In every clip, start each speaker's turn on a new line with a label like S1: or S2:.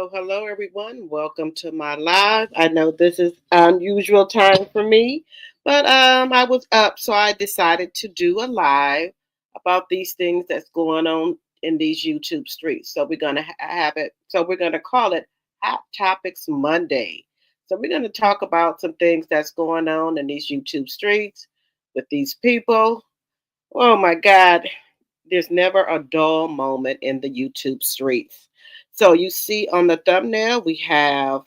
S1: Hello, everyone. Welcome to my live. I know this is unusual time for me, but I was up, so I decided to do a live about these things that's going on in these YouTube streets. So we're gonna have it. So we're gonna call it Hot Topics Monday. So we're gonna talk about some things that's going on in these YouTube streets with these people. Oh my God, there's never a dull moment in the YouTube streets. So you see on the thumbnail, we have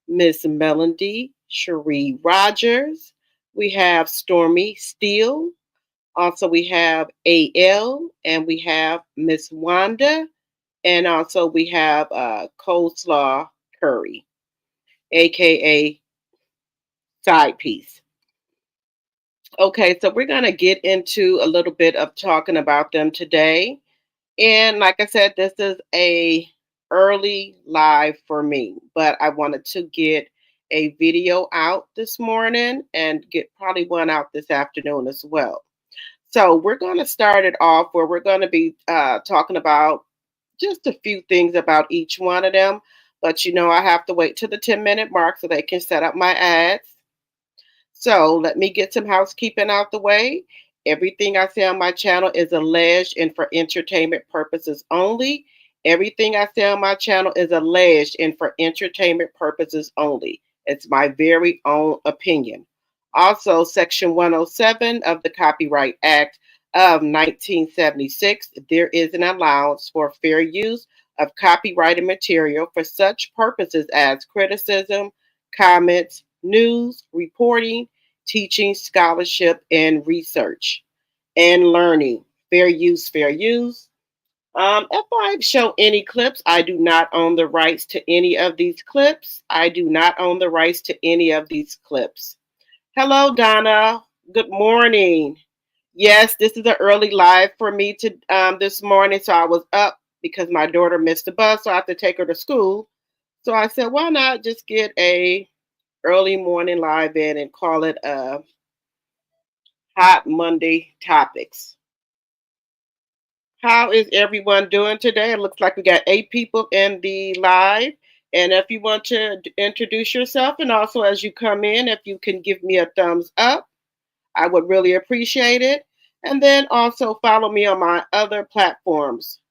S1: Miss Melody Cherie Rogers. We have Stormy Steel. Also, we have AL, and we have Miss Wanda, and also we have Coleslaw Curry, aka Side Piece. Okay, so we're going to get into a little bit of talking about them today. And like I said, this is a early live for me, but I wanted to get a video out this morning and get probably one out this afternoon as well. So we're going to start it off where we're going to be talking about just a few things about each one of them. But I have to wait till the 10-minute mark so they can set up my ads. So let me get some housekeeping out the way. Everything I say on my channel is alleged and for entertainment purposes only. Everything I say on my channel is alleged and for entertainment purposes only. It's my very own opinion. Also, Section 107 of the Copyright Act of 1976, there is an allowance for fair use of copyrighted material for such purposes as criticism, comments, news, reporting, teaching, scholarship, and research and learning. Fair use, fair use. If I show any clips, I do not own the rights to any of these clips. I do not own the rights to any of these clips. Hello, Donna. Good morning. Yes, this is an early live for me to this morning, so I was up because my daughter missed the bus, so I have to take her to school. So I said, why not just get a early morning live in and call it Hot Monday Topics. How is everyone doing today? It looks like we got 8 people in the live. And if you want to introduce yourself, and also as you come in, if you can give me a thumbs up, I would really appreciate it. And then also follow me on my other platforms,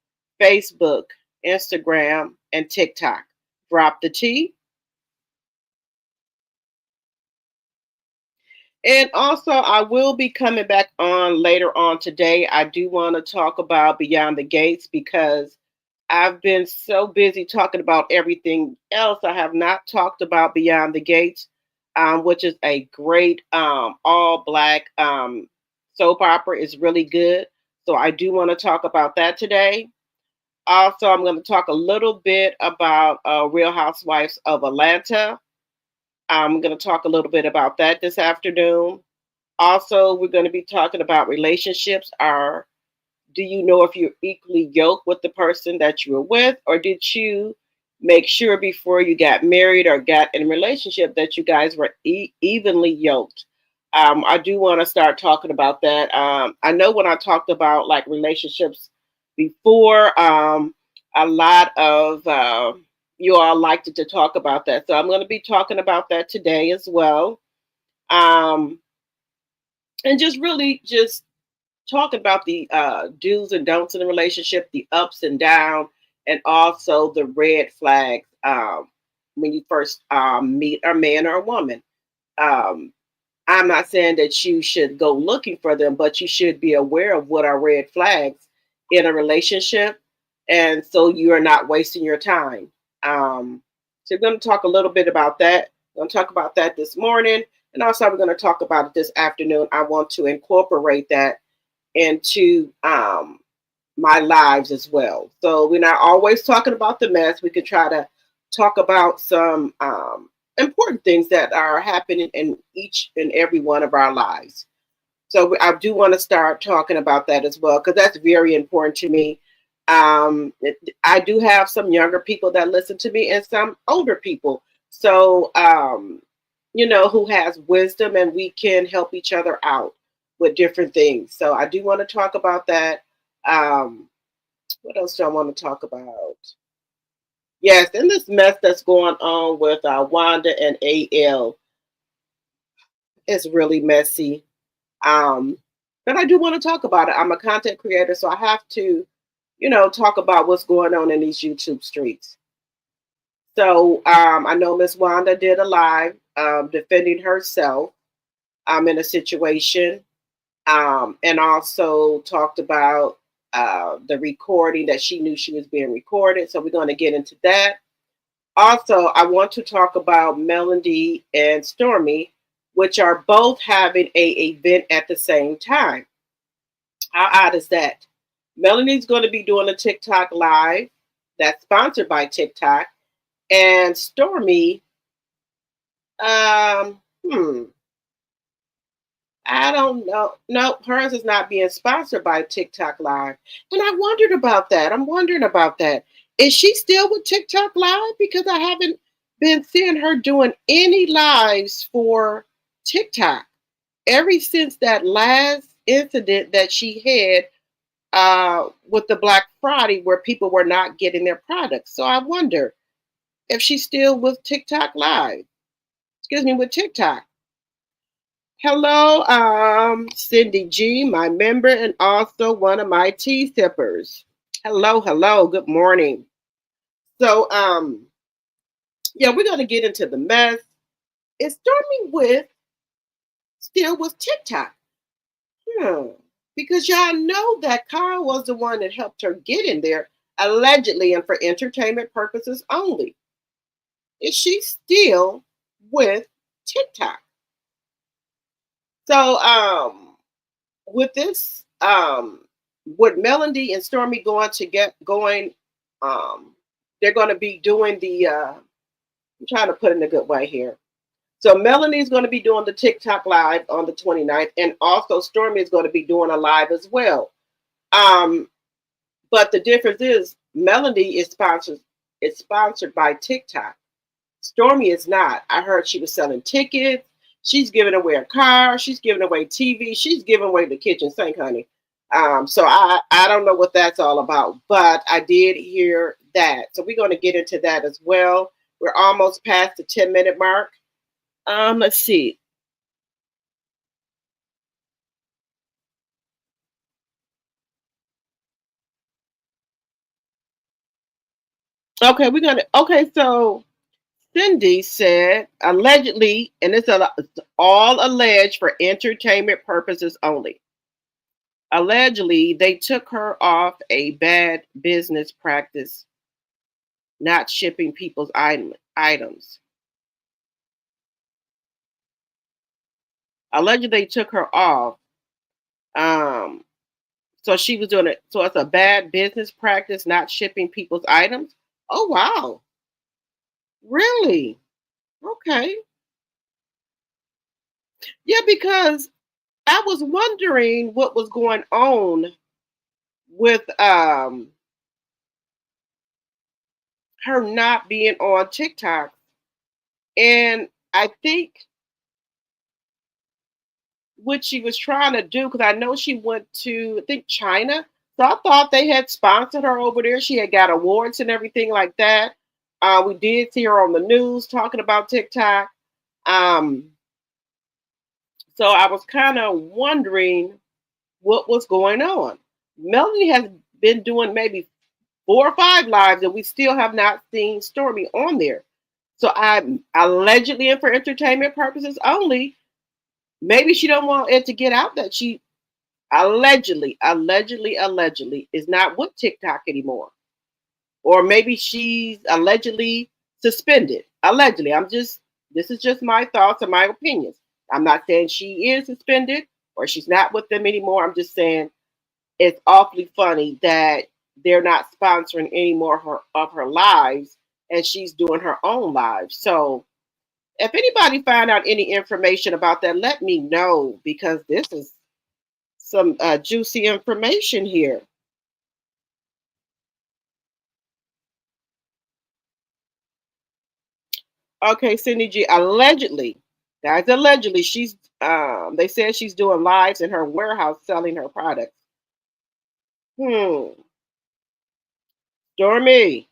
S1: Facebook, Instagram, and TikTok. Drop the T. And also, I will be coming back on later on today. I do want to talk about Beyond the Gates because I've been so busy talking about everything else. I have not talked about Beyond the Gates, which is a great all black soap opera. It's really good. So I do want to talk about that today. Also, I'm going to talk a little bit about Real Housewives of Atlanta. I'm going to talk a little bit about that this afternoon. Also, we're going to be talking about relationships. Do you know if you're equally yoked with the person that you were with, or did you make sure before you got married or got in a relationship that you guys were evenly yoked? I do want to start talking about that. I know when I talked about like relationships before, a lot of you all liked to talk about that. So I'm going to be talking about that today as well. Um, and just really just talk about the do's and don'ts in the relationship, the ups and downs, and also the red flags when you first meet a man or a woman. Um, I'm not saying that you should go looking for them, but you should be aware of what are red flags in a relationship, and so you are not wasting your time. So we're going to talk a little bit about that. We're going to talk about that this morning, and also we're going to talk about it this afternoon. I want to incorporate that into my lives as well. So we're not always talking about the mess. We can try to talk about some important things that are happening in each and every one of our lives. So I do want to start talking about that as well because that's very important to me. I do have some younger people that listen to me and some older people. So, who has wisdom and we can help each other out with different things. So I do want to talk about that. What else do I want to talk about? Yes, and this mess that's going on with Wanda and AL is really messy. Um, but I do want to talk about it. I'm a content creator, so I have to, talk about what's going on in these YouTube streets. So I know Miss Wanda did a live defending herself in a situation, and also talked about the recording that she knew she was being recorded. So we're going to get into that. Also, I want to talk about Melody and Stormy, which are both having a event at the same time. How odd is that? Melanie's going to be doing a TikTok live that's sponsored by TikTok, and Stormy, um, hmm, I don't know. No, hers is not being sponsored by TikTok Live, and I wondered about that. I'm wondering about that. Is she still with TikTok Live? Because I haven't been seeing her doing any lives for TikTok ever since that last incident that she had with the Black Friday where people were not getting their products. So I wonder if she's still with TikTok Live. Excuse me, with TikTok. Hello, Cindy G, my member and also one of my tea sippers. Hello, hello, good morning. So, yeah, we're gonna get into the mess. It's starting with still with TikTok. Hmm. Because y'all know that Kyle was the one that helped her get in there, allegedly and for entertainment purposes only. Is she still with TikTok? So, with this, with Melody and Stormy going to get going, um, they're going to be doing the. I'm trying to put it in a good way here. So Melanie's going to be doing the TikTok live on the 29th, and also Stormy is going to be doing a live as well. Um, but the difference is Melody is sponsored. It's sponsored by TikTok. Stormy is not. I heard she was selling tickets. She's giving away a car. She's giving away TV. She's giving away the kitchen sink, honey. So I don't know what that's all about, but I did hear that. So we're going to get into that as well. We're almost past the 10-minute mark. Let's see. Okay, we're gonna. Okay, so Cindy said allegedly, and it's all alleged for entertainment purposes only. Allegedly, they took her off a bad business practice, not shipping people's items. Allegedly, they took her off. Um, so she was doing it. So it's a bad business practice, not shipping people's items. Oh wow, really? Okay, yeah, because I was wondering what was going on with her not being on TikTok, and I think what she was trying to do because I know she went to I think China. So I thought they had sponsored her over there. She had got awards and everything like that. We did see her on the news talking about TikTok. Um, so I was kind of wondering what was going on. Melanie has been doing maybe 4 or 5 lives, and we still have not seen Stormy on there. So I allegedly and for entertainment purposes only. Maybe she don't want it to get out that she allegedly is not with TikTok anymore. Or maybe she's allegedly suspended. Allegedly. This is just my thoughts and my opinions. I'm not saying she is suspended or she's not with them anymore. I'm just saying it's awfully funny that they're not sponsoring any more of her lives and she's doing her own lives. So if anybody find out any information about that, let me know because this is some juicy information here. Okay, Cindy G. Allegedly, guys, allegedly, she's. They said she's doing lives in her warehouse selling her products. Hmm. Stormy.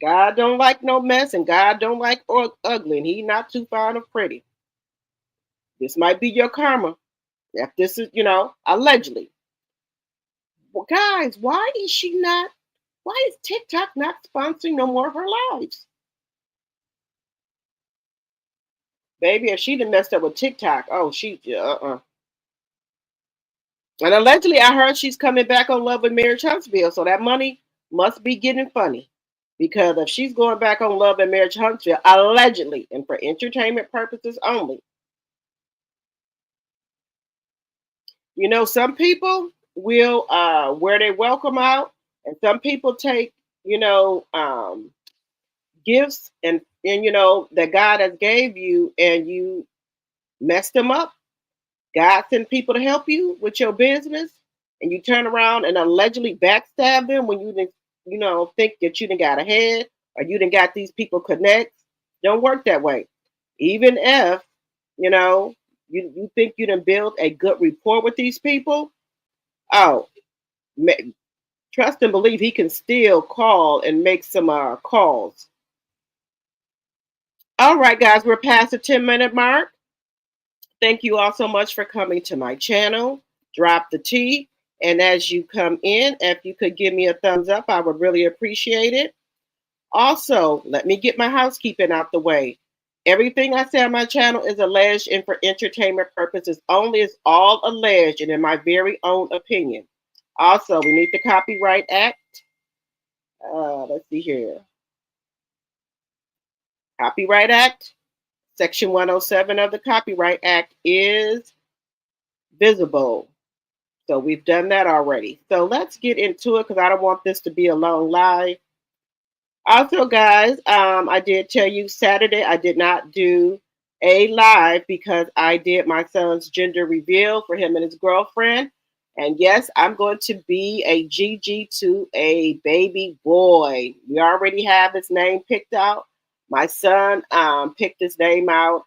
S1: God don't like no mess, and God don't like ugly, and He not too fond of pretty. This might be your karma. If this is, allegedly. Well, guys, why is she not? Why is TikTok not sponsoring no more of her lives? Baby, if she done messed up with TikTok, oh, And allegedly, I heard she's coming back on Love and Marriage Huntsville, so that money must be getting funny. Because if she's going back on Love and Marriage Huntsville, allegedly, and for entertainment purposes only, some people will wear their welcome out, and some people take, gifts and that God has gave you, and you mess them up. God sent people to help you with your business, and you turn around and allegedly backstab them when you didn't, think that you didn't got ahead or you didn't got these people connect. Don't work that way. Even if, you know, you think you done build a good rapport with these people, oh, trust and believe he can still call and make some calls. All right, guys, we're past the 10-minute mark. Thank you all so much for coming to my channel. Drop the T. And as you come in, if you could give me a thumbs up, I would really appreciate it. Also, let me get my housekeeping out the way. Everything I say on my channel is alleged and for entertainment purposes only. It's all alleged and in my very own opinion. Also, we need the Copyright Act. Let's see here. Copyright Act. Section 107 of the Copyright Act is visible. So we've done that already. So let's get into it because I don't want this to be a long live. Also, guys, I did tell you Saturday I did not do a live because I did my son's gender reveal for him and his girlfriend. And yes, I'm going to be a GG to a baby boy. We already have his name picked out. My son picked his name out.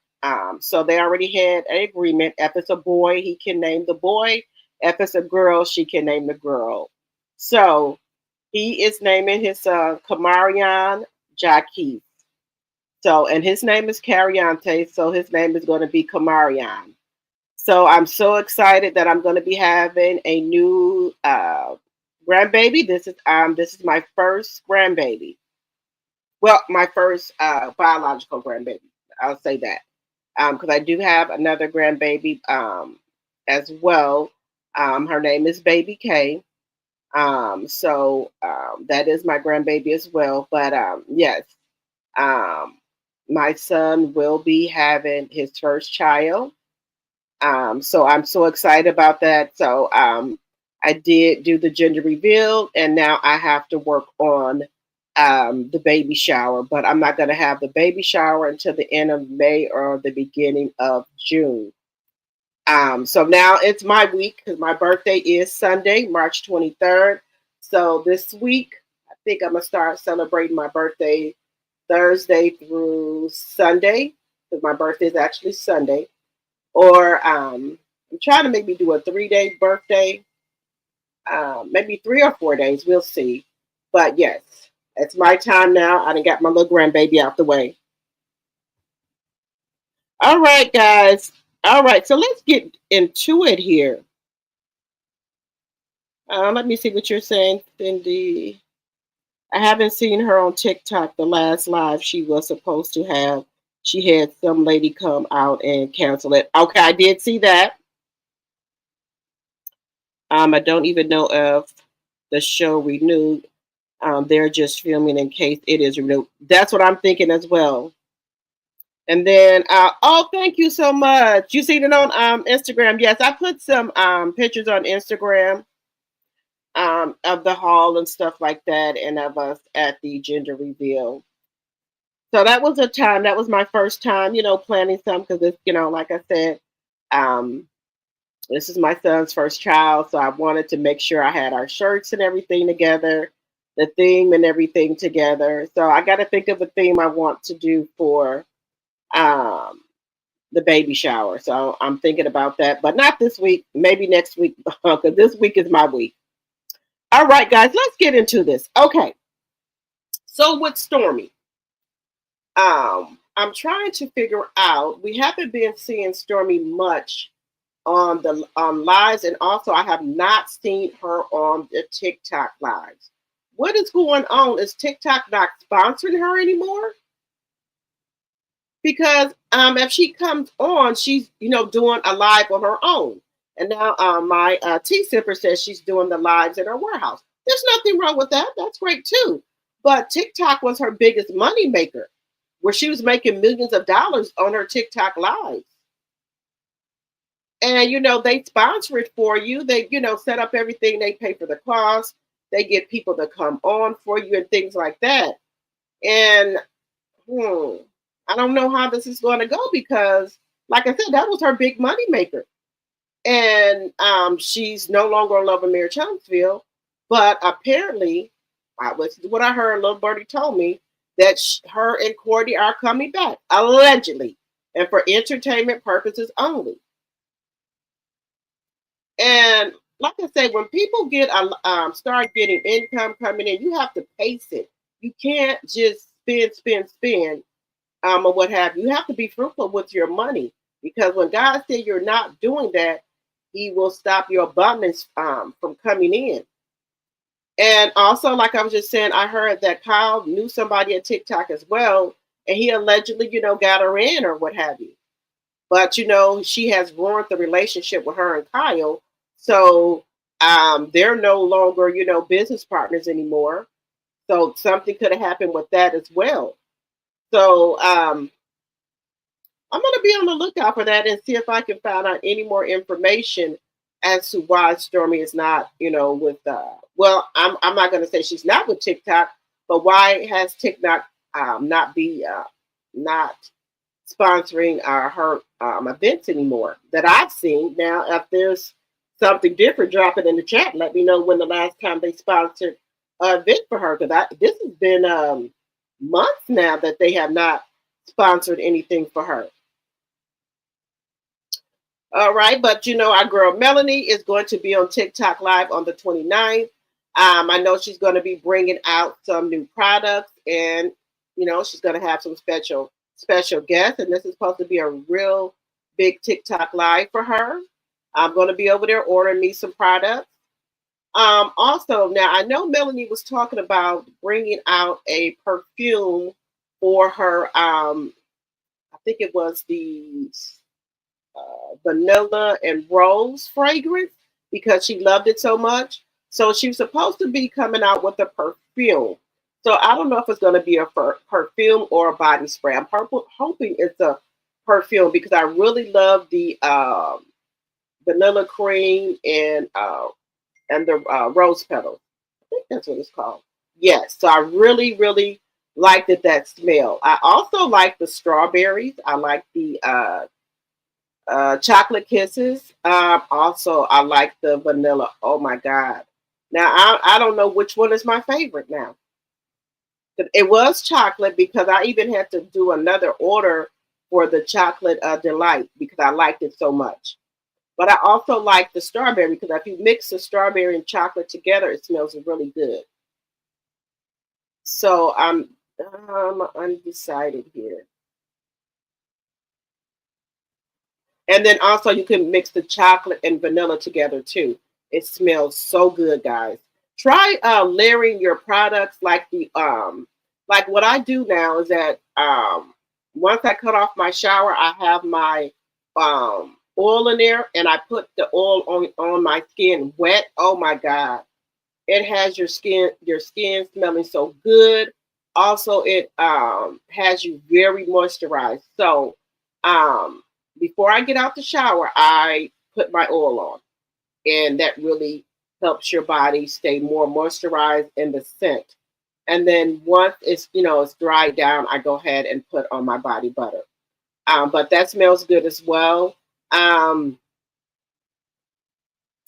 S1: So they already had an agreement. If it's a boy, he can name the boy. If it's a girl, she can name the girl. So he is naming his son Kamarion Jaquez. So, and his name is Cariante, so his name is going to be Kamarion. So I'm so excited that I'm going to be having a new grandbaby. This is my first grandbaby. Well, my first biological grandbaby. I'll say that because I do have another grandbaby as well. Her name is Baby K. That is my grandbaby as well. But yes, my son will be having his first child. So I'm so excited about that. So I did do the gender reveal, and now I have to work on the baby shower. But I'm not going to have the baby shower until the end of May or the beginning of June. So now it's my week because my birthday is Sunday, March 23rd. So this week, I think I'm going to start celebrating my birthday Thursday through Sunday because my birthday is actually Sunday. Or I'm trying to maybe do a 3-day birthday, maybe 3 or 4 days. We'll see. But yes, it's my time now. I done got my little grandbaby out the way. All right, guys. All right, so let's get into it here. Let me see what you're saying, Cindy. I haven't seen her on TikTok. The last live she was supposed to have, she had some lady come out and cancel it. Okay, I did see that. I don't even know if the show renewed. They're just filming in case it is renewed. That's what I'm thinking as well. And then, oh, thank you so much. You seen it on Instagram? Yes, I put some pictures on Instagram of the hall and stuff like that, and of us at the gender reveal. So that was a time. That was my first time, planning something because it's, like I said, this is my son's first child, so I wanted to make sure I had our shirts and everything together, the theme and everything together. So I got to think of a theme I want to do for the baby shower. So I'm thinking about that, but not this week. Maybe next week because this week is my week. All right, guys, let's get into this. Okay. So with Stormy, I'm trying to figure out. We haven't been seeing Stormy much on the lives, and also I have not seen her on the TikTok lives. What is going on? Is TikTok not sponsoring her anymore? Because if she comes on, she's doing a live on her own. And now my T Sipper says she's doing the lives at her warehouse. There's nothing wrong with that. That's great too. But TikTok was her biggest money maker, where she was making millions of dollars on her TikTok lives. And they sponsor it for you. They set up everything. They pay for the cost. They get people to come on for you and things like that. And hmm, I don't know how this is going to go because, like I said, that was her big money maker. And she's no longer in love with Mayor Chelmsford. But apparently, what I heard. Little Birdie told me that her and Cordy are coming back allegedly, and for entertainment purposes only. And like I say, when people start getting income coming in, you have to pace it. You can't just spend, or what have you. You have to be fruitful with your money, because when God said you're not doing that, He will stop your abundance from coming in. And also, like I was just saying, I heard that Kyle knew somebody at TikTok as well, and he allegedly, got her in or what have you. But she has ruined the relationship with her and Kyle, so they're no longer, business partners anymore. So something could have happened with that as well. So I'm going to be on the lookout for that and see if I can find out any more information as to why Stormy is not, with. Well, I'm not going to say she's not with TikTok, but why has TikTok not sponsoring her events anymore that I've seen? Now, if there's something different, drop it in the chat. Let me know when the last time they sponsored an event for her, because this has been months now that they have not sponsored anything for her. All right, but our girl Melanie is going to be on TikTok Live on the 29th. I know she's going to be bringing out some new products, and she's going to have some special guests, and this is supposed to be a real big TikTok Live for her. I'm going to be over there ordering me some products. Also, now I know Melanie was talking about bringing out a perfume for her. I think it was the vanilla and rose fragrance, because she loved it so much. So she was supposed to be coming out with a perfume. So I don't know if it's going to be a perfume or a body spray. I'm hoping it's a perfume, because I really love the vanilla cream and the rose petals. I think that's what it's called. Yes. So I really, really liked that smell. I also like the strawberries. I like the chocolate kisses. Also, I like the vanilla. Oh my God. Now, I don't know which one is my favorite now. It was chocolate, because I even had to do another order for the chocolate delight, because I liked it so much. But I also like the strawberry, because if you mix the strawberry and chocolate together, it smells really good. So I'm undecided here. And then also you can mix the chocolate and vanilla together too. It smells so good, guys. Try layering your products, like what I do now is that once I cut off my shower, I have my oil in there, and I put the oil on my skin wet. Oh my God. It has your skin smelling so good. Also, it has you very moisturized. So before I get out the shower, I put my oil on, and that really helps your body stay more moisturized in the scent. And then once it's dried down, I go ahead and put on my body butter. But that smells good as well.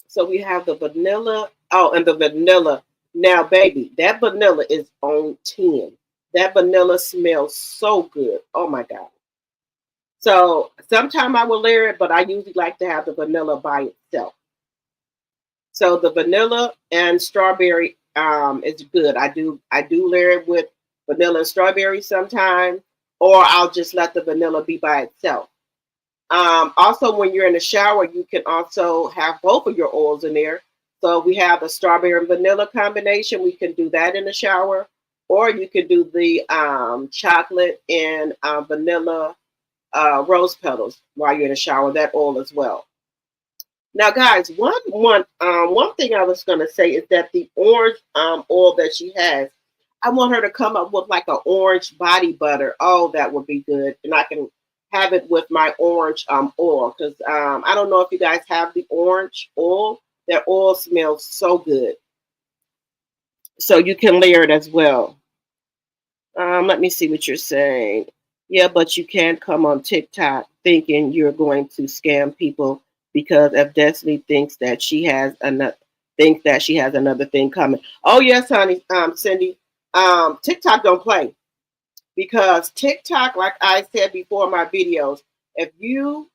S1: So we have the vanilla. Oh, and the vanilla. Now, baby, that vanilla is on 10. That vanilla smells so good. Oh my God. So sometimes I will layer it, but I usually like to have the vanilla by itself. So the vanilla and strawberry is good. I do layer it with vanilla and strawberry sometime, or I'll just let the vanilla be by itself. Also, when you're in the shower, you can also have both of your oils in there. So if we have the strawberry and vanilla combination, we can do that in the shower, or you can do the chocolate and vanilla rose petals while you're in the shower. That oil as well. Now, guys, one thing I was gonna say is that the orange oil that she has, I want her to come up with like an orange body butter. Oh, that would be good, and I can have it with my orange oil because I don't know if you guys have the orange oil. That oil smells so good, so you can layer it as well. Let me see what you're saying. Yeah, but you can't come on TikTok thinking you're going to scam people because if Destiny thinks that she has another thing coming. Oh yes, honey, Cindy. TikTok don't play because TikTok, like I said before in my videos, if you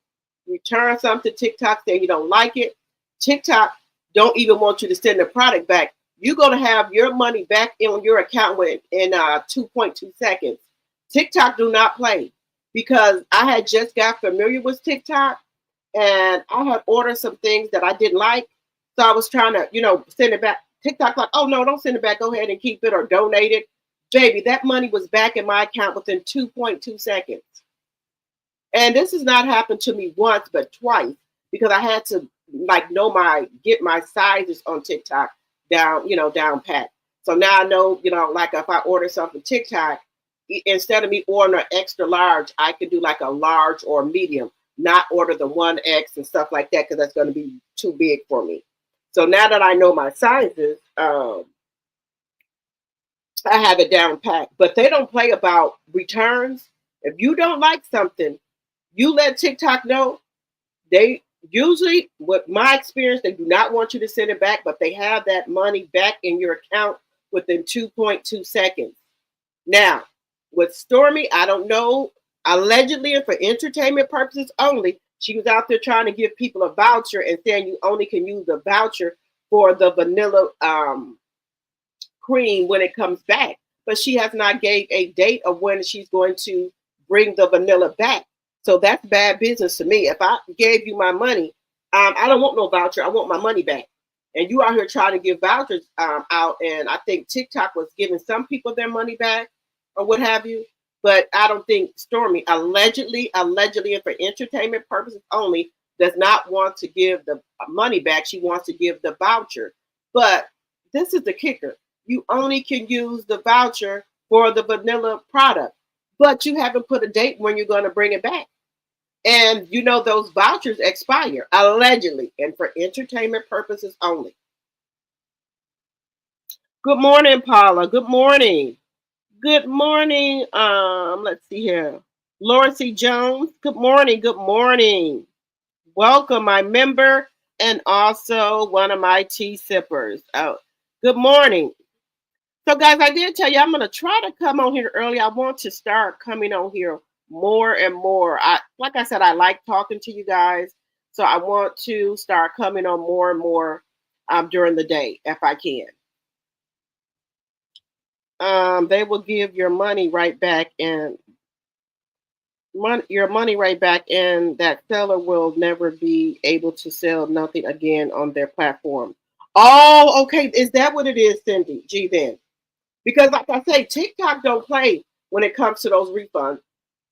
S1: return something to TikTok saying you don't like it, TikTok don't even want you to send the product back. You're going to have your money back in your account in 2.2 seconds. TikTok do not play because I had just got familiar with TikTok and I had ordered some things that I didn't like. So I was trying to, send it back. TikTok like, oh no, don't send it back. Go ahead and keep it or donate it. Baby, that money was back in my account within 2.2 seconds. And this has not happened to me once, but twice because I had to get my sizes on TikTok down pat. So now I know, like if I order something TikTok, instead of me ordering an extra large, I can do like a large or medium, not order the 1X and stuff like that because that's going to be too big for me. So now that I know my sizes, I have it down pat. But they don't play about returns. If you don't like something, you let TikTok know. They usually, with my experience, they do not want you to send it back, but they have that money back in your account within 2.2 seconds. Now, with Stormy, I don't know, allegedly and for entertainment purposes only, she was out there trying to give people a voucher and saying you only can use the voucher for the vanilla cream when it comes back. But she has not gave a date of when she's going to bring the vanilla back. So that's bad business to me. If I gave you my money, I don't want no voucher. I want my money back. And you out here trying to give vouchers out. And I think TikTok was giving some people their money back or what have you. But I don't think Stormy allegedly, and for entertainment purposes only, does not want to give the money back. She wants to give the voucher. But this is the kicker. You only can use the voucher for the vanilla product, but you haven't put a date when you're going to bring it back. And those vouchers expire allegedly and for entertainment purposes only. Good morning, Paula. Good morning. Good morning. Let's see here. Laura C. Jones. Good morning. Good morning. Welcome, my member and also one of my tea sippers. Oh, good morning. So, guys, I did tell you I'm going to try to come on here early. I want to start coming on here more and more. Like I said, I like talking to you guys. So I want to start coming on more and more during the day if I can. They will give your money right back and your money right back, and that seller will never be able to sell nothing again on their platform. Oh, okay. Is that what it is, Cindy? Gee, then. Because like I say, TikTok don't play when it comes to those refunds.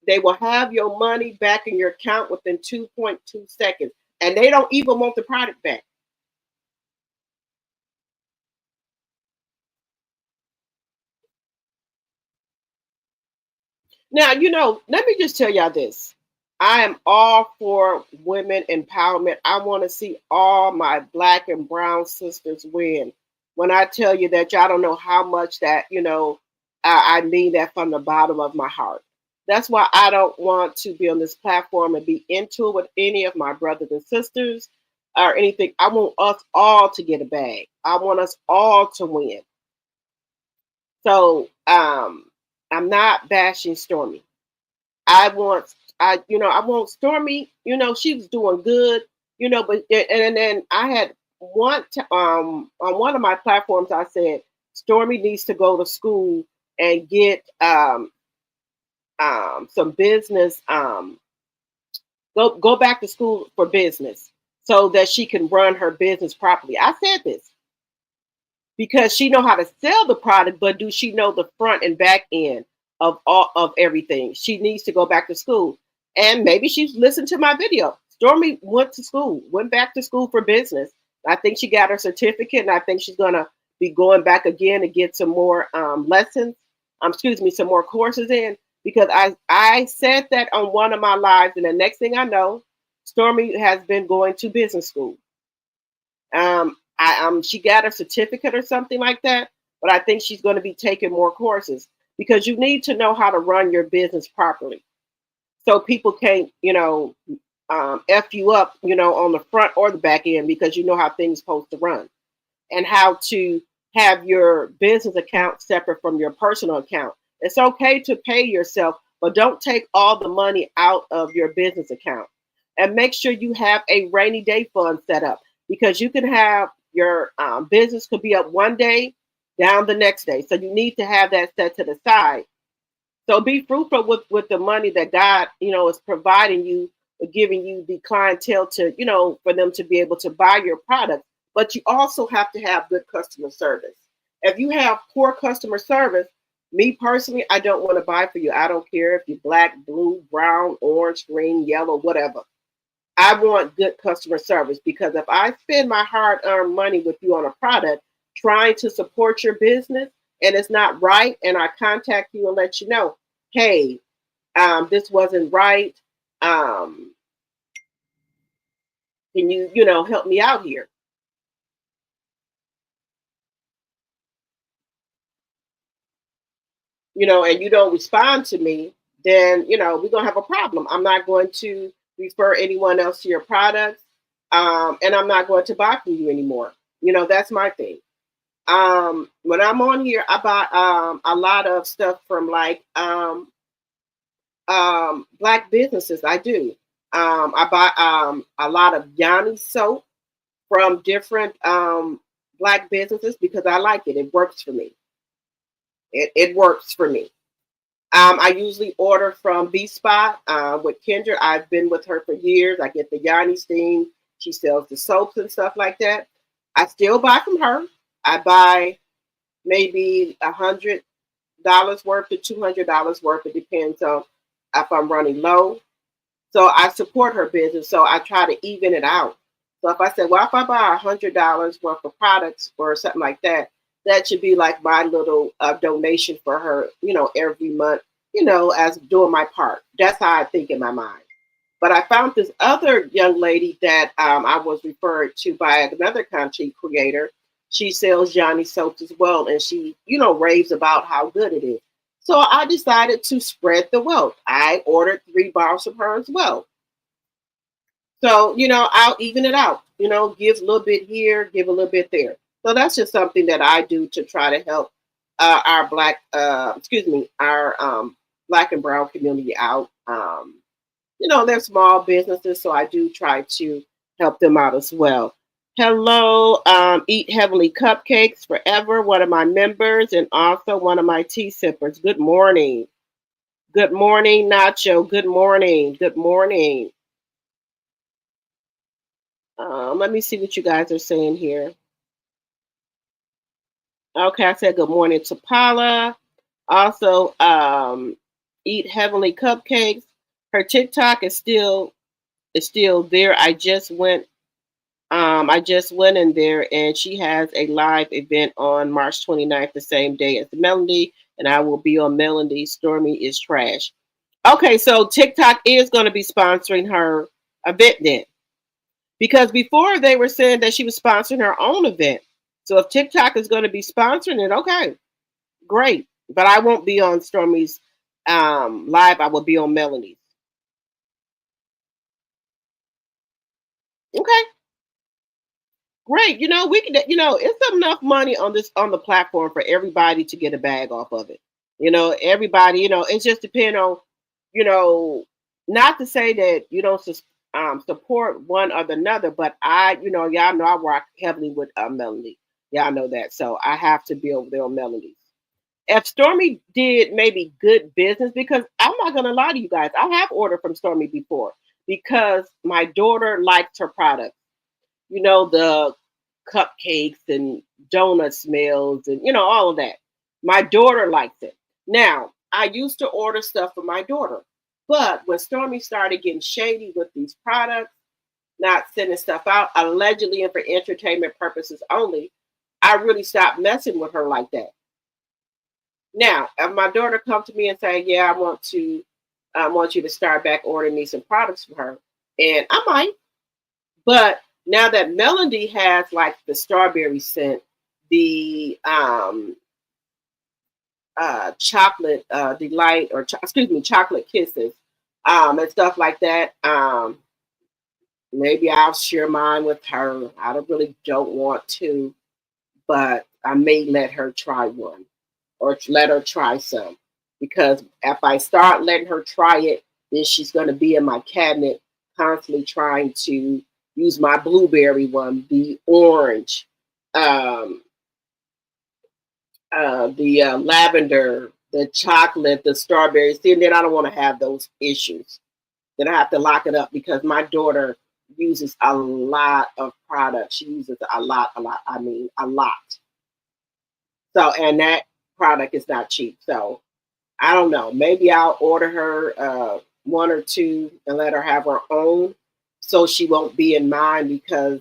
S1: They will have your money back in your account within 2.2 seconds. And they don't even want the product back. Now, let me just tell y'all this. I am all for women empowerment. I want to see all my black and brown sisters win. When I tell you that y'all don't know how much that, I mean that from the bottom of my heart. That's why I don't want to be on this platform and be into it with any of my brothers and sisters or anything. I want us all to get a bag. I want us all to win. So I'm not bashing Stormy. I want Stormy, she was doing good, but and then I had on one of my platforms I said Stormy needs to go to school and get some business. Go back to school for business so that she can run her business properly. I said this because she know how to sell the product, but do she know the front and back end of all of everything? She needs to go back to school, and maybe she's listened to my video. Stormy went to school, went back to school for business. I think she got her certificate, and I think she's gonna be going back again to get some more lessons. Excuse me, some more courses in, because I said that on one of my lives, and the next thing I know, Stormy has been going to business school. She got a certificate or something like that, but I think she's going to be taking more courses because you need to know how to run your business properly, so people can't, f you up, on the front or the back end, because you know how things supposed to run and how to have your business account separate from your personal account. It's okay to pay yourself, but don't take all the money out of your business account. And make sure you have a rainy day fund set up, because you can have your business could be up one day, down the next day. So you need to have that set to the side. So be fruitful with the money that God, is providing you, giving you the clientele to, for them to be able to buy your product. But you also have to have good customer service. If you have poor customer service, me personally, I don't want to buy for you. I don't care if you're black, blue, brown, orange, green, yellow, whatever. I want good customer service, because if I spend my hard-earned money with you on a product trying to support your business and it's not right, and I contact you and let you know, hey, this wasn't right. Can you, help me out here? And you don't respond to me, then, we're going to have a problem. I'm not going to refer anyone else to your products. And I'm not going to buy from you anymore. That's my thing. When I'm on here, I buy a lot of stuff from like black businesses. I do. I buy a lot of Yanni soap from different black businesses because I like it. It works for me. It works for me. I usually order from B Spot with Kendra. I've been with her for years. I get the Yanni steam. She sells the soaps and stuff like that. I still buy from her. I buy maybe $100 worth to $200 worth. It depends on if I'm running low. So I support her business. So I try to even it out. So if I say, well, if I buy $100 worth of products or something like that, that should be like my little donation for her, every month, as doing my part. That's how I think in my mind. But I found this other young lady that I was referred to by another content creator. She sells Johnny soaps as well, and she, raves about how good it is. So I decided to spread the wealth. I ordered 3 bars from her as well. So, I'll even it out, give a little bit here, give a little bit there. So that's just something that I do to try to help our black and brown community out. They're small businesses, so I do try to help them out as well. Hello, Eat Heavenly Cupcakes Forever, one of my members, and also one of my tea sippers. Good morning. Good morning, Nacho. Good morning. Good morning. Let me see what you guys are saying here. Okay, I said good morning to Paula. Also, Eat Heavenly Cupcakes. Her TikTok is still there. I just went in there, and she has a live event on March 29th, the same day as Melody, and I will be on Melody. Stormy is trash. Okay, so TikTok is going to be sponsoring her event then. Because before they were saying that she was sponsoring her own event. So if TikTok is going to be sponsoring it, okay, great. But I won't be on Stormy's live. I will be on Melanie's. Okay, great. We can. It's enough money on the platform for everybody to get a bag off of it. Everybody. It just depends on. You know, Not to say that you don't support one or the other, but y'all know I rock heavily with Melanie. Y'all know that, so I have to be over there on Melanie. if Stormy did maybe good business, because I'm not gonna lie to you guys, I have ordered from Stormy before because my daughter likes her product. You know, the cupcakes and donut smells and all of that. My daughter likes it. Now, I used to order stuff for my daughter, but when Stormy started getting shady with these products, not sending stuff out, allegedly and for entertainment purposes only, I really stopped messing with her like that. Now, if my daughter come to me and say, "Yeah, I want you to start back ordering me some products from her," and I might, but now that Melody has like the strawberry scent, the chocolate delight, or excuse me, chocolate kisses, and stuff like that. Maybe I'll share mine with her. I don't want to, but I may let her try one or let her try some, because if I start letting her try it, then she's going to be in my cabinet constantly trying to use my blueberry one, the orange, um, the lavender, the chocolate, the strawberry. See, and then I don't want to have those issues. Then I have to lock it up because my daughter uses a lot of products. She uses a lot, a lot. I mean, a lot. So, and that product is not cheap. So, I don't know. Maybe I'll order her one or two and let her have her own, so she won't be in mine. Because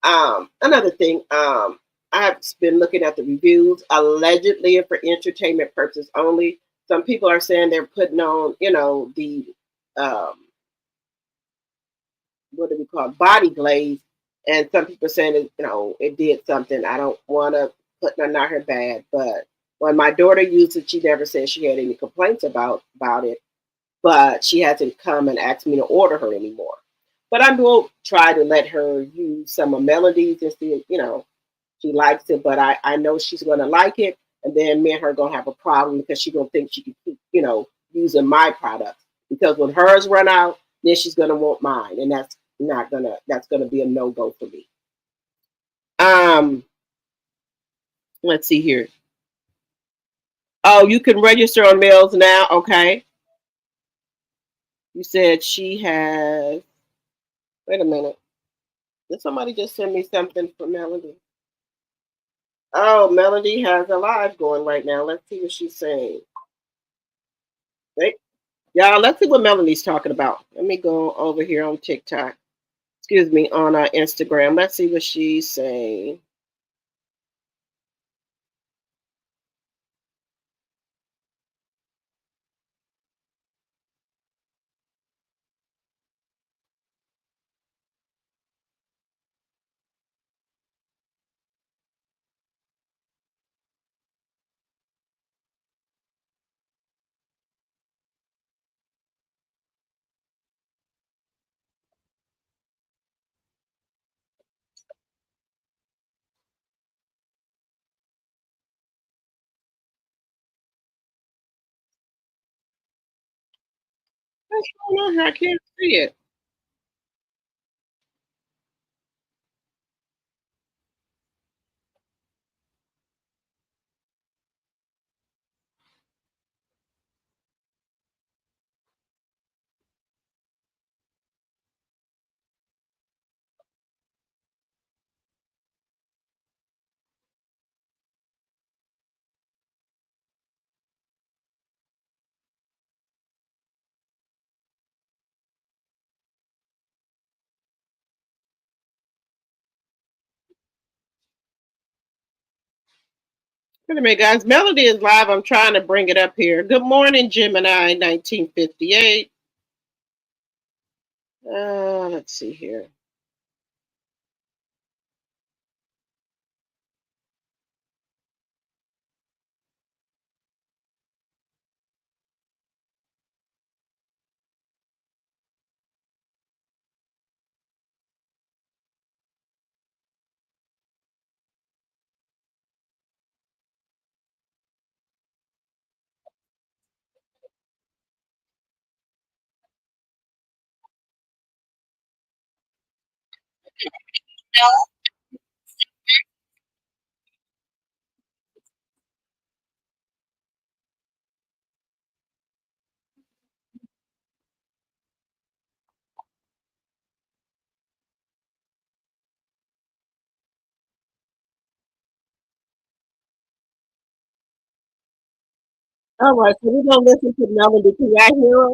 S1: another thing, I've been looking at the reviews, allegedly and for entertainment purposes only. Some people are saying they're putting on, the um, what do we call it, body glaze, and some people saying it, it did something. I don't want to put nothing out her bad, but when my daughter used it, she never said she had any complaints about it. But she hasn't come and asked me to order her anymore. But I will try to let her use some of Melody's and see, she likes it. But I know she's gonna like it, and then me and her gonna have a problem because she's gonna think she can keep, using my products. Because when hers run out, then she's gonna want mine, and that's gonna be a no go for me. Um, let's see here. Oh, you can register on mails now. Okay. You said she has. Wait a minute. Did somebody just send me something for Melody? Oh, Melody has a live going right now. Let's see what she's saying. Wait, y'all, let's see what Melody's talking about. Let me go over here on TikTok. Excuse me, on Instagram. Let's see what she's saying. What's going on here? I can't see it. Wait a minute, guys. Melody is live. I'm trying to bring it up here. Good morning, Gemini 1958. Let's see here. All right, so we're gonna listen to Melody. Can y'all hear her?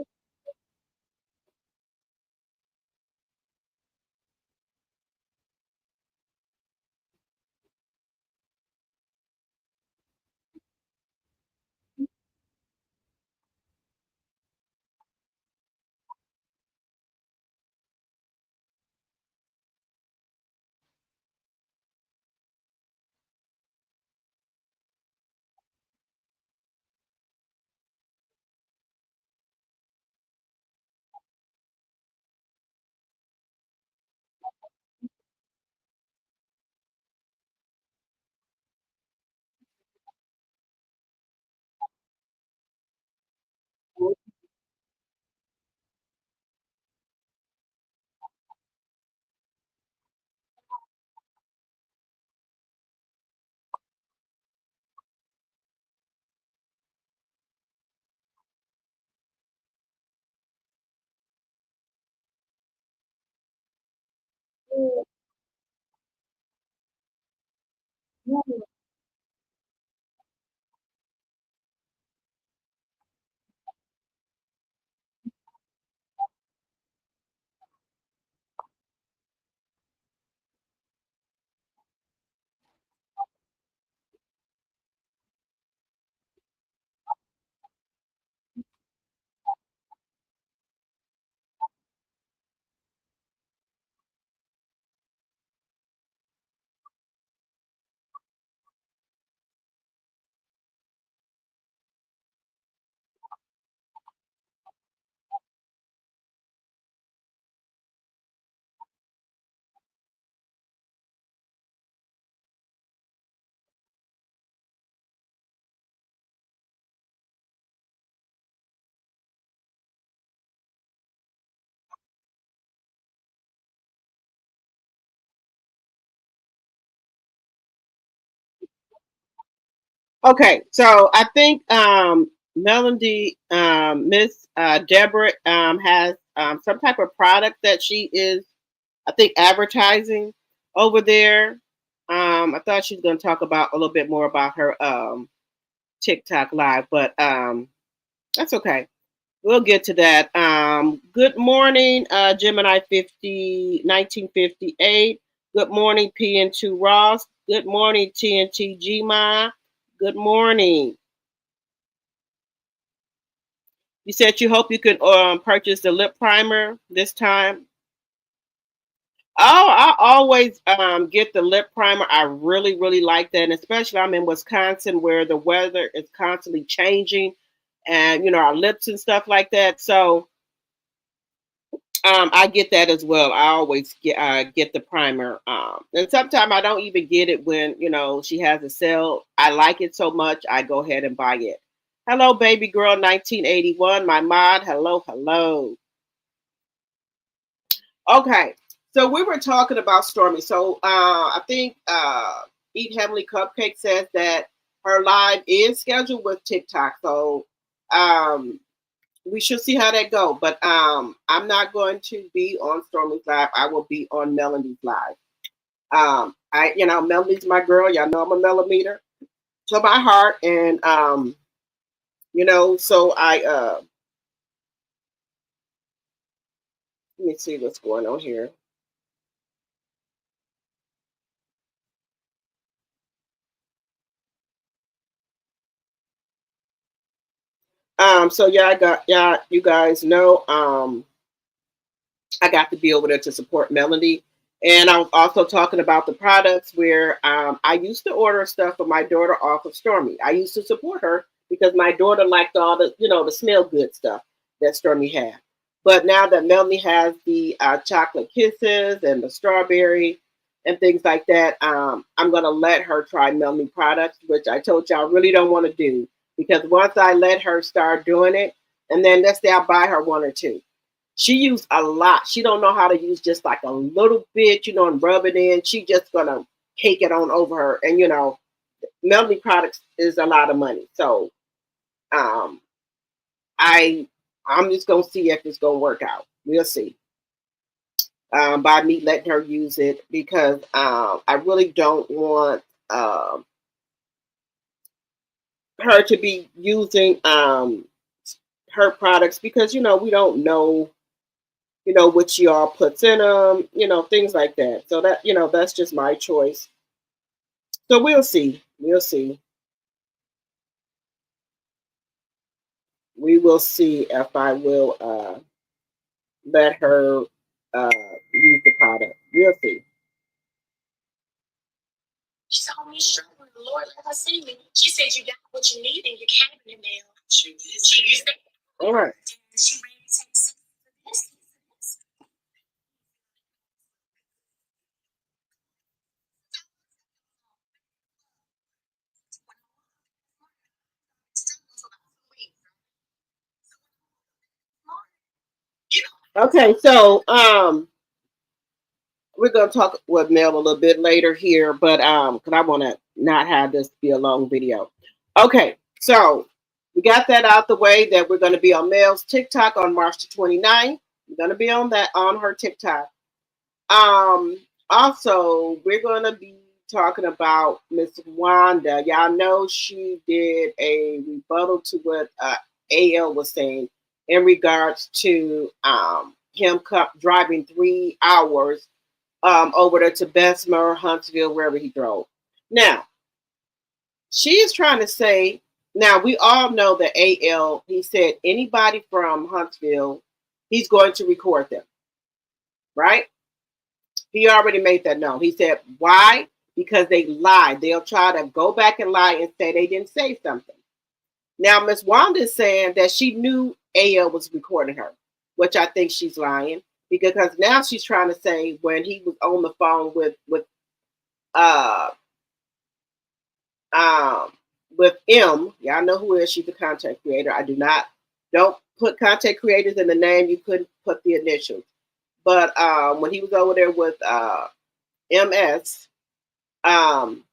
S1: Okay, so I think Melody, Miss Deborah, has some type of product that she is, I think, advertising over there. I thought she was going to talk about a little bit more about her TikTok live, but that's okay. We'll get to that. Good morning, Gemini 1958. Good morning, PN2 Ross. Good morning, TNT Gma. Good morning. You said you hope you could purchase the lip primer this time. Oh, I always get the lip primer. I really, really like that. And especially I'm in Wisconsin where the weather is constantly changing and, our lips and stuff like that. So I get that as well. I always get the primer. And sometimes I don't even get it when, she has a sale. I like it so much, I go ahead and buy it. Hello, baby girl 1981. My mod. Hello, hello. Okay, so we were talking about Stormy. So I think Eat Heavenly Cupcake says that her live is scheduled with TikTok. So um, we should see how that go. But I'm not going to be on Stormy's live. I will be on Melanie's live. Melanie's my girl. Y'all know I'm a millimeter to my heart, and so let me see what's going on here. So yeah, you guys know. I got to be over there to support Melody. And I was also talking about the products where I used to order stuff for my daughter off of Stormy. I used to support her because my daughter liked all the smell good stuff that Stormy had. But now that Melody has the chocolate kisses and the strawberry and things like that, I'm going to let her try Melody products, which I told you I really don't want to do because once I let her start doing it, and then let's say I buy her one or two, she used a lot. She don't know how to use just like a little bit, and rub it in. She just gonna cake it on over her. And Melody products is a lot of money. So um I I'm just gonna see if it's gonna work out. We'll see. By me letting her use it because I really don't want her to be using her products because we don't know what she all puts in them, things like that. So that that's just my choice. So we'll see. We'll see. We will see if I will let her use the product. We'll see. All right. Okay, so we're gonna talk with Mel a little bit later here, but because I want to not have this be a long video. Okay, so we got that out the way that we're gonna be on Mel's TikTok on March the 29th. We're gonna be on her TikTok. Um, Also, we're gonna be talking about Miss Wanda. Y'all know she did a rebuttal to what AL was saying in regards to him driving 3 hours over there to Bessemer, Huntsville, wherever he drove. Now, she is trying to say. Now we all know that AL. He said anybody from Huntsville, he's going to record them, right? He already made that known. He said, why? Because they lied. They'll try to go back and lie and say they didn't say something. Now, Miss Wanda is saying that she knew AL was recording her, which I think she's lying because now she's trying to say when he was on the phone uh um with M. Y'all know who is. She's the content creator. I don't put content creators in the name. You couldn't put the initials. But when he was over there with MS, um,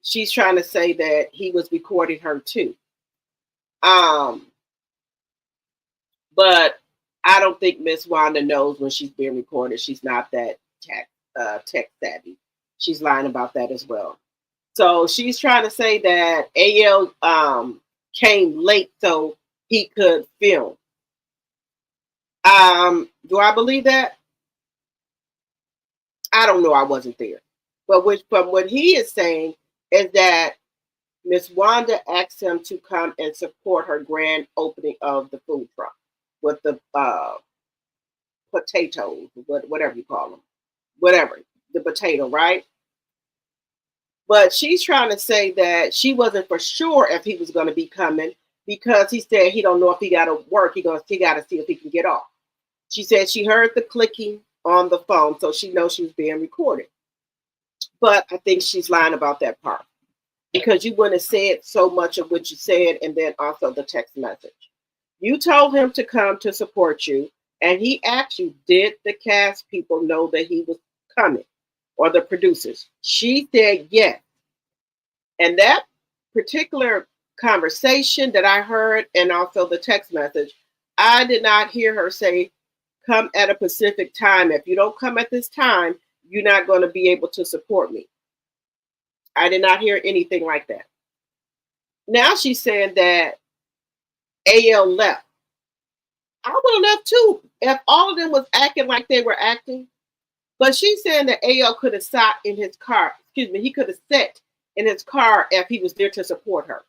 S1: she's trying to say that he was recording her too. Um, but I don't think Miss Wanda knows when she's being recorded. She's not that tech savvy. She's lying about that as well. So she's trying to say that AL came late so he could film. Do I believe that? I don't know. I wasn't there. But from what he is saying is that Miss Wanda asked him to come and support her grand opening of the food truck with the potatoes, whatever you call them, whatever the potato, right? But she's trying to say that she wasn't for sure if he was going to be coming because he said he don't know if he got to work. He got to see if he can get off. She said she heard the clicking on the phone, so she knows she was being recorded. But I think she's lying about that part because you wouldn't have said so much of what you said and then also the text message. You told him to come to support you, and he asked you, did the cast people know that he was coming or the producers? She said yes. And that particular conversation that I heard and also the text message, I did not hear her say, come at a specific time. If you don't come at this time, you're not going to be able to support me. I did not hear anything like that. Now she's saying that AL left. I would have left too if all of them was acting like they were acting. But she's saying that AL could have sat in his car. Excuse me, he could have sat in his car if he was there to support her.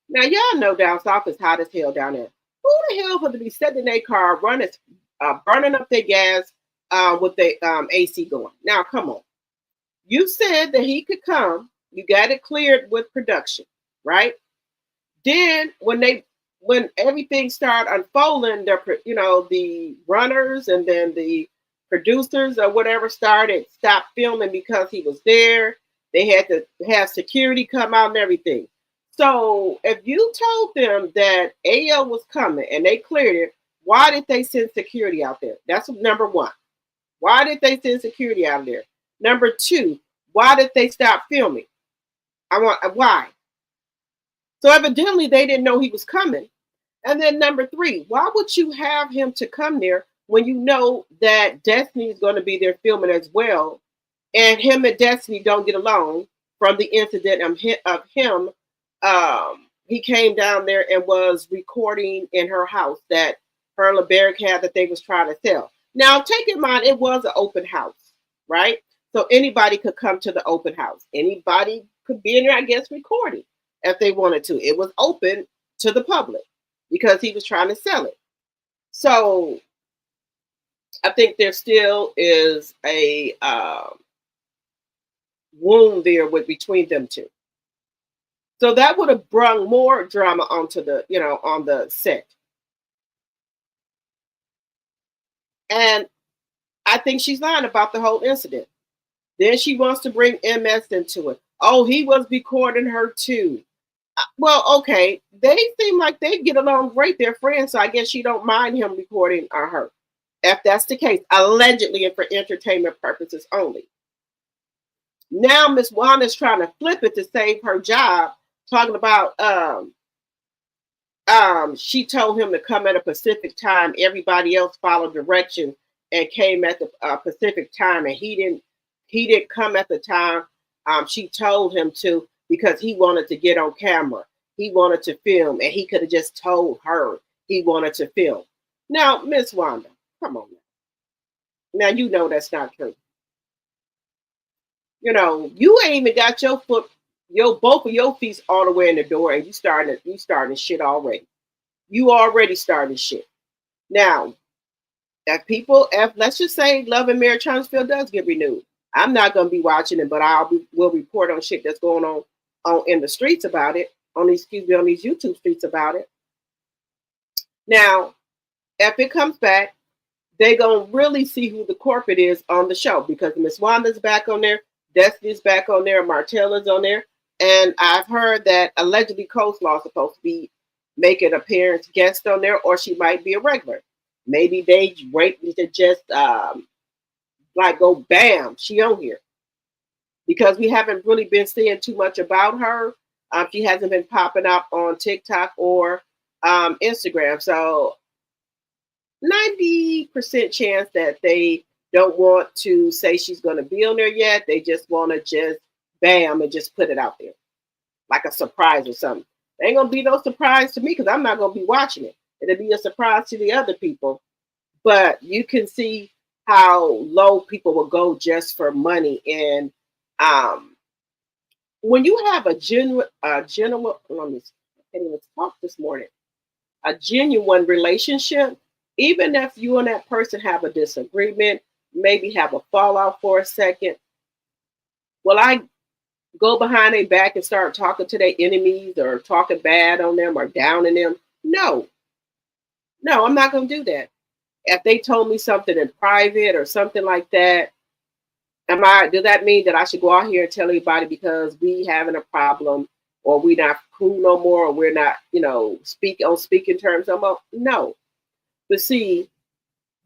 S1: Now y'all know down south is hot as hell down there. Who the hell would be sitting in their car, burning up their gas with the AC going? Now come on. You said that he could come. You got it cleared with production, right? Then when everything started unfolding, the runners and then the producers or whatever stopped filming because he was there. They had to have security come out and everything. So if you told them that AL was coming and they cleared it, why did they send security out there? That's number one. Why did they send security out there? Number two, why did they stop filming? Why? So evidently they didn't know he was coming. And then number three, why would you have him to come there when you know that Destiny is going to be there filming as well, and him and Destiny don't get along from the incident of him he came down there and was recording in her house that her LeBeric had that they was trying to sell. Now, take in mind, it was an open house, right? So anybody could come to the open house. Anybody could be in there, I guess, recording if they wanted to. It was open to the public because he was trying to sell it. So I think there still is a wound there with between them two. So that would have brought more drama onto the, on the set. And I think she's lying about the whole incident. Then she wants to bring MS into it. Oh, he was recording her too. Well, okay, they seem like they get along great. They're friends, so I guess she don't mind him recording her. If that's the case, allegedly and for entertainment purposes only. Now Miss Wanda's trying to flip it to save her job, talking about she told him to come at a Pacific time. Everybody else followed directions and came at the Pacific time, and he didn't come at the time she told him to because he wanted to get on camera. He wanted to film, and he could have just told her he wanted to film. Now, Miss Wanda, come on now. Now you know that's not true. You ain't even got your foot, both of your feet all the way in the door, and you starting shit already. You already started shit. Now, if let's just say Love and Marriage Huntsville does get renewed, I'm not gonna be watching it, but will report on shit that's going on in the streets about it, on these YouTube streets about it. Now, if it comes back, they gonna really see who the corporate is on the show because Miss Wanda's back on there, Destiny's back on there, Martell is on there, and I've heard that allegedly Coleslaw is supposed to be making an appearance guest on there, or she might be a regular. Maybe they wait to just like go bam, she on here because we haven't really been seeing too much about her. She hasn't been popping up on TikTok or Instagram, so 90% chance that they don't want to say she's going to be on there yet. They just want to just bam and just put it out there like a surprise or something. There ain't going to be no surprise to me because I'm not going to be watching it. It'll be a surprise to the other people. But you can see how low people will go just for money. And when you have a genuine, I can't even talk this morning, a genuine relationship, even if you and that person have a disagreement, maybe have a fallout for a second, will I go behind their back and start talking to their enemies or talking bad on them or downing them? No, I'm not going to do that. If they told me something in private or something like that, does that mean that I should go out here and tell everybody because we having a problem or we not cool no more or we're not, speaking terms no more? No. But see,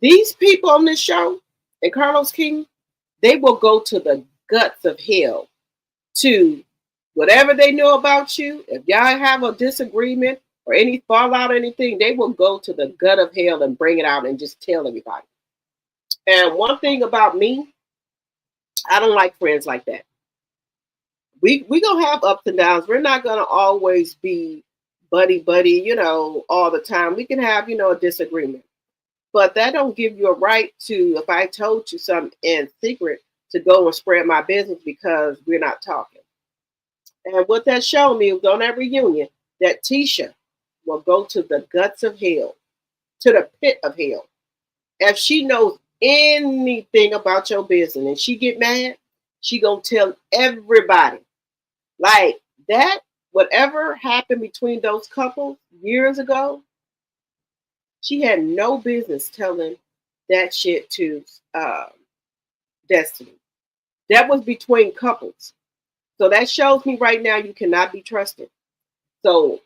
S1: these people on this show and Carlos King, they will go to the guts of hell to whatever they know about you. If y'all have a disagreement or any fallout or anything, they will go to the gut of hell and bring it out and just tell everybody. And one thing about me, I don't like friends like that. We gonna have ups and downs. We're not gonna always be buddy, all the time. We can have, a disagreement. But that don't give you a right to, if I told you something in secret, to go and spread my business because we're not talking. And what that showed me was on that reunion that Tisha will go to the guts of hell, to the pit of hell. If she knows anything about your business and she get mad, she gonna tell everybody. Like that, whatever happened between those couples years ago, she had no business telling that shit to Destiny. That was between couples. So that shows me right now you cannot be trusted. So,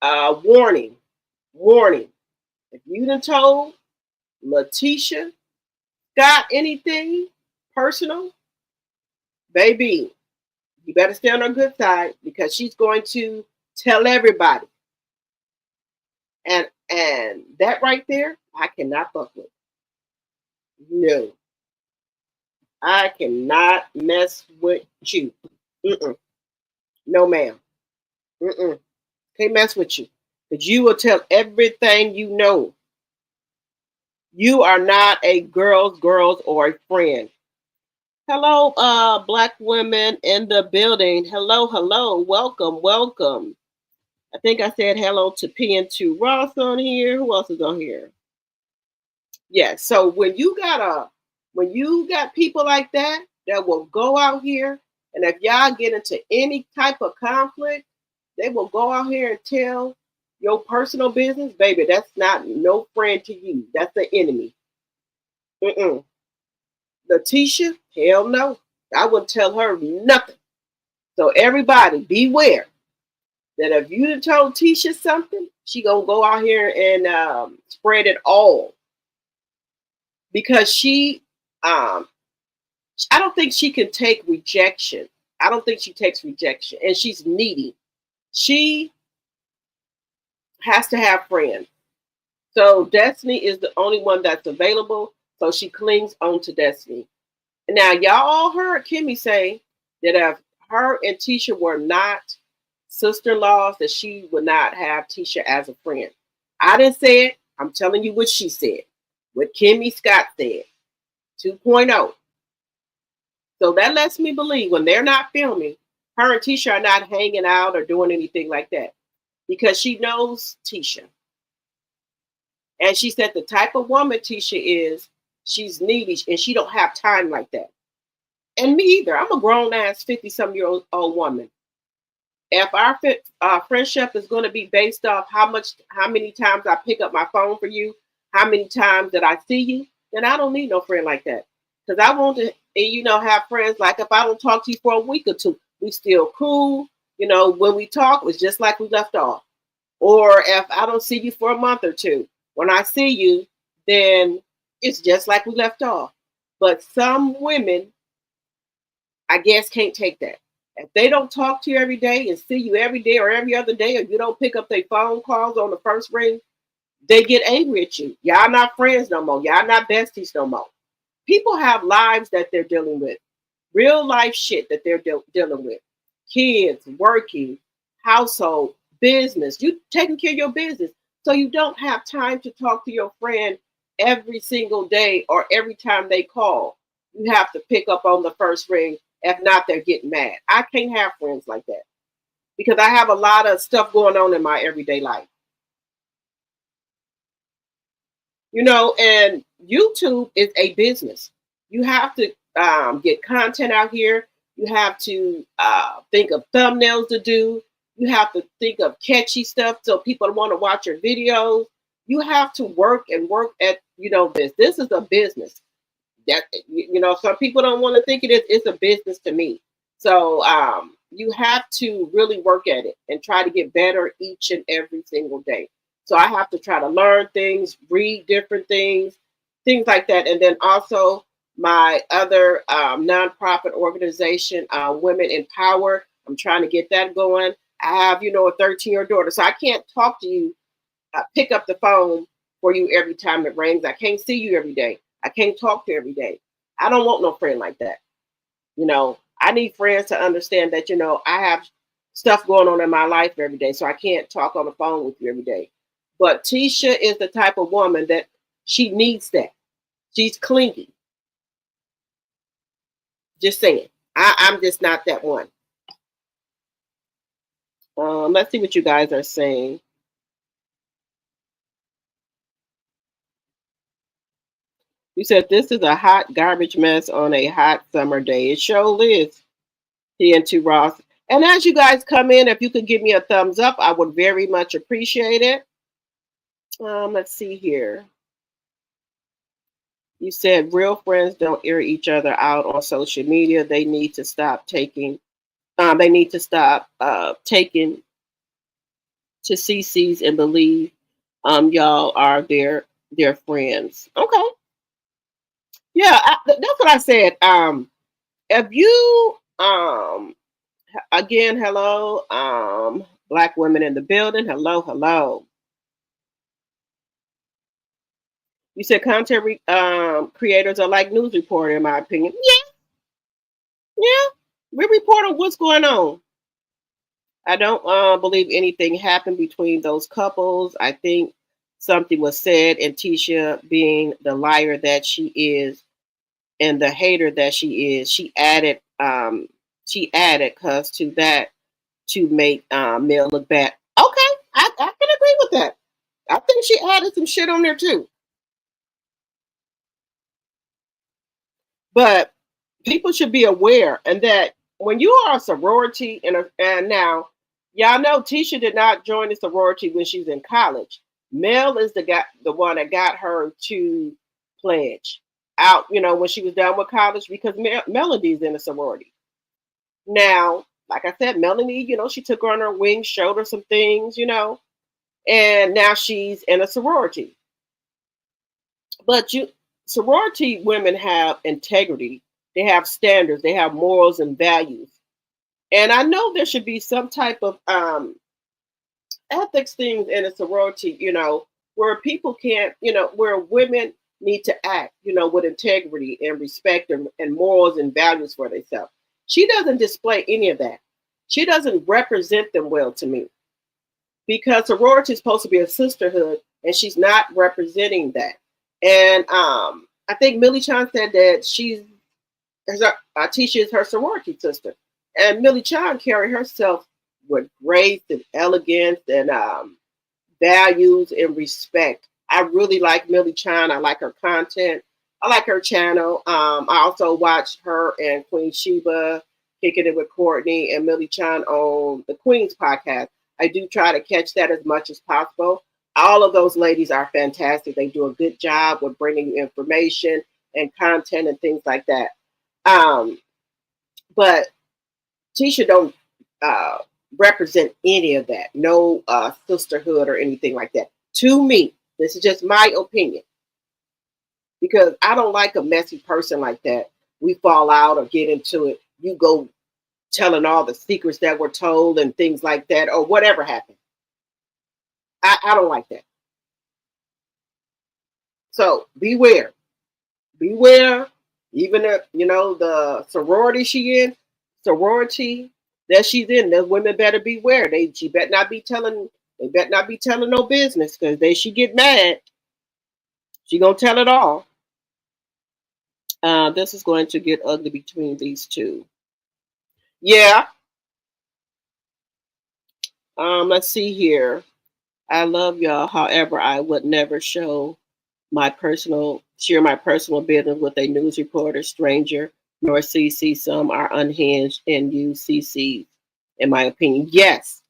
S1: warning. If you done told Letitia got anything personal, baby, you better stay on her good side because she's going to tell everybody. And that right there, I cannot fuck with. No. I cannot mess with you. Mm-mm. No, ma'am. Mm-mm. Can't mess with you. Because you will tell everything you know. You are not a girls or a friend. Hello, black women in the building. Hello, hello. Welcome, welcome. I think I said hello to PN2 Ross on here. Who else is on here? Yeah, so when you got people like that that will go out here, and if y'all get into any type of conflict, they will go out here and tell your personal business, baby. That's not no friend to you. That's the enemy. Mm-mm. Letitia, hell no. I wouldn't tell her nothing. So everybody, beware that if you done told Tisha something, she gonna go out here and spread it all because um, I don't think she can take rejection. I don't think she takes rejection, and she's needy. She has to have friends. So Destiny is the only one that's available. So she clings on to Destiny. Now, y'all all heard Kimmy say that if her and Tisha were not sister-in-laws, that she would not have Tisha as a friend. I didn't say it. I'm telling you what she said. What Kimmy Scott said. 2.0. So that lets me believe when they're not filming, her and Tisha are not hanging out or doing anything like that because she knows Tisha. And she said the type of woman Tisha is, she's needy and she don't have time like that. And me either. I'm a grown ass 50-some-year-old woman. If our friendship is going to be based off how many times I pick up my phone for you, how many times that I see you, then I don't need no friend like that. Because I want to, have friends like if I don't talk to you for a week or two, we still cool. When we talk, it's just like we left off. Or if I don't see you for a month or two, when I see you, then it's just like we left off. But some women, I guess, can't take that. If they don't talk to you every day and see you every day or every other day, or you don't pick up their phone calls on the first ring, they get angry at you. Y'all not friends no more. Y'all not besties no more. People have lives that they're dealing with, real life shit that they're dealing with. Kids, working, household, business. You taking care of your business. So you don't have time to talk to your friend every single day or every time they call. You have to pick up on the first ring. If not, they're getting mad. I can't have friends like that because I have a lot of stuff going on in my everyday life. And YouTube is a business. You have to get content out here. You have to think of thumbnails to do. You have to think of catchy stuff so people want to watch your videos. You have to work and work at this. This is a business. That some people don't want to think it is. It's a business to me. So you have to really work at it and try to get better each and every single day. So I have to try to learn things, read different things like that. And then also my other nonprofit organization, Women in Power. I'm trying to get that going. I have, a 13-year-old daughter. So I can't talk to you, pick up the phone for you every time it rings. I can't see you every day. I can't talk to you every day. I don't want no friend like that. I need friends to understand that, I have stuff going on in my life every day. So I can't talk on the phone with you every day. But Tisha is the type of woman that she needs that. She's clingy. Just saying. I'm just not that one. Let's see what you guys are saying. You said this is a hot garbage mess on a hot summer day. It sure is. TNT Ross. And as you guys come in, if you could give me a thumbs up, I would very much appreciate it. Let's see here. You said real friends don't air each other out on social media. They need to stop taking. They need to stop taking to CCs and believe y'all are their friends. Okay. Yeah, that's what I said. If you again, hello, black women in the building. Hello, hello. You said content creators are like news reporter, in my opinion. Yeah, yeah. We report on what's going on. I don't believe anything happened between those couples. I think something was said, and Tisha, being the liar that she is and the hater that she is, she added cuz to that to make Mel look bad. Okay, I can agree with that. I think she added some shit on there too. But people should be aware, and that when you are a sorority, and now y'all know Tisha did not join the sorority when she was in college. Mel is the one that got her to pledge out, when she was done with college, because Melody's in a sorority. Now, like I said, Melanie, she took her on her wing, showed her some things, and now she's in a sorority. But sorority women have integrity. They have standards. They have morals and values. And I know there should be some type of ethics things in a sorority, where people can't, where women need to act, with integrity and respect and morals and values for themselves. She doesn't display any of that. She doesn't represent them well to me, because sorority is supposed to be a sisterhood, and she's not representing that. And I think Millie Chan said that Tisha is her sorority sister, and Millie Chan carried herself with grace and elegance and values and respect. I really like Millie Chan. I like her content. I like her channel. I also watched her and Queen Sheba kicking it with Courtney and Millie Chan on the Queen's podcast. I do try to catch that as much as possible. All of those ladies are fantastic. They do a good job with bringing you information and content and things like that. But Tisha don't uh, represent any of that. No sisterhood or anything like that. To me, this is just my opinion, because I don't like a messy person like that. We fall out or get into it. You go telling all the secrets that were told and things like that, or whatever happened. I don't like that. So beware. Beware. Even if, the sorority that she's in, those women better beware. She better not be telling they better not be telling no business, because she get mad. She gonna tell it all. This is going to get ugly between these two. Yeah. Let's see here. I love y'all. However, I would never share my personal business with a news reporter, stranger, nor CC. Some are unhinged and use CC, in my opinion. Yes,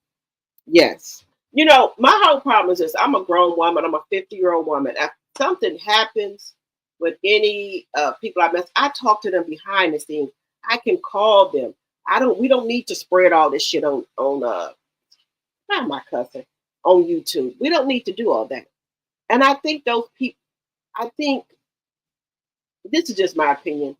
S1: yes. My whole problem is this: I'm a grown woman. I'm a 50-year-old woman. If something happens with any people I mess, I talk to them behind the scenes. I can call them. We don't need to spread all this shit on not my cousin, on YouTube. We don't need to do all that. And I think those people, I think this is just my opinion.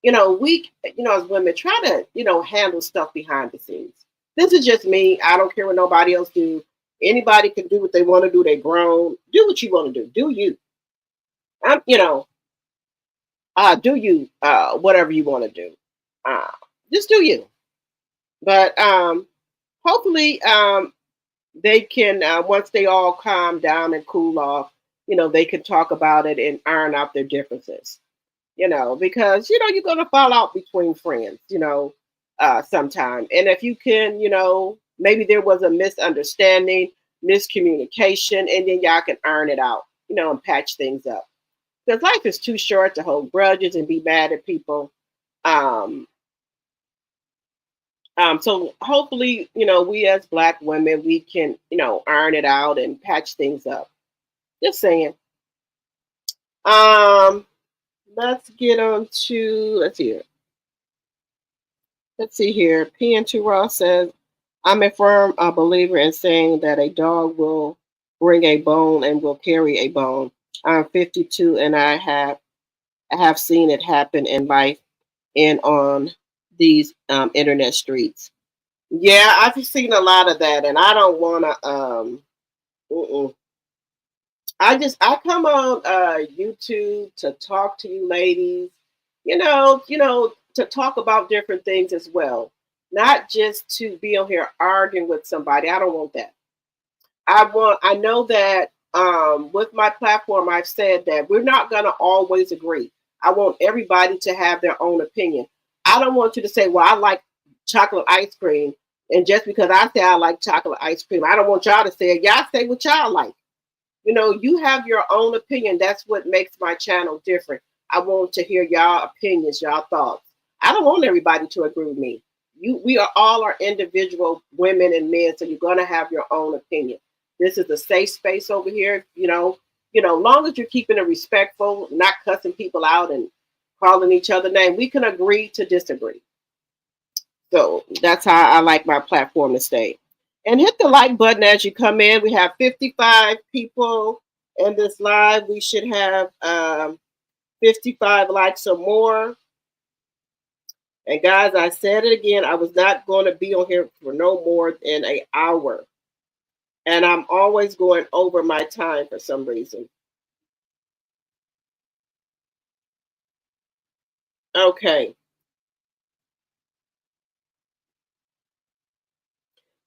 S1: We, as women, try to, handle stuff behind the scenes. This is just me. I don't care what nobody else do. Anybody can do what they want to do. They grown. Do what you want to do. Do you? I'm, do you? Whatever you want to do. Uh, just do you. But hopefully, they can, once they all calm down and cool off, they can talk about it and iron out their differences. Because you're going to fall out between friends, sometime. And if you can, maybe there was a misunderstanding, miscommunication, and then y'all can iron it out, and patch things up. Because life is too short to hold grudges and be mad at people. Um, so hopefully, we as Black women, we can, iron it out and patch things up. Just saying. Um, let's get on to, let's see here. PN2 Ross says, I'm a firm believer in saying that a dog will bring a bone and will carry a bone. I'm 52 and I have seen it happen in life and on these internet streets. Yeah, I've seen a lot of that, and I don't want to. Mm-mm. I come on YouTube to talk to you ladies, to talk about different things as well. not just to be on here arguing with somebody. I don't want that. I know that with my platform, I've said that we're not going to always agree. I want everybody to have their own opinion. I don't want you to say, well, I like chocolate ice cream. And just because I say I like chocolate ice cream, I don't want y'all to say, y'all say what y'all like. You know, you have your own opinion. That's what makes my channel different. I want to hear y'all opinions, y'all thoughts. I don't want everybody to agree with me. We are all are individual women and men, so you're gonna have your own opinion. This is a safe space over here. Long as you're keeping it respectful, not cussing people out and calling each other names, we can agree to disagree. So that's how I like my platform to stay. And hit the like button as you come in. We have 55 people in this live. We should have 55 likes or more. And guys, I said it again. I was not going to be on here for no more than an hour. And I'm always going over my time for some reason. Okay.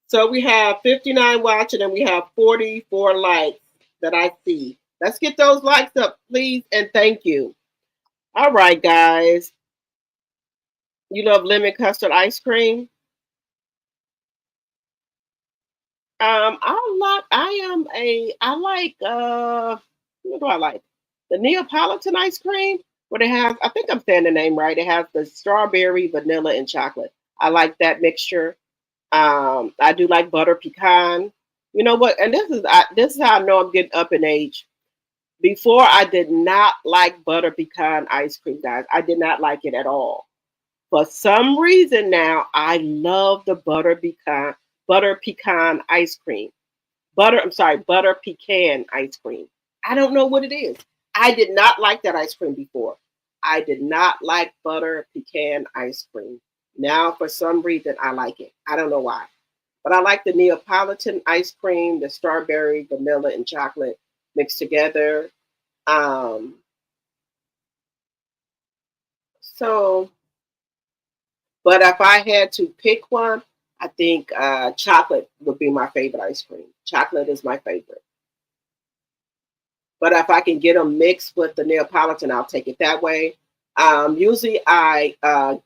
S1: So we have 59 watching and we have 44 likes that I see. Let's get those likes up, please, and thank you. All right, guys. You love lemon custard ice cream? I like what do I like? The Neapolitan ice cream. What it has, I think I'm saying the name right. It has the strawberry, vanilla, and chocolate. I like that mixture. I do like butter pecan. You know what? And this is how I know I'm getting up in age. Before I did not like butter pecan ice cream, guys. I did not like it at all. For some reason now, I love the butter pecan ice cream. Butter pecan ice cream. I don't know what it is. I did not like that ice cream before. I did not like butter pecan ice cream. Now, for some reason, I like it. I don't know why. But I like the Neapolitan ice cream, the strawberry, vanilla, and chocolate mixed together. Um, so, but if I had to pick one, I think chocolate would be my favorite ice cream. Chocolate is my favorite. But if I can get them mixed with the Neapolitan, I'll take it that way. Usually I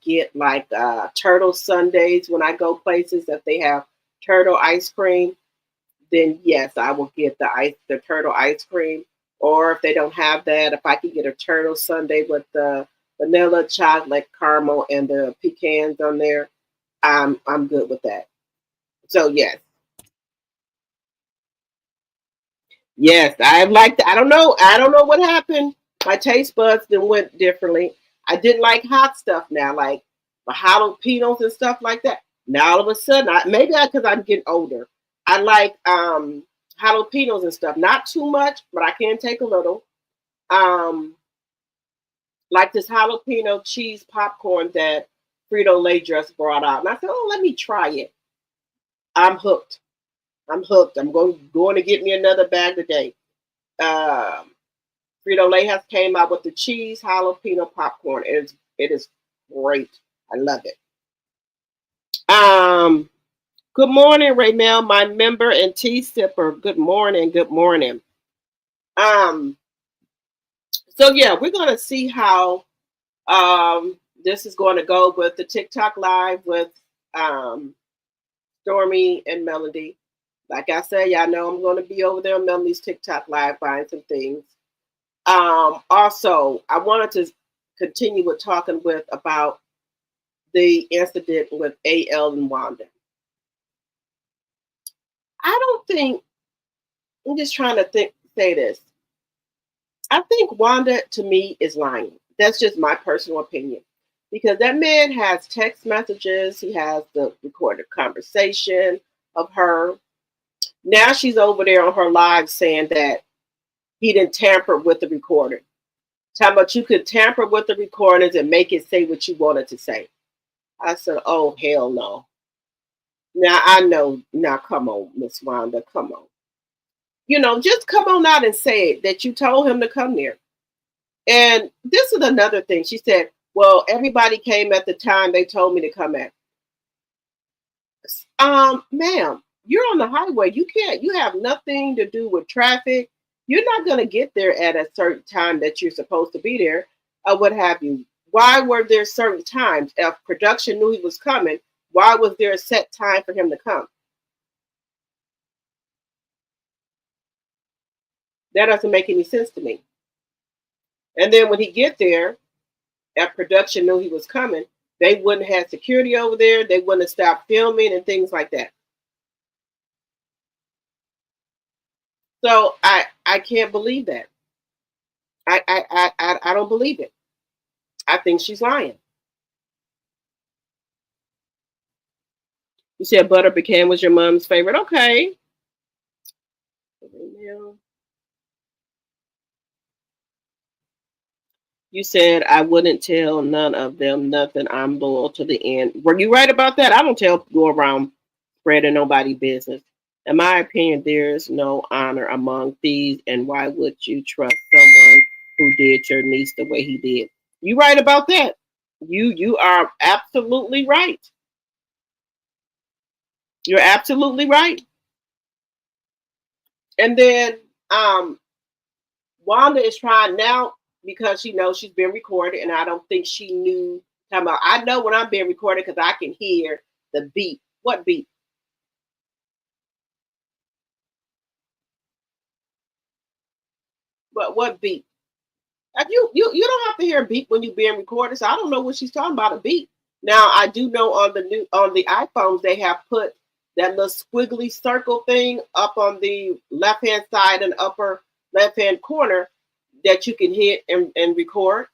S1: get like turtle sundaes when I go places. If they have turtle ice cream, then yes, I will get the turtle ice cream. Or if they don't have that, if I can get a turtle sundae with the vanilla, chocolate, caramel, and the pecans on there, I'm good with that. So yes. Yes, I like that. I don't know. I don't know what happened. My taste buds then went differently. I didn't like hot stuff now, like the jalapenos and stuff like that. Now all of a sudden, maybe because I'm getting older, I like jalapenos and stuff. Not too much, but I can take a little. Um, like this jalapeno cheese popcorn that Frito Lay just brought out, and I said, "Oh, let me try it." I'm hooked. I'm hooked. I'm going to get me another bag today. Um, Frito Lay has came out with the cheese jalapeno popcorn. It is great. I love it. Um, Good morning, Raymel, my member and tea sipper. Good morning. Good morning. Um, so yeah, we're gonna see how this is going to go with the TikTok live with um Stormy and Melody. Like I said, y'all know I'm going to be over there on Melody's TikTok live buying some things. Also, I wanted to continue with talking with about the incident with AL and Wanda. I don't think I'm just trying to say this. I think Wanda to me is lying. That's just my personal opinion. Because that man has text messages, he has the recorded conversation of her. Now she's over there on her live saying that he didn't tamper with the recording. Talking about you could tamper with the recordings and make it say what you wanted to say. I said, oh, hell no. Now I know. Now come on, Miss Wanda, come on. Just come on out and say it that you told him to come there. And this is another thing. She said, well, everybody came at the time they told me to come at. Ma'am, you're on the highway. You have nothing to do with traffic. You're not going to get there at a certain time that you're supposed to be there, or what have you. Why were there certain times? If production knew he was coming, why was there a set time for him to come? That doesn't make any sense to me. And then when he get there, if production knew he was coming, they wouldn't have security over there. They wouldn't have stopped filming and things like that. So I can't believe that. I don't believe it. I think she's lying. You said butter pecan was your mom's favorite. Okay. You said I wouldn't tell none of them nothing. I'm loyal to the end. Were you right about that? I don't go around spreading nobody business. In my opinion, there's no honor among thieves, and why would you trust someone who did your niece the way he did? You right about that. You are absolutely right. You're absolutely right. And then Wanda is trying now because she knows she's been recorded, and I don't think she knew. Talking about, I know when I'm being recorded because I can hear the beat. What beat? What beat? You don't have to hear a beat when you're being recorded. So I don't know what she's talking about, a beat. Now I do know on the iPhones they have put that little squiggly circle thing up on the left hand side and upper left hand corner that you can hit and record.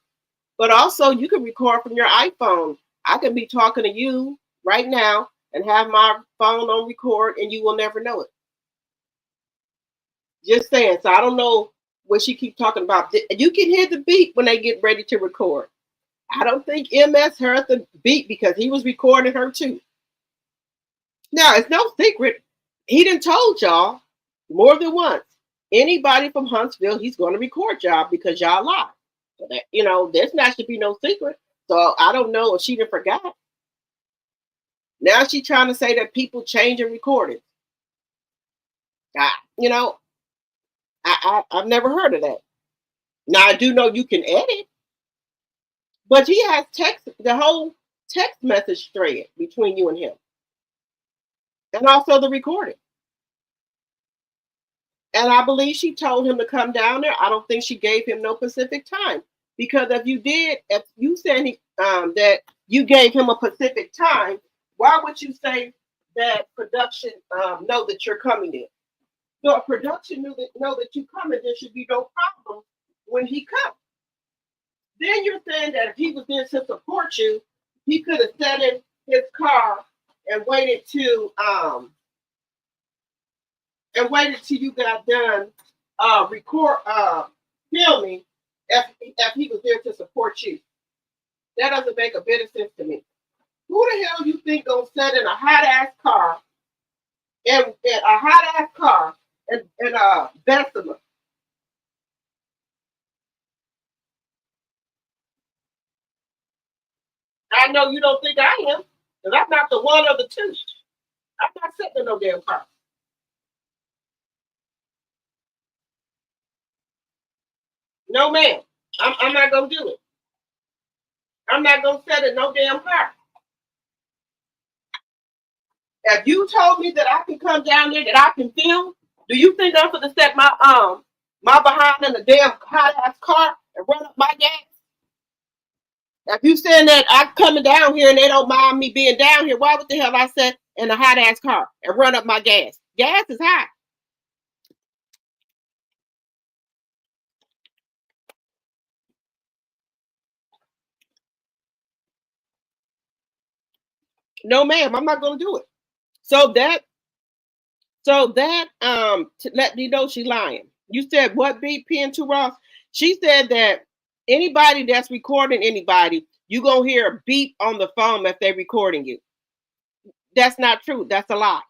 S1: But also you can record from your iPhone. I can be talking to you right now and have my phone on record and you will never know it. Just saying. So I don't know what she keep talking about. You can hear the beat when they get ready to record. I don't think MS heard the beat because he was recording her too. Now it's no secret. He done told y'all more than once. Anybody from Huntsville, he's going to record y'all because y'all lie. So that there's not should be no secret. So I don't know if she done forgot. Now she's trying to say that people change and recordings. I, you know, I've never heard of that. Now I do know you can edit, but he has text the whole text message thread between you and him, and also the recording. And I believe she told him to come down there. I don't think she gave him no Pacific time because if you said that you gave him a Pacific time, why would you say that production know that you're coming in? So if production know that you coming, there should be no problem when he comes. Then you're saying that if he was there to support you, he could have sat in his car and waited till you got done record filming if he was there to support you. That doesn't make a bit of sense to me. Who the hell you think gonna sit in a hot ass car and Bessemer? I know you don't think I am, because I'm not the one of the two. I'm not sitting in no damn car. No, ma'am. I'm not gonna do it. I'm not gonna sit in no damn car. If you told me that I can come down there, that I can film, do you think I'm gonna set my behind in a damn hot ass car and run up my gas? If you saying that I'm coming down here and they don't mind me being down here, why would the hell I sit in a hot ass car and run up my gas? Gas is hot. No, ma'am, I'm not gonna do it. So to let me know she lying. You said what beat Pen to Ross? She said that anybody that's recording anybody, you gonna hear a beep on the phone if they're recording you. That's not true. That's a lie.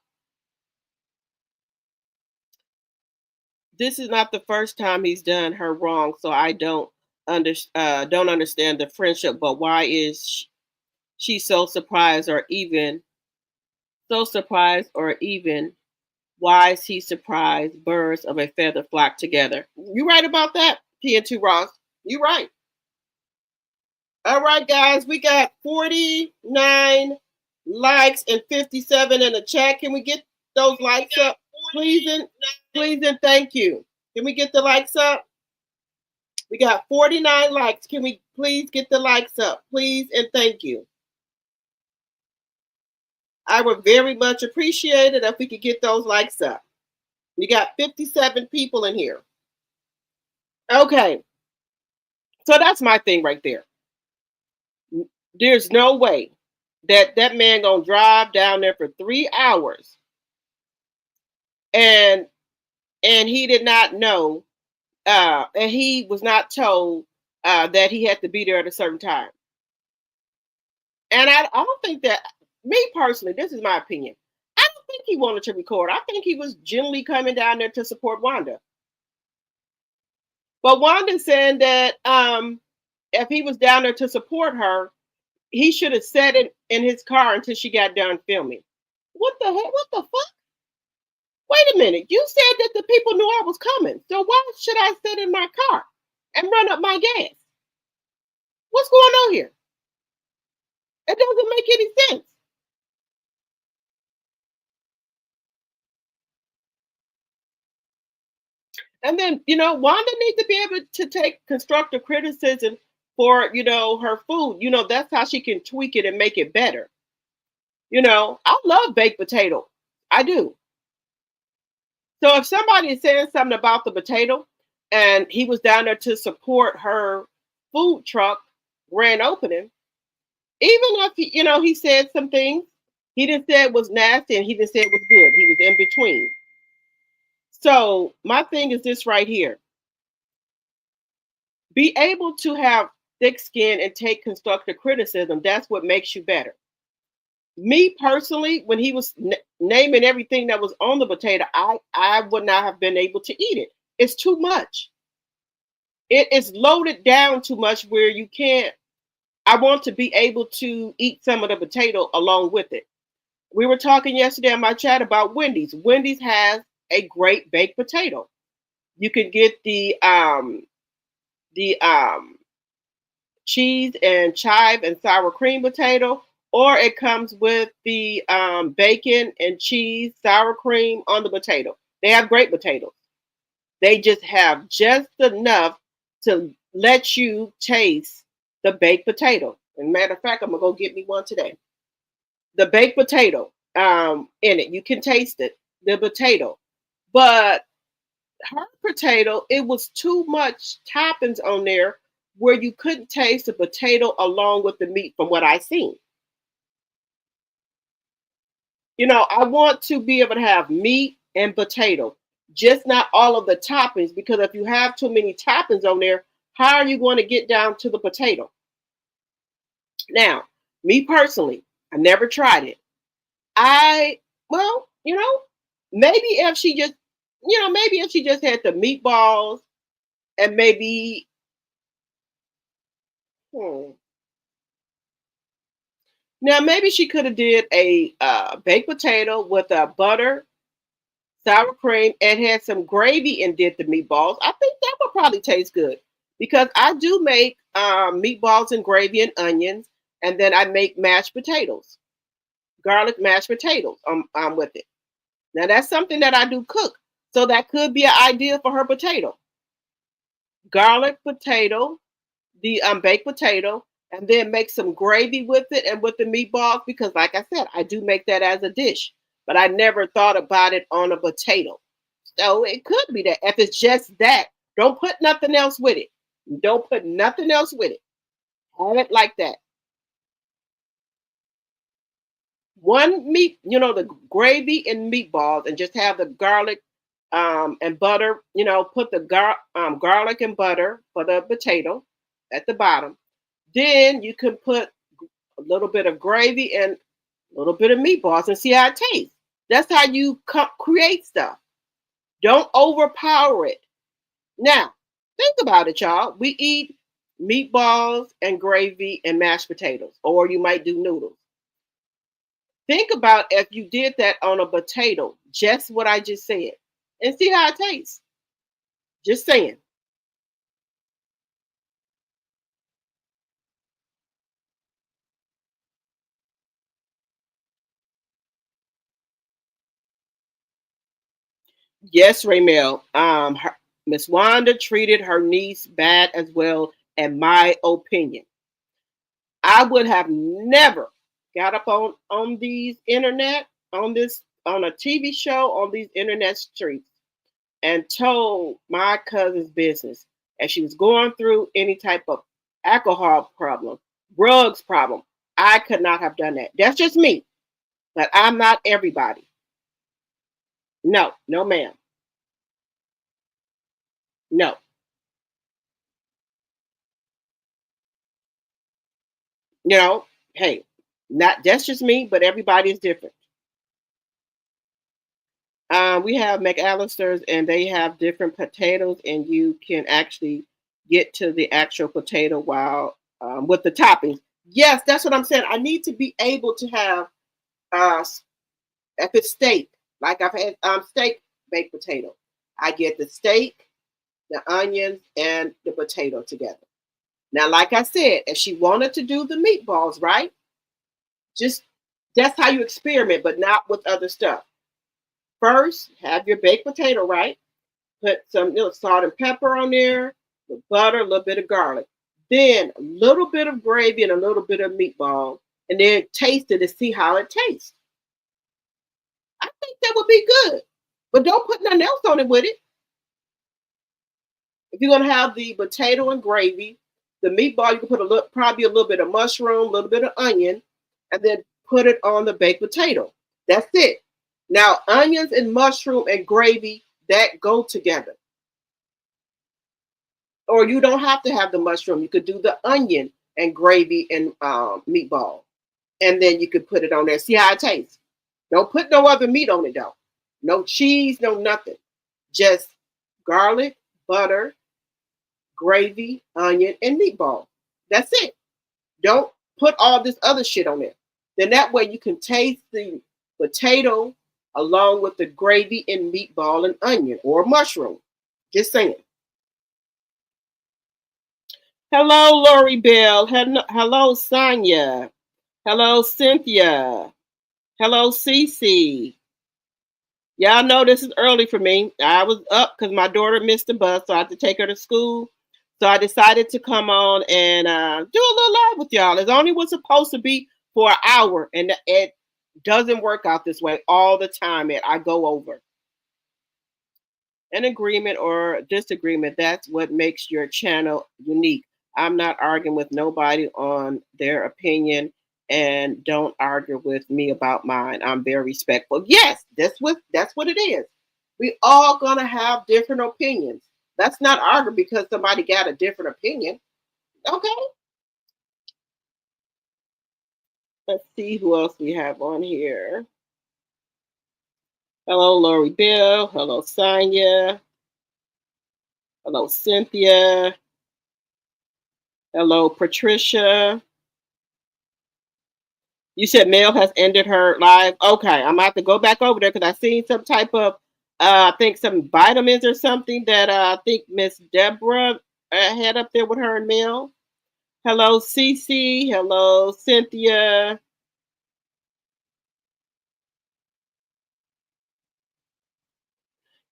S1: This is not the first time he's done her wrong, so I don't understand the friendship. But why is she so surprised or even So surprised, or even why is he surprised? Birds of a feather flock together. You right about that, TNT Ross. You right. All right, guys, we got 49 likes and 57 in the chat. Can we get those likes up? Please and thank you. Can we get the likes up? We got 49 likes. Can we please get the likes up? Please and thank you. I would very much appreciate it if we could get those likes up. We got 57 people in here. Okay. So that's my thing right there. There's no way that that man gonna drive down there for 3 hours and he did not know and he was not told that he had to be there at a certain time. And I don't think that, me personally, this is my opinion. I don't think he wanted to record. I think he was generally coming down there to support Wanda. But Wanda's saying that if he was down there to support her, he should have sat in his car until she got done filming. What the heck? What the fuck? Wait a minute. You said that the people knew I was coming. So why should I sit in my car and run up my gas? What's going on here? It doesn't make any sense. And then, Wanda needs to be able to take constructive criticism for, her food. That's how she can tweak it and make it better. I love baked potato. I do. So if somebody is saying something about the potato and he was down there to support her food truck grand opening, even if he said some things, he didn't say it was nasty and he didn't say it was good. He was in between. So my thing is this right here. Be able to have thick skin and take constructive criticism. That's what makes you better. Me personally, when he was naming everything that was on the potato, I would not have been able to eat it. It's too much. It is loaded down too much where you can't. I want to be able to eat some of the potato along with it. We were talking yesterday on my chat about Wendy's. Wendy's has a great baked potato. You can get the cheese and chive and sour cream potato, or it comes with the bacon and cheese, sour cream on the potato. They have great potatoes. They just have just enough to let you taste the baked potato. And matter of fact, I'm gonna go get me one today. The baked potato in it, you can taste it, the potato. But her potato, it was too much toppings on there where you couldn't taste the potato along with the meat from what I seen. I want to be able to have meat and potato, just not all of the toppings, because if you have too many toppings on there, how are you going to get down to the potato? Now, me personally, I never tried it. Maybe if she just, had the meatballs and maybe, now maybe she could have did a baked potato with a butter, sour cream, and had some gravy and did the meatballs. I think that would probably taste good because I do make meatballs and gravy and onions, and then I make mashed potatoes, garlic mashed potatoes with it. Now that's something that I do cook, so that could be an idea for her potato. Garlic potato, the baked potato, and then make some gravy with it and with the meatballs, because like I said, I do make that as a dish, but I never thought about it on a potato. So it could be that if it's just that, don't put nothing else with it. Don't put nothing else with it. Have it like that. One meat, the gravy and meatballs, and just have the garlic and butter, put the garlic and butter for the potato at the bottom. Then you can put a little bit of gravy and a little bit of meatballs and see how it tastes. That's how you create stuff. Don't overpower it. Now, think about it, y'all. We eat meatballs and gravy and mashed potatoes, or you might do noodles. Think about if you did that on a potato, just what I just said, and see how it tastes. Just saying. Yes, Raymel. Miss Wanda treated her niece bad as well, in my opinion. I would have never got up on these internet on a TV show on these internet streets and told my cousin's business as she was going through any type of alcohol problem, drugs problem. I could not have done that. That's just me, but I'm not everybody. No, no, ma'am. No, you know, hey, not that's just me, but everybody is different. We have McAllister's, and they have different potatoes, and you can actually get to the actual potato while with the toppings. Yes, that's what I'm saying. I need to be able to have uh, if it's steak, like I've had steak baked potato. I get the steak, the onions, and the potato together. Now, like I said, if she wanted to do the meatballs, right? Just that's how you experiment, but not with other stuff. First, have your baked potato, right? Put some salt and pepper on there, with butter, a little bit of garlic. Then a little bit of gravy and a little bit of meatball, and then taste it to see how it tastes. I think that would be good. But don't put nothing else on it with it. If you're gonna have the potato and gravy, the meatball, you can put a little, probably a little bit of mushroom, a little bit of onion, and then put it on the baked potato. That's it. Now, onions and mushroom and gravy that go together. Or you don't have to have the mushroom. You could do the onion and gravy and meatball, and then you could put it on there. See how it tastes. Don't put no other meat on it though. No cheese, no nothing. Just garlic, butter, gravy, onion, and meatball. That's it. Don't put all this other shit on there. Then that way you can taste the potato along with the gravy and meatball and onion or mushroom. Just saying. Hello, Lori Bell. Hello, Sonia. Hello, Cynthia. Hello, Cece. Y'all know this is early for me. I was up because my daughter missed the bus, so I had to take her to school. So I decided to come on and do a little live with y'all. It only was supposed to be for an hour, and it doesn't work out this way all the time. I go over. An agreement or disagreement, that's what makes your channel unique. I'm not arguing with nobody on their opinion, and don't argue with me about mine. I'm very respectful. Yes, that's what it is. We all gonna have different opinions. Let's not argue because somebody got a different opinion. Okay. Let's see who else we have on here. Hello, Lori Bill. Hello, Sonia. Hello, Cynthia. Hello, Patricia. You said Mel has ended her live. Okay, I'm gonna have to go back over there because I seen some type of, I think some vitamins or something that I think Miss Deborah had up there with her and Mel. Hello, Cece. Hello, Cynthia.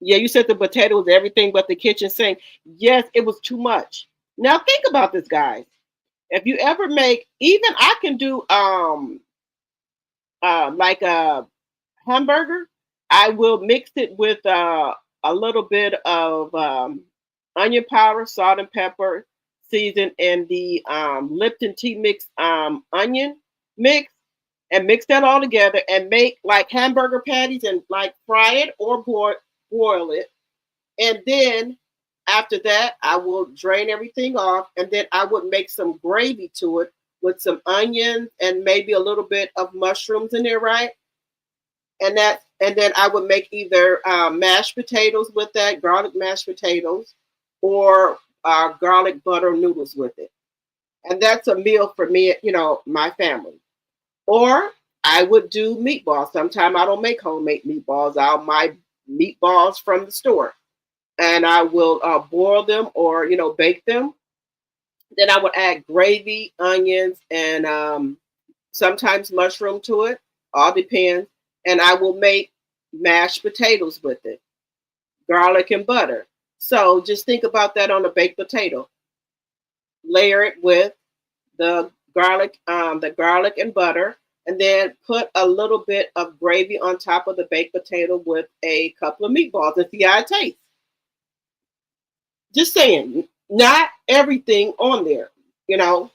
S1: Yeah, you said the potato was everything but the kitchen sink. Yes, it was too much. Now think about this, guys. If you ever make, even I can do like a hamburger, I will mix it with a little bit of onion powder, salt and pepper, season, and the Lipton tea mix onion mix, and mix that all together and make like hamburger patties and like fry it or boil it. And then after that, I will drain everything off, and then I would make some gravy to it with some onions and maybe a little bit of mushrooms in there, right? And then I would make either mashed potatoes with that, garlic mashed potatoes, or garlic butter noodles with it. And that's a meal for me, my family. Or I would do meatballs. Sometimes I don't make homemade meatballs. I'll buy meatballs from the store, and I will boil them or bake them. Then I would add gravy, onions, and sometimes mushroom to it. All depends. And I will make mashed potatoes with it, garlic and butter. So just think about that on a baked potato. Layer it with the garlic and butter, and then put a little bit of gravy on top of the baked potato with a couple of meatballs and see how it tastes. Just saying, not everything on there, you know,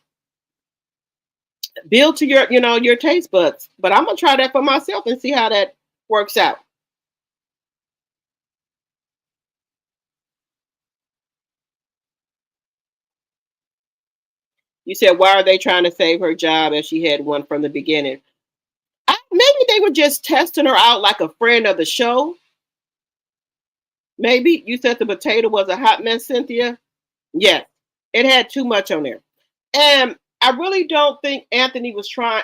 S1: build to your taste buds. But I'm gonna try that for myself and see how that works out. You said, why are they trying to save her job if she had one from the beginning? Maybe they were just testing her out like a friend of the show. Maybe you said the potato was a hot mess, Cynthia. Yes, it had too much on there, and I really don't think Anthony was trying.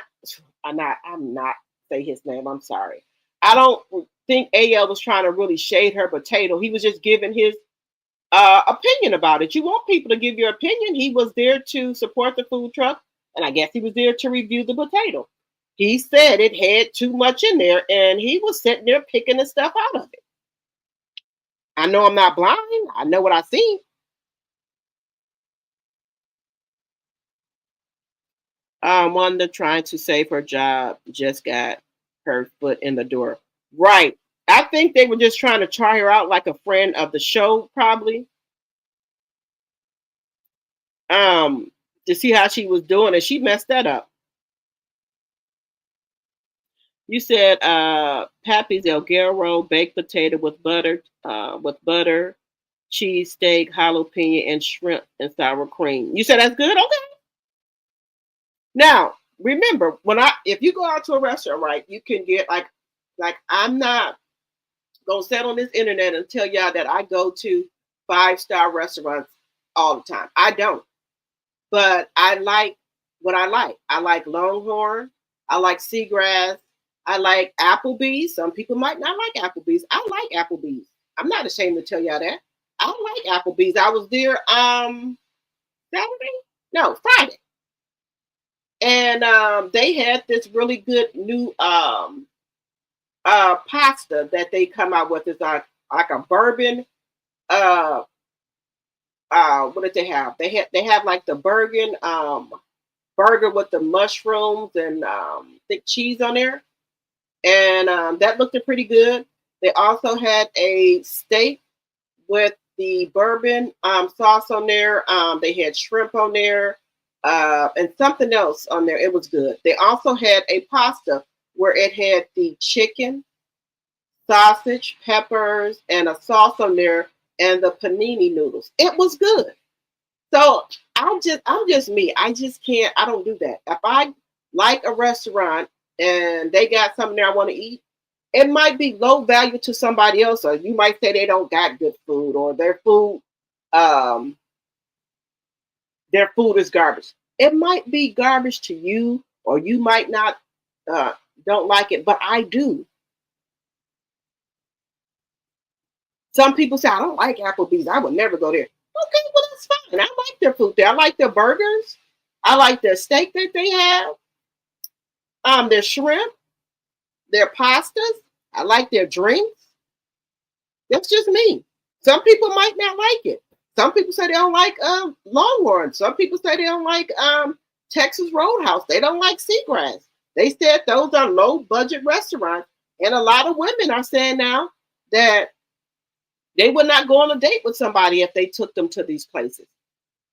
S1: I'm not say his name. I'm sorry. I don't think AL was trying to really shade her potato. He was just giving his opinion about it. You want people to give your opinion. He was there to support the food truck, and I guess he was there to review the potato. He said it had too much in there, and he was sitting there picking the stuff out of it. I know I'm not blind. I know what I see. Wanda trying to save her job just got her foot in the door. Right. I think they were just trying to try her out like a friend of the show, probably. Um, to see how she was doing, and she messed that up. You said Pappy's El Guerrero baked potato with butter, cheese steak, jalapeno, and shrimp and sour cream. You said that's good? Okay. Now, remember, if you go out to a restaurant, right, you can get like I'm not gonna sit on this internet and tell y'all that I go to 5-star restaurants all the time. I don't. But I like what I like. I like Longhorn. I like Seagrass. I like Applebee's. Some people might not like Applebee's. I like Applebee's. I'm not ashamed to tell y'all that. I like Applebee's. I was there Saturday? No, Friday. And they had this really good new pasta that they come out with. It's like a bourbon uh what did they have? They have like the bourbon burger with the mushrooms and thick cheese on there, and that looked pretty good. They also had a steak with the bourbon sauce on there. They had shrimp on there and something else on there. It was good. They also had a pasta where it had the chicken, sausage, peppers, and a sauce on there, and the panini noodles. It was good. So I'm just me. I just can't. I don't do that. If I like a restaurant and they got something there I want to eat, it might be low value to somebody else, or you might say they don't got good food, or um, their food is garbage. It might be garbage to you, or you might not uh, don't like it, but I do. Some people say I don't like Applebee's. I would never go there. Okay, well that's fine. I like their food there. I like their burgers. I like their steak that they have. Their shrimp, their pastas. I like their drinks. That's just me. Some people might not like it. Some people say they don't like Longhorn. Some people say they don't like Texas Roadhouse. They don't like Seagrass. They said those are low budget restaurants, and a lot of women are saying now that they would not go on a date with somebody if they took them to these places.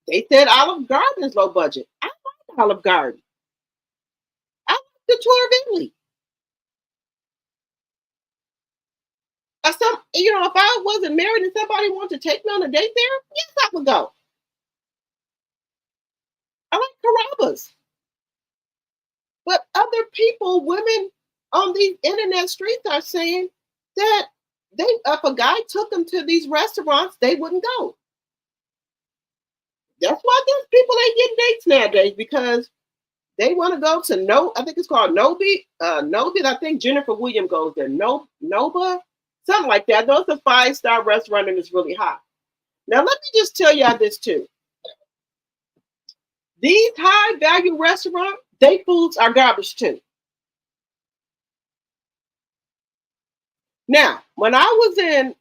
S1: They said Olive Garden is low budget. I like Olive Garden. I like the Tour of Italy. If I wasn't married and somebody wanted to take me on a date there, yes, I would go. I like Carrabba's. But other people, women on these internet streets are saying that if a guy took them to these restaurants, they wouldn't go. That's why there's people ain't getting dates nowadays because they want to go to no, I think it's called Nobi. Nobi, I think Jennifer Williams goes there. No, Nova, something like that. Those are 5-star restaurant and it's really hot. Now let me just tell y'all this too. These high value restaurants, they foods are garbage too. Now, when I was in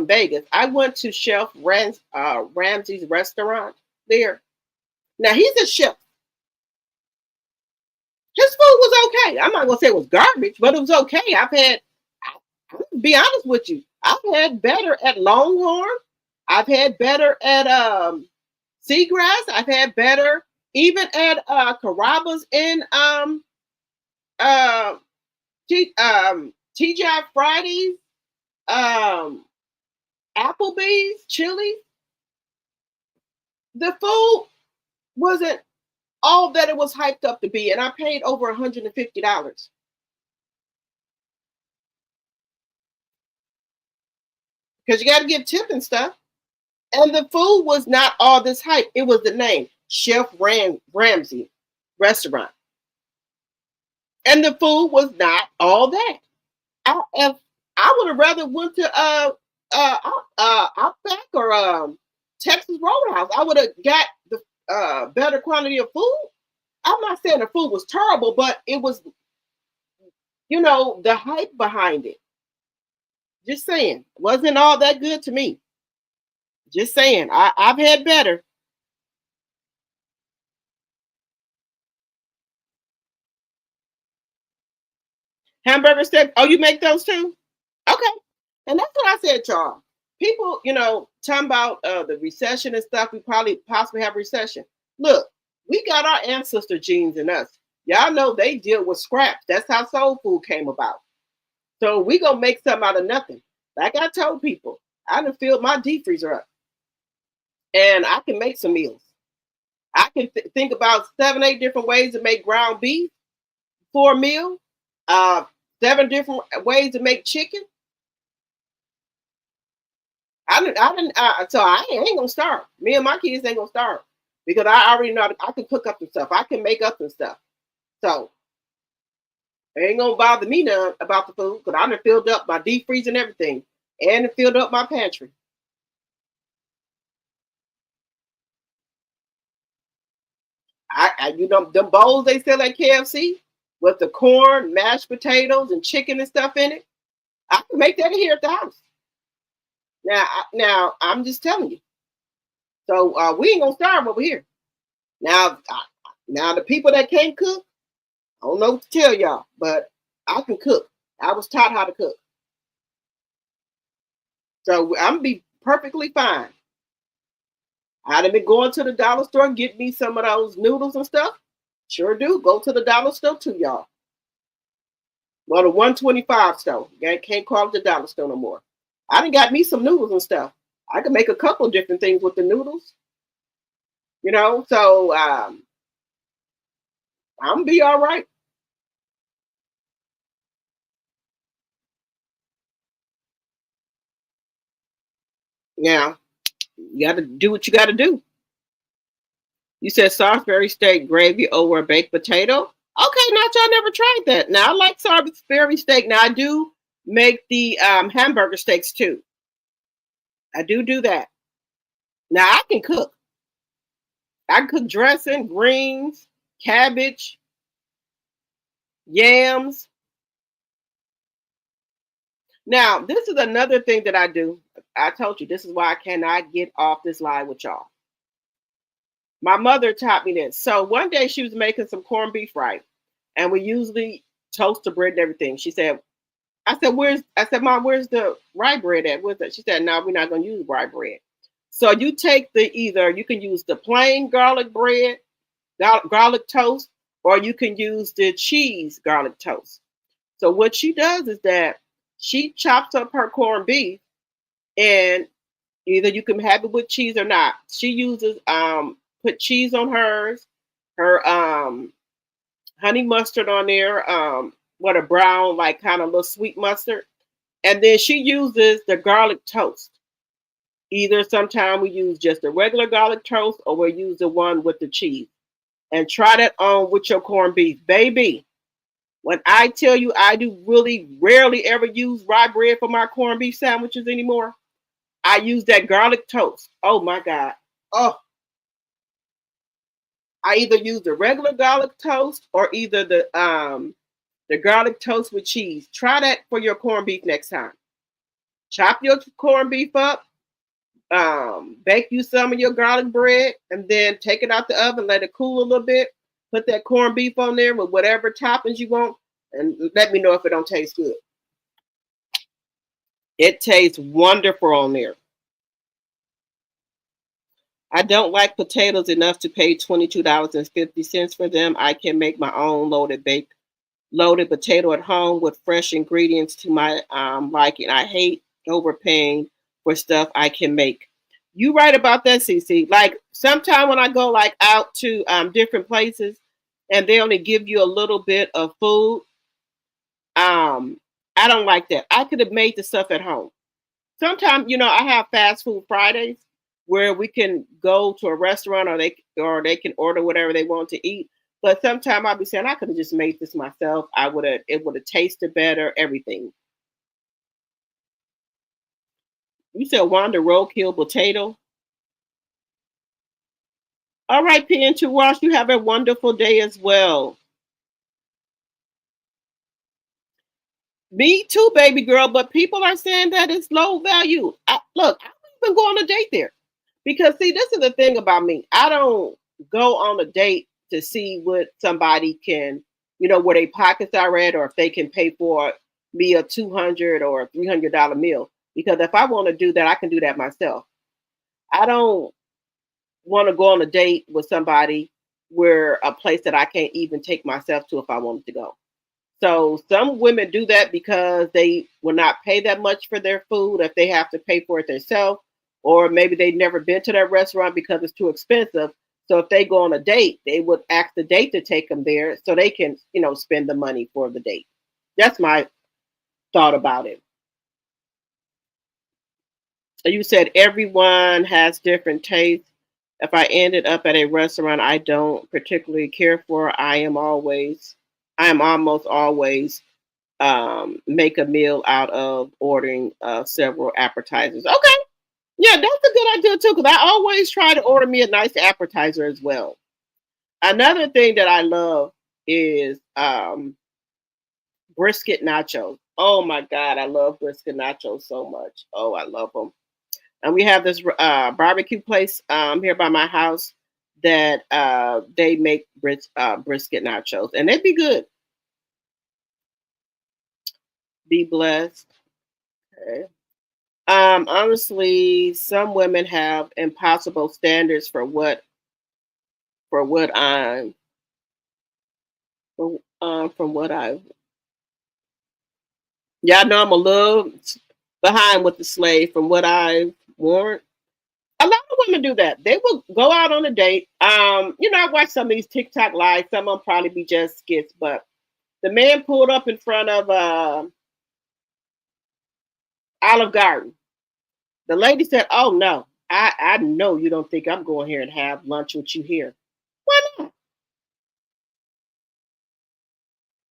S1: Vegas, I went to Chef Ramsay's restaurant there. Now he's a chef. His food was okay. I'm not gonna say it was garbage, but it was okay. I'll be honest with you, I've had better at Longhorn. I've had better at Seagrass. I've had better even at Carrabba's in uh, TGI Fridays, um, Applebee's, Chili's. The food wasn't all that it was hyped up to be, and I paid over $150 because you got to give tip and stuff. And the food was not all this hype. It was the name Chef Ramsay Restaurant, and the food was not all that. If I would have rather went to Outback or Texas Roadhouse, I would have got the better quantity of food. I'm not saying the food was terrible, but it was, the hype behind it. Just saying, wasn't all that good to me. Just saying, I've had better. Hamburger steak. Oh, you make those too? Okay. And that's what I said, y'all. People, talking about the recession and stuff. We probably possibly have recession. Look, we got our ancestor genes in us. Y'all know they deal with scraps. That's how soul food came about. So we gonna make something out of nothing. Like I told people, I done filled my deep freezer up, and I can make some meals. I can think about 7, 8 different ways to make ground beef for a meal. 7 different ways to make chicken. So I ain't gonna starve. Me and my kids ain't gonna starve because I already know I can cook up some stuff. I can make up some stuff. So it ain't gonna bother me none about the food because I done filled up my deep freeze and everything, and filled up my pantry. Them bowls they sell at KFC with the corn, mashed potatoes, and chicken and stuff in it. I can make that here at the house. Now I'm just telling you. So we ain't gonna starve over here. Now the people that can't cook, I don't know what to tell y'all, but I can cook. I was taught how to cook, so I'm gonna be perfectly fine. I'd have been going to the dollar store and get me some of those noodles and stuff. Sure do. Go to the dollar store too, y'all. Well, the 125 store. You can't call it the dollar store no more. I done got me some noodles and stuff. I can make a couple different things with the noodles. So I'm gonna be all right. Now, you gotta do what you gotta do. You said Salisbury steak gravy over a baked potato. Okay, now y'all never tried that. Now I like Salisbury steak. Now I do make the hamburger steaks too. I do that. Now I can cook. I can cook dressing, greens, cabbage, yams. Now, this is another thing that I do. I told you this is why I cannot get off this live with y'all. My mother taught me this. So one day she was making some corned beef right, and we usually toast the bread and everything. I said, Mom, where's the rye bread at? Where's that? She said, no, we're not going to use rye bread. So you take you can use the plain garlic bread, garlic toast, or you can use the cheese garlic toast. So what she does is that she chops up her corned beef, and either you can have it with cheese or not. She uses put cheese on hers, her honey mustard on there, what a brown, like kind of little sweet mustard. And then she uses the garlic toast. Either sometime we use just a regular garlic toast or we use the one with the cheese. and try that on with your corned beef. Baby, when I tell you I do really rarely ever use rye bread for my corned beef sandwiches anymore, I use that garlic toast. Oh my God. Oh, I either use the regular garlic toast or either the garlic toast with cheese. Try that for your corned beef next time. Chop your corned beef up, bake you some of your garlic bread, and then take it out the oven, let it cool a little bit. Put that corned beef on there with whatever toppings you want, and let me know if it don't taste good. It tastes wonderful on there. I don't like potatoes enough to pay $22.50 for them. I can make my own loaded potato at home with fresh ingredients to my liking. I hate overpaying for stuff I can make. You right about that, CC. Like sometime when I go like out to different places and they only give you a little bit of food, um, I don't like that. I could have made the stuff at home. Sometimes, I have fast food Fridays where we can go to a restaurant or they can order whatever they want to eat. But sometimes I'll be saying I could have just made this myself. It would have tasted better, everything. You said Wanda roadkill potato. All right, PN2 Wash, you have a wonderful day as well. Me too, baby girl, but people are saying that it's low value. Look, I don't even go on a date there. Because see, this is the thing about me. I don't go on a date to see what somebody can, where their pockets are at, or if they can pay for me a $200 or $300 meal. Because if I want to do that, I can do that myself. I don't want to go on a date with somebody where a place that I can't even take myself to if I wanted to go. So some women do that because they will not pay that much for their food if they have to pay for it themselves, or maybe they've never been to that restaurant because it's too expensive. So if they go on a date, they would ask the date to take them there so they can, spend the money for the date. That's my thought about it. So you said everyone has different tastes. If I ended up at a restaurant I don't particularly care for, I am almost always make a meal out of ordering several appetizers. Okay, yeah, that's a good idea too. Because I always try to order me a nice appetizer as well. Another thing that I love is brisket nachos. Oh my god, I love brisket nachos so much. Oh, I love them. And we have this barbecue place here by my house that they make brisket nachos, and they'd be good. Be blessed. Okay. Honestly, some women have impossible standards for what I'm from what I've. Yeah, I know I'm a little behind with the slave from what I've worn. A lot of women do that. They will go out on a date. I watch some of these TikTok lives. Some of them probably be just skits, but the man pulled up in front of Olive Garden. The lady said, "Oh no, I know you don't think I'm going here and have lunch with you here. Why not?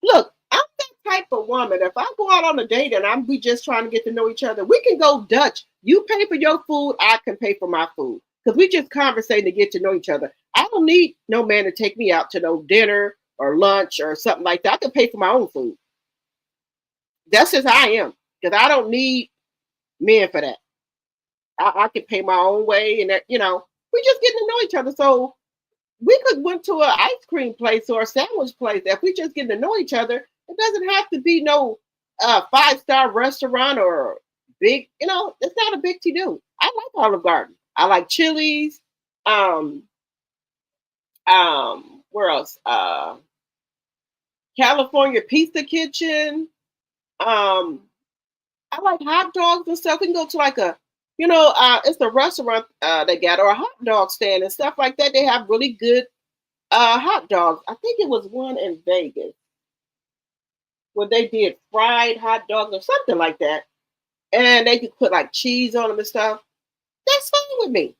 S1: Look, I'm that type of woman. If I go out on a date and we just trying to get to know each other, we can go Dutch. You pay for your food, I can pay for my food. Because we just conversating to get to know each other. I don't need no man to take me out to no dinner or lunch or something like that. I can pay for my own food. That's just how I am. Because I don't need men for that. I can pay my own way, and that we just getting to know each other. So we could went to an ice cream place or a sandwich place. If we just get to know each other, it doesn't have to be no 5-star restaurant or big. It's not a big to do. I like Olive Garden. I like Chili's. Um, where else? California Pizza Kitchen. Um, I like hot dogs and stuff. We can go to like it's a restaurant they got or a hot dog stand and stuff like that. They have really good hot dogs. I think it was one in Vegas where they did fried hot dogs or something like that, and they could put like cheese on them and stuff. That's fine with me.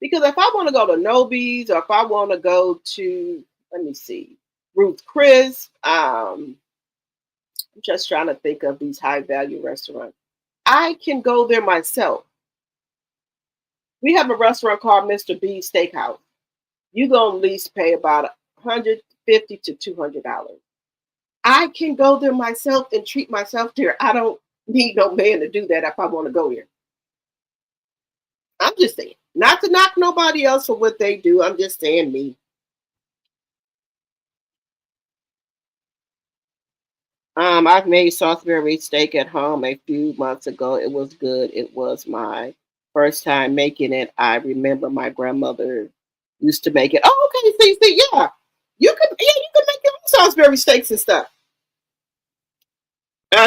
S1: Because if I want to go to Nobi's or if I want to go to, let me see, Ruth Chris, I'm just trying to think of these high value restaurants. I can go there myself. We have a restaurant called Mr. B's Steakhouse. You gonna at least pay about $150 to $200. I can go there myself and treat myself there. I don't need no man to do that if I want to go there. I'm just saying, not to knock nobody else for what they do. I'm just saying me. I've made Salisbury steak at home a few months ago. It was good. It was my first time making it. I remember my grandmother used to make it. Oh, okay. See, yeah. You can make your own Salisbury steaks and stuff.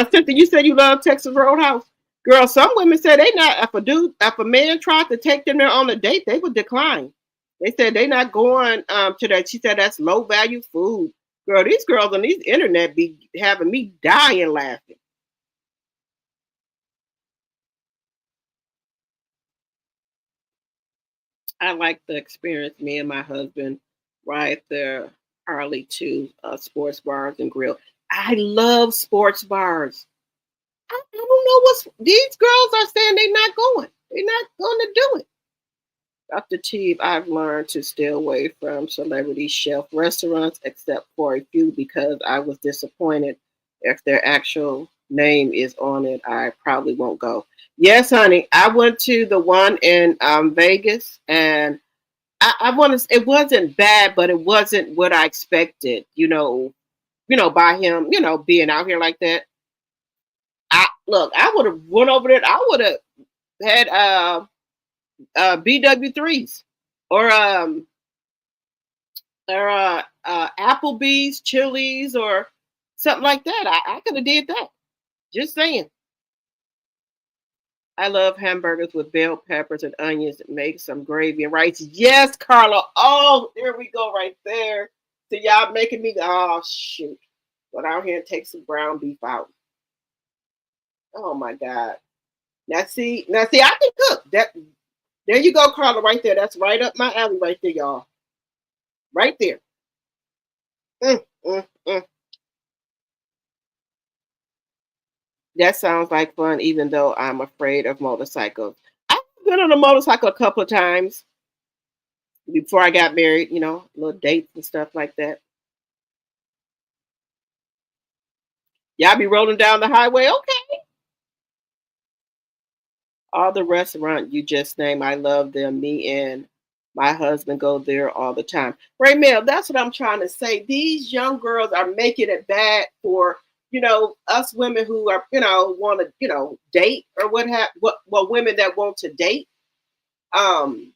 S1: Cynthia, you said you love Texas Roadhouse. Girl, some women say they not if a man tried to take them there on a date, they would decline. They said they not going to that. She said that's low value food. Girl, these girls on these internet be having me dying laughing. I like the experience. Me and my husband ride the Harley to sports bars and grill. I love sports bars. I don't know what's these girls are saying they're not going. They're not going to do it. Dr. T, I've learned to stay away from celebrity chef restaurants except for a few because I was disappointed. If their actual name is on it, I probably won't go. Yes, honey. I went to the one in Vegas and I want to. It wasn't bad, but it wasn't what I expected. By him, being out here like that. I would have went over there. I would have had BW3s or Applebee's, Chili's, or something like that. I could have did that. Just saying. I love hamburgers with bell peppers and onions. Make some gravy and rice. Yes, Carla. Oh, there we go, right there. So y'all making me. Oh shoot! Go down here and take some ground beef out. Oh my God. Now see, I can cook. There you go, Carla. Right there. That's right up my alley, right there, y'all. Right there. Mm, mm, mm. That sounds like fun, even though I'm afraid of motorcycles. I've been on a motorcycle a couple of times before I got married, little dates and stuff like that. Y'all be rolling down the highway. Okay. All the restaurant you just named, I love them. Me and my husband go there all the time. Raymel, that's what I'm trying to say. These young girls are making it bad for us women who are want to date or what women that want to date. Um,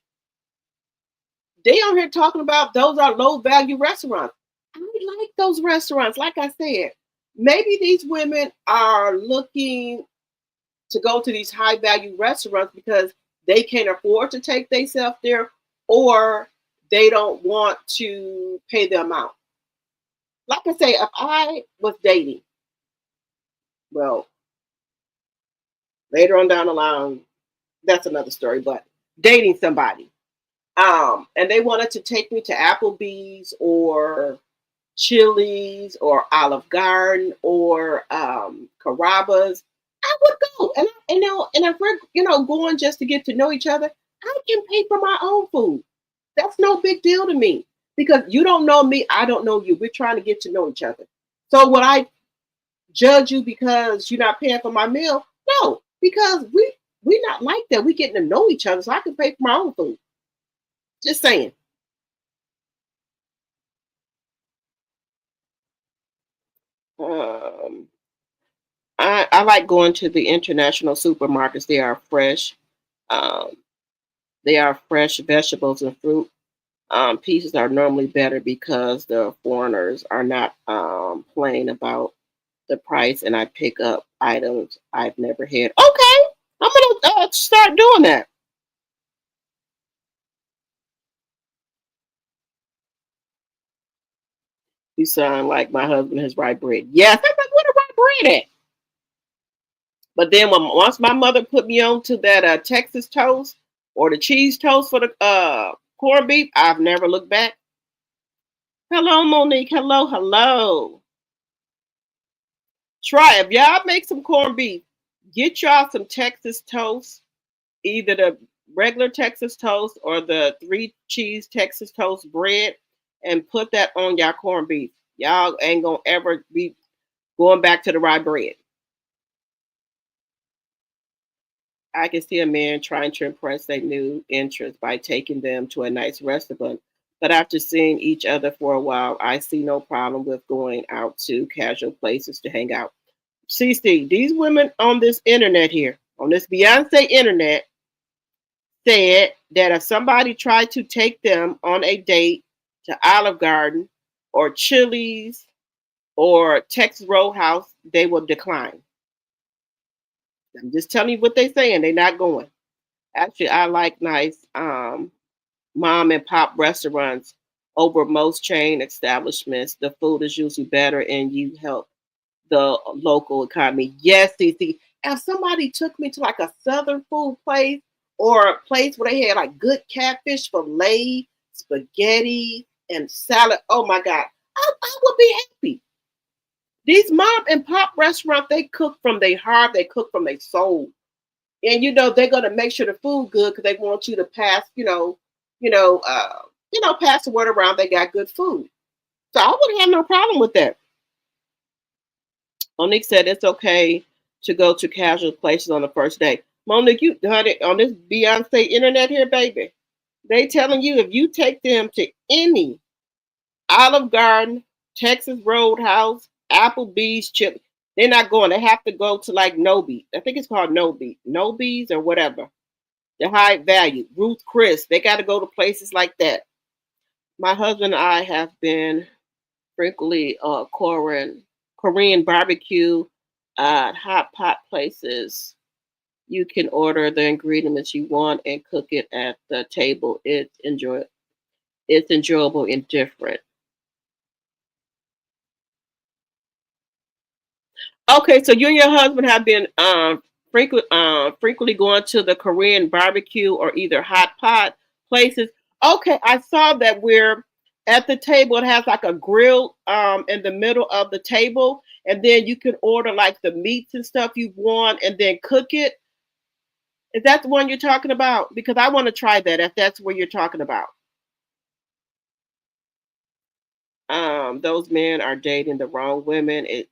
S1: they on here talking about those are low value restaurants. I like those restaurants. Like I said, maybe these women are looking to go to these high value restaurants because they can't afford to take themselves there or they don't want to pay the amount. Like I say, if I was dating, well, later on down the line, that's another story, but dating somebody, and they wanted to take me to Applebee's or Chili's or Olive Garden or Carrabba's, I would go. And if we're going just to get to know each other, I can pay for my own food. That's no big deal to me because you don't know me, I don't know you. We're trying to get to know each other. So would I judge you because you're not paying for my meal? No, because we not like that. We getting to know each other, so I can pay for my own food. Just saying. Um, I like going to the international supermarkets. Um, they are fresh vegetables and fruit. Pieces are normally better because the foreigners are not playing about the price, and I pick up items I've never had. Okay, I'm gonna start doing that. You sound like my husband has rye bread. Yes, I'm like, what a rye bread at? But then once my mother put me on to that Texas toast, or the cheese toast for the corned beef. I've never looked back. Hello, Monique. Hello, hello. Try if y'all make some corned beef, get y'all some Texas toast, either the regular Texas toast or the three cheese Texas toast bread, and put that on y'all corned beef. Y'all ain't gonna ever be going back to the rye bread. I can see a man trying to impress their new interest by taking them to a nice restaurant. But after seeing each other for a while, I see no problem with going out to casual places to hang out. See, Steve, these women on this internet here, on this Beyonce internet, said that if somebody tried to take them on a date to Olive Garden or Chili's or Texas Roadhouse, they will decline. I'm just telling you what they're saying. They're not going. Actually, I like nice mom and pop restaurants over most chain establishments. The food is usually better and you help the local economy. Yes, CC. If somebody took me to like a southern food place or a place where they had like good catfish fillet, spaghetti, and salad, oh my God, I would be happy. These mom and pop restaurants, they cook from their heart, they cook from their soul. And they're gonna make sure the food good because they want you to pass, pass the word around they got good food. So I wouldn't have no problem with that. Monique said it's okay to go to casual places on the first day. Monique, you heard it on this Beyonce internet here, baby. They telling you if you take them to any Olive Garden, Texas Roadhouse, Applebee's, Chip, they're not going. They have to go to like Nobi. I think it's called Nobi, Nobi's or whatever. The high value, Ruth Chris. They got to go to places like that. My husband and I have been frequently Korean barbecue at hot pot places. You can order the ingredients you want and cook it at the table. It's enjoyable and different. Okay, so you and your husband have been frequently going to the Korean barbecue or either hot pot places. Okay, I saw that we're at the table. It has like a grill in the middle of the table, and then you can order like the meats and stuff you want, and then cook it. Is that the one you're talking about? Because I want to try that if that's what you're talking about. Those men are dating the wrong women. It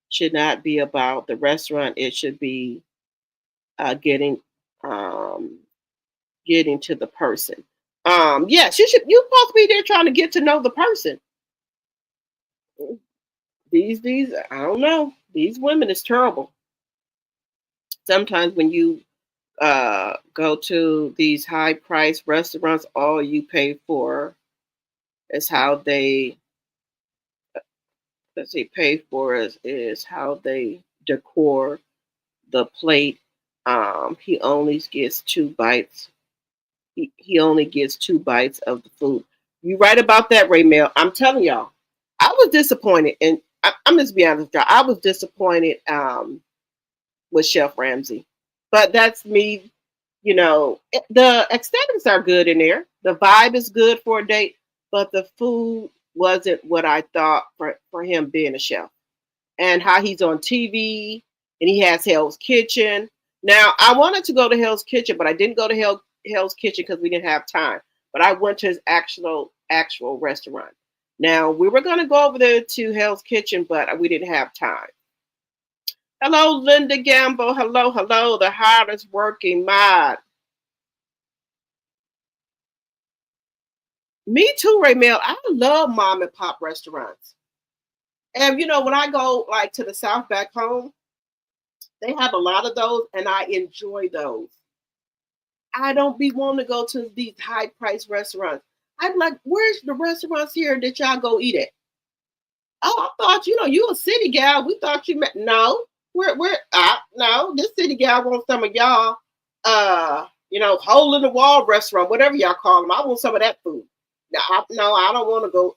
S1: should not be about the restaurant. It should be getting um, getting to the person. Yes, you supposed to be there trying to get to know the person. These I don't know. These women is terrible. Sometimes when you go to these high price restaurants, all you pay for is how they is how they decor the plate. He only gets 2 bites. He only gets 2 bites of the food. You right about that, Ray Mail. I'm telling y'all, I was disappointed, and I'm just be honest with y'all. I was disappointed with Chef Ramsay, but that's me. The aesthetics are good in there. The vibe is good for a date, but the food wasn't what I thought for him being a chef. And how he's on TV and he has Hell's Kitchen. Now, I wanted to go to Hell's Kitchen, but I didn't go to Hell's Kitchen because we didn't have time. But I went to his actual restaurant. Now, we were going to go over there to Hell's Kitchen, but we didn't have time. Hello, Linda Gamble. Hello, hello, the hardest working mod. Me too, Ray Mail. I love mom and pop restaurants. And when I go like to the South back home, they have a lot of those, and I enjoy those. I don't be wanting to go to these high price restaurants. I'm like, where's the restaurants here that y'all go eat at? Oh, I thought you a city gal. We thought you met. No, no. This city gal wants some of y'all, hole in the wall restaurant, whatever y'all call them. I want some of that food. No, I don't want to go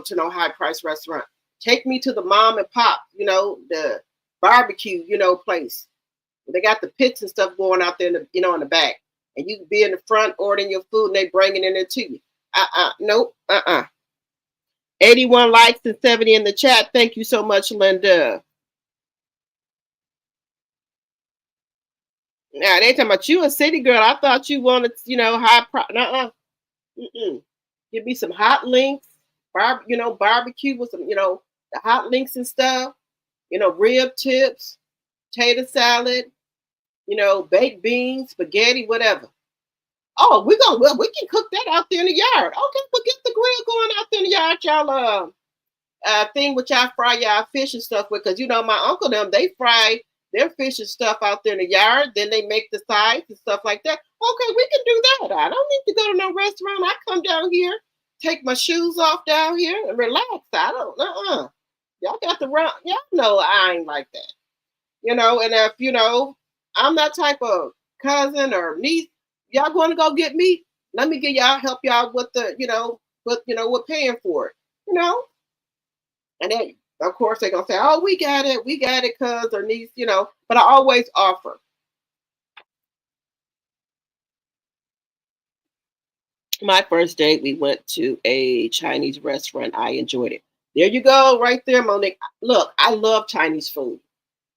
S1: to no high price restaurant. Take me to the mom and pop, the barbecue, place. They got the pits and stuff going out there, in the back. and you can be in the front ordering your food and they bringing it in to you. Nope. 81 likes and 70 in the chat. Thank you so much, Linda. Now they talking about you a city girl. I thought you wanted, high pro. Mm-mm. Give me some hot links, barbecue with some, the hot links and stuff. Rib tips, potato salad, baked beans, spaghetti, whatever. Oh, we can cook that out there in the yard. Okay, but get the grill going out there in the yard, y'all. Thing which I fry y'all fish and stuff with, because my uncle them, they fry their fish and stuff out there in the yard. Then they make the sides and stuff like that. Okay, we can do that. I don't need to go to no restaurant. I come down here, take my shoes off down here, and relax. I don't. Y'all got the run. Y'all know I ain't like that. And if I'm that type of cousin or niece, y'all going to go get me? Let me get y'all help y'all with the with paying for it. And then, of course, they're going to say, oh, we got it, cuz or niece, but I always offer. My first date, we went to a Chinese restaurant. I enjoyed it. There you go, right there, Monique. Look, I love Chinese food.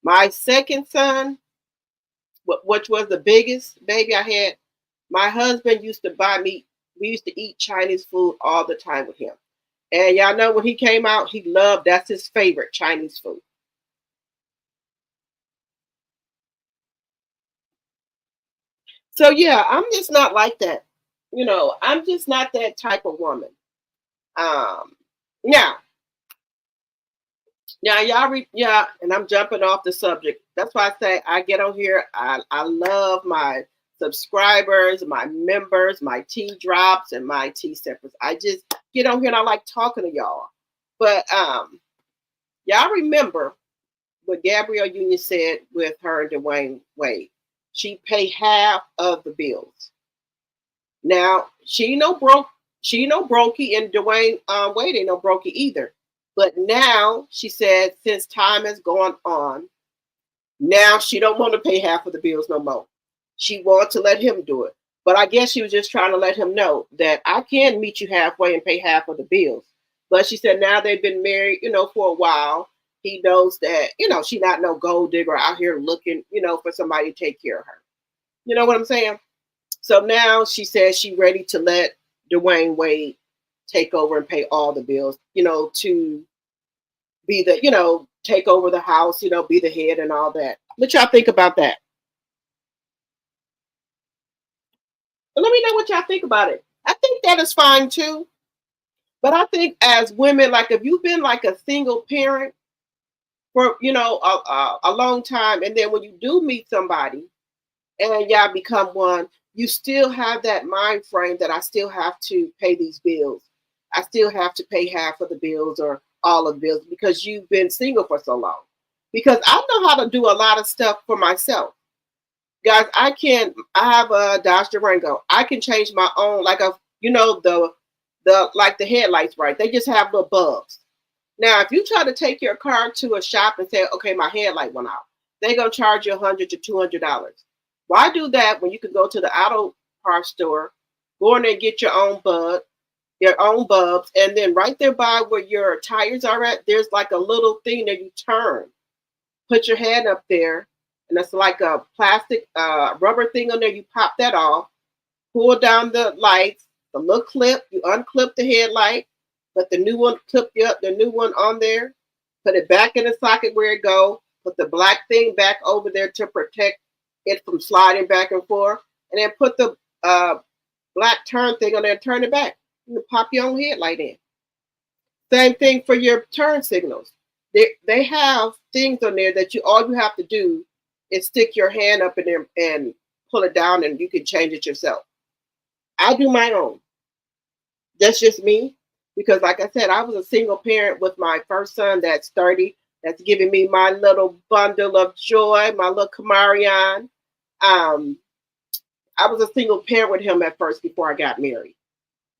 S1: My second son, which was the biggest baby I had, my husband used to buy me, we used to eat Chinese food all the time with him. And y'all know when he came out, that's his favorite Chinese food. So yeah, I'm just not like that. I'm just not that type of woman. Um, now, and I'm jumping off the subject. That's why I say I get on here. I love my subscribers, my members, my tea drops, and my tea sippers. I just get on here and I like talking to y'all. But y'all remember what Gabrielle Union said with her and Dwayne Wade. She paid half of the bills. Now she no brokey, and Dwayne Wade ain't no brokey either. But now she said, since time has gone on, now she don't want to pay half of the bills no more. She wants to let him do it. But I guess she was just trying to let him know that I can meet you halfway and pay half of the bills. But she said now they've been married, for a while. He knows that, she's not no gold digger out here looking, for somebody to take care of her. You know what I'm saying? So now she says she's ready to let Dwayne Wade take over and pay all the bills, to be the, take over the house, be the head and all that. What y'all think about that? But let me know what y'all think about it. I think that is fine too. But I think as women, like if you've been like a single parent for, a long time, and then when you do meet somebody and y'all become one, you still have that mind frame that I still have to pay these bills. I still have to pay half of the bills or all of the bills because you've been single for so long. Because I know how to do a lot of stuff for myself. Guys, I have a Dodge Durango. I can change my own, like the headlights, right? They just have little bulbs. Now, if you try to take your car to a shop and say, okay, my headlight went out, they're going to charge you $100 to $200. Why do that when you could go to the auto parts store, go in there and get your own bulbs, and then right there by where your tires are at, there's like a little thing that you turn. Put your hand up there, and it's like a plastic rubber thing on there. You pop that off, pull down the lights, the little clip, you unclip the headlight, put the new one, clip the new one on there, put it back in the socket where it go, put the black thing back over there to protect it from sliding back and forth, and then put the black turn thing on there and turn it back. You pop your own headlight in. Same thing for your turn signals. They have things on there that all you have to do is stick your hand up in there and pull it down, and you can change it yourself. I do my own. That's just me. Because like I said, I was a single parent with my first son that's 30. That's giving me my little bundle of joy, my little Kamarion. I was a single parent with him at first before I got married.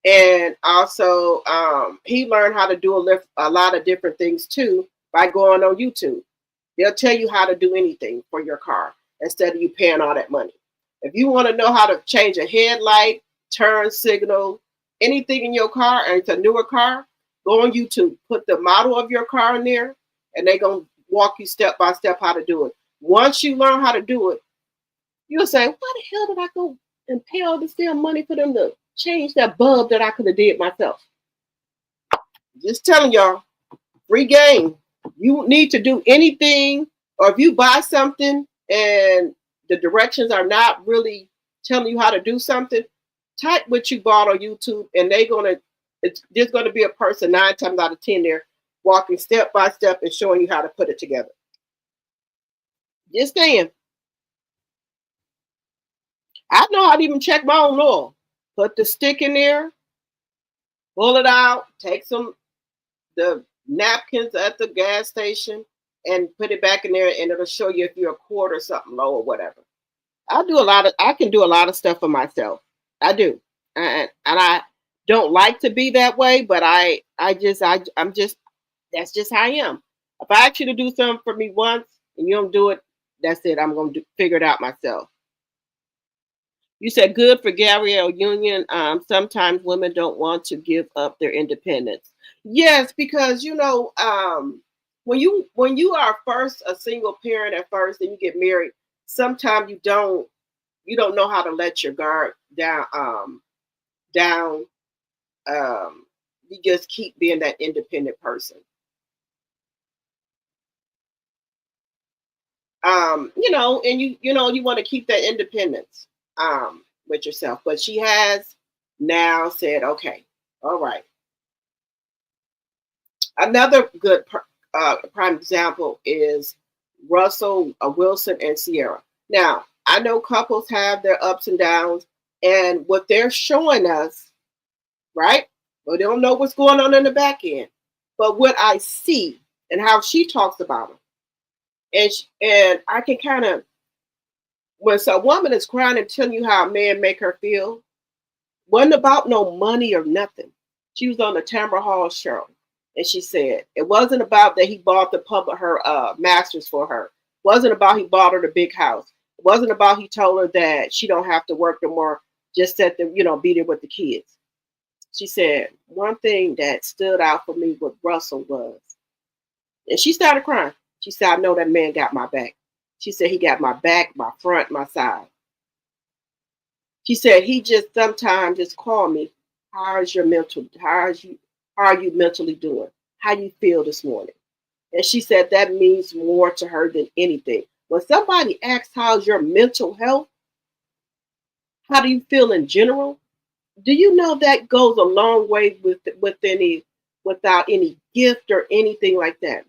S1: And also, he learned how to do a lot of different things too by going on YouTube. They'll tell you how to do anything for your car instead of you paying all that money. If you want to know how to change a headlight, turn signal, anything in your car, and it's a newer car, go on YouTube, put the model of your car in there, and they're going to walk you step by step how to do it. Once you learn how to do it, you'll say, why the hell did I go and pay all this damn money for them to change that bulb that I could have did myself? Just telling y'all, free game. You need to do anything, or if you buy something and the directions are not really telling you how to do something, type what you bought on YouTube, and there's gonna be a person 9 times out of 10 there walking step by step and showing you how to put it together. Just saying. I know how to even check my own oil. Put the stick in there, pull it out, take the napkins at the gas station and put it back in there, and it'll show you if you're a quart or something low or whatever. I can do a lot of stuff for myself. I do. And I don't like to be that way, but I'm just, that's just how I am. If I ask you to do something for me once and you don't do it, that's it. I'm going to figure it out myself. You said good for Gabrielle Union. Sometimes women don't want to give up their independence. Yes, because when you are first a single parent at first and you get married, sometimes you don't know how to let your guard down. You just keep being that independent person. And you want to keep that independence with yourself. But she has now said, okay, all right. Another good prime example is Russell Wilson and Sierra. Now, I know couples have their ups and downs, and what they're showing us, right? Well, they don't know what's going on in the back end. But what I see and how she talks about them, and I can kind of, when a woman is crying and telling you how a man make her feel, wasn't about no money or nothing. She was on the Tamara Hall show, and she said it wasn't about that he bought her masters for her. It wasn't about he bought her the big house. It wasn't about he told her that she don't have to work no more, just set them, be there with the kids. She said one thing that stood out for me with Russell was, and she started crying. She said, I know that man got my back. She said he got my back, my front, my side. She said he just sometimes just call me. How are you mentally doing? How you feel this morning? And she said that means more to her than anything. When somebody asks how's your mental health, how do you feel in general? Do you know that goes a long way without any gift or anything like that?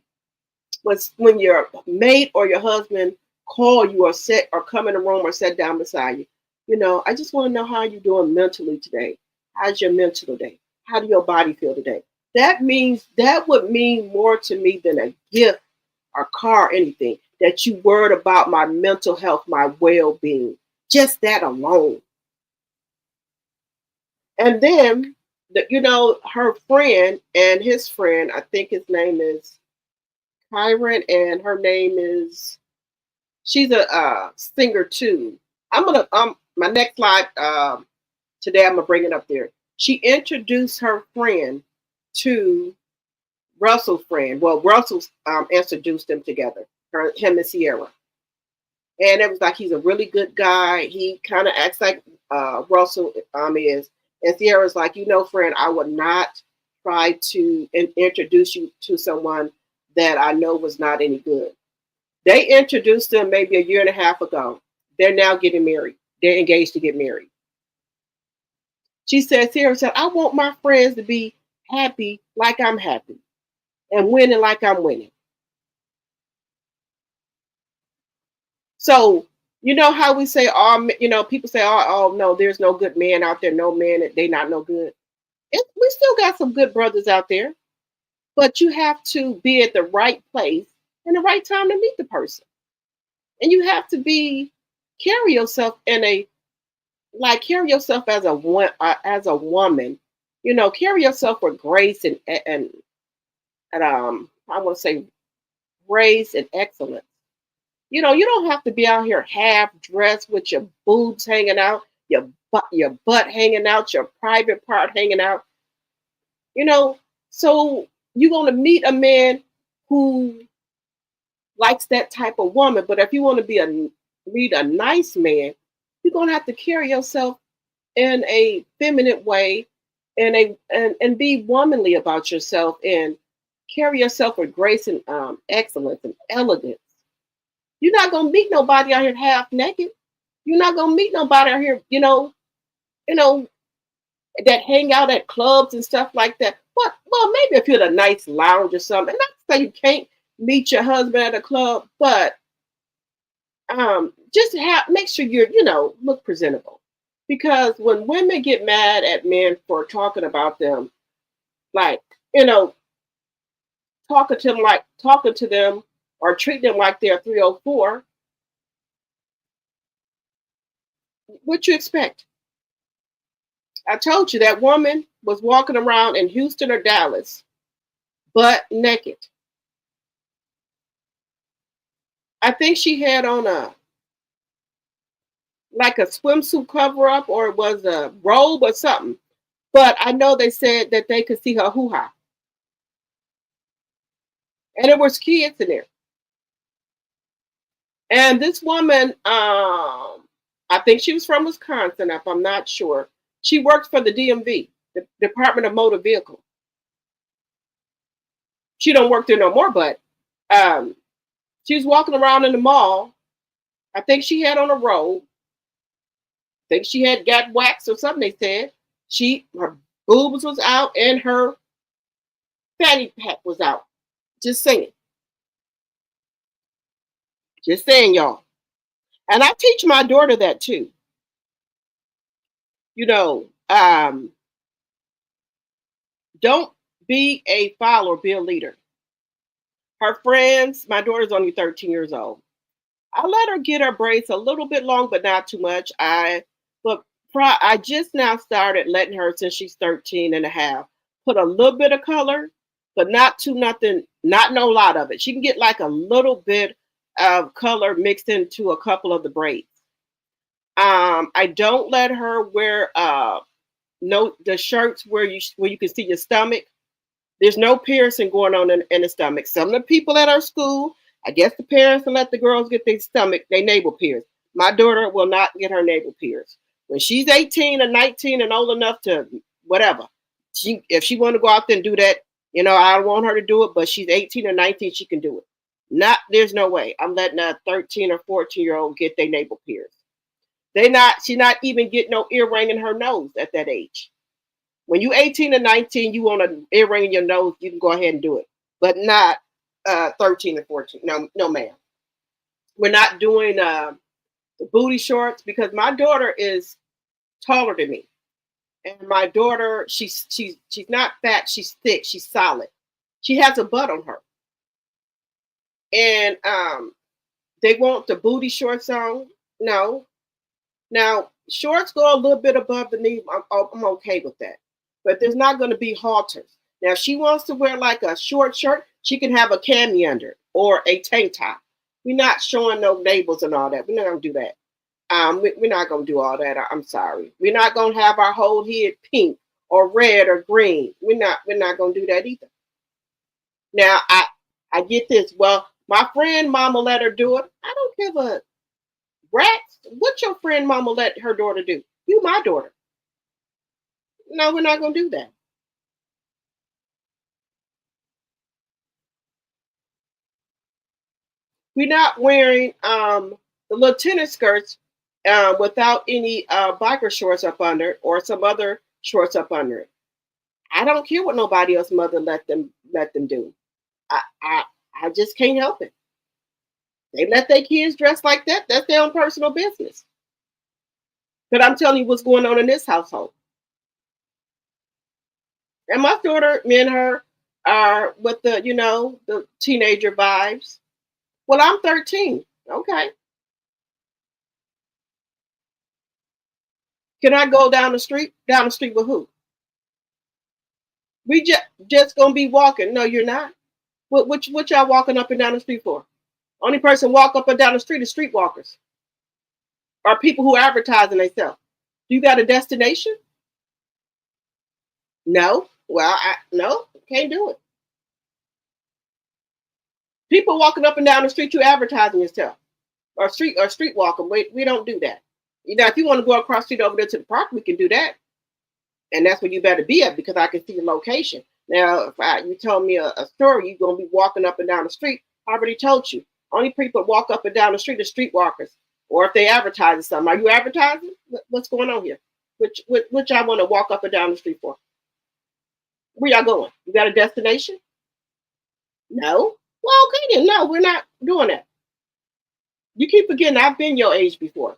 S1: When your mate or your husband call you or come in the room or sit down beside you, I just want to know how you're doing mentally today. How's your mental today? How do your body feel today? That would mean more to me than a gift or car or anything. That you worried about my mental health, my well-being. Just that alone. And then, her friend and his friend, I think his name is Kyron, and her name is, she's a singer too. My next slide today, I'm gonna bring it up there. She introduced her friend to Russell's friend. Well, Russell introduced them together, him and Sierra. And it was like he's a really good guy. He kind of acts like Russell is. And Sierra's like, friend, I would not try to introduce you to someone that I know was not any good. They introduced them maybe a year and a half ago. They're now getting married. They're engaged to get married. Sierra said, I want my friends to be happy like I'm happy and winning like I'm winning. So, how we say, people say, oh, no, there's no good man out there. No man, they not no good. We still got some good brothers out there, but you have to be at the right place and the right time to meet the person. And you have to carry yourself carry yourself as a woman, carry yourself with grace and I want to say grace and excellence. You don't have to be out here half dressed with your boobs hanging out, your butt hanging out, your private part hanging out. You know, so you're gonna meet a man who likes that type of woman. But if you want to meet a nice man, you're gonna have to carry yourself in a feminine way and be womanly about yourself and carry yourself with grace and excellence and elegance. You're not gonna meet nobody out here half naked. You're not gonna meet nobody out here, you know, that hang out at clubs and stuff like that. What? Well, maybe if you're at a nice lounge or something. Not to say you can't meet your husband at a club, but just make sure look presentable. Because when women get mad at men for talking about them, like you know, talking to them or treating them like they're 304, what you expect? I told you that woman was walking around in Houston or Dallas, butt naked. I think she had on a like a swimsuit cover up or it was a robe or something. But I know they said that they could see her hoo ha. And there was kids in there. And this woman, I think she was from Wisconsin, if I'm not sure. She worked for the DMV, the Department of Motor Vehicle. She don't work there no more, but um, she was walking around in the mall. I think she had on a robe. I think she had got waxed or something. They said her boobs was out and her fanny pack was out. Just saying, just saying, y'all. And I teach my daughter that too. You know, don't be a follower, be a leader. Her friends, my daughter's only 13 years old. I let her get her braids a little bit long, but not too much. But I just now started letting her since she's 13 and a half. Put a little bit of color, but not too nothing, not no lot of it. She can get like a little bit of color mixed into a couple of the braids. I don't let her wear no the shirts where you can see your stomach. There's no piercing going on in the stomach. Some of the people at our school, I guess the parents will let the girls get their navel pierced. My daughter will not get her navel pierced. When she's 18 or 19 and old enough to whatever, if she want to go out there and do that, I don't want her to do it, but she's 18 or 19, she can do it. There's no way I'm letting a 13 or 14-year-old get their navel pierced. She's not even getting no earring in her nose at that age. When you 18 or 19, you want an earring in your nose, you can go ahead and do it, but not 13 or 14. No, no, ma'am. We're not doing the booty shorts because my daughter is taller than me, and my daughter she's not fat, she's thick, she's solid. She has a butt on her, and they want the booty shorts on. No, now shorts go a little bit above the knee. I'm okay with that, but there's not going to be halters. Now, if she wants to wear like a short shirt, she can have a cami under or a tank top. We're not showing no labels and all that. We're not going to do that. We're not going to do all that. I'm sorry. We're not going to have our whole head pink or red or green. We're not going to do that either. Now, I get this. Well, my friend mama let her do it. I don't give a rat's what your friend mama let her daughter do. You my daughter. No, we're not going to do that. We're not wearing the little tennis skirts without any biker shorts up under it or some other shorts up under it. I don't care what nobody else mother let them do. I I I just can't help it. They let their kids dress like that. That's their own personal business. But I'm telling you what's going on in this household. And my daughter, me and her are with the teenager vibes. Well, I'm 13. Okay. Can I go down the street? Down the street with who? We just gonna be walking. No, you're not. What y'all walking up and down the street for? Only person walk up and down the street is streetwalkers or people who advertising themselves. Do you got a destination? No. Well, no, can't do it. People walking up and down the street, you advertising yourself, or street walking. We don't do that. You know, if you want to go across the street over there to the park, we can do that, and that's where you better be at because I can see your location. Now, if you told me a story, you're gonna be walking up and down the street. I already told you. Only people that walk up and down the street are streetwalkers, or if they advertising something. Are you advertising? What's going on here? Which I want to walk up and down the street for? Where y'all going? You got a destination? No. Well, okay then. No, we're not doing that. You keep forgetting I've been your age before.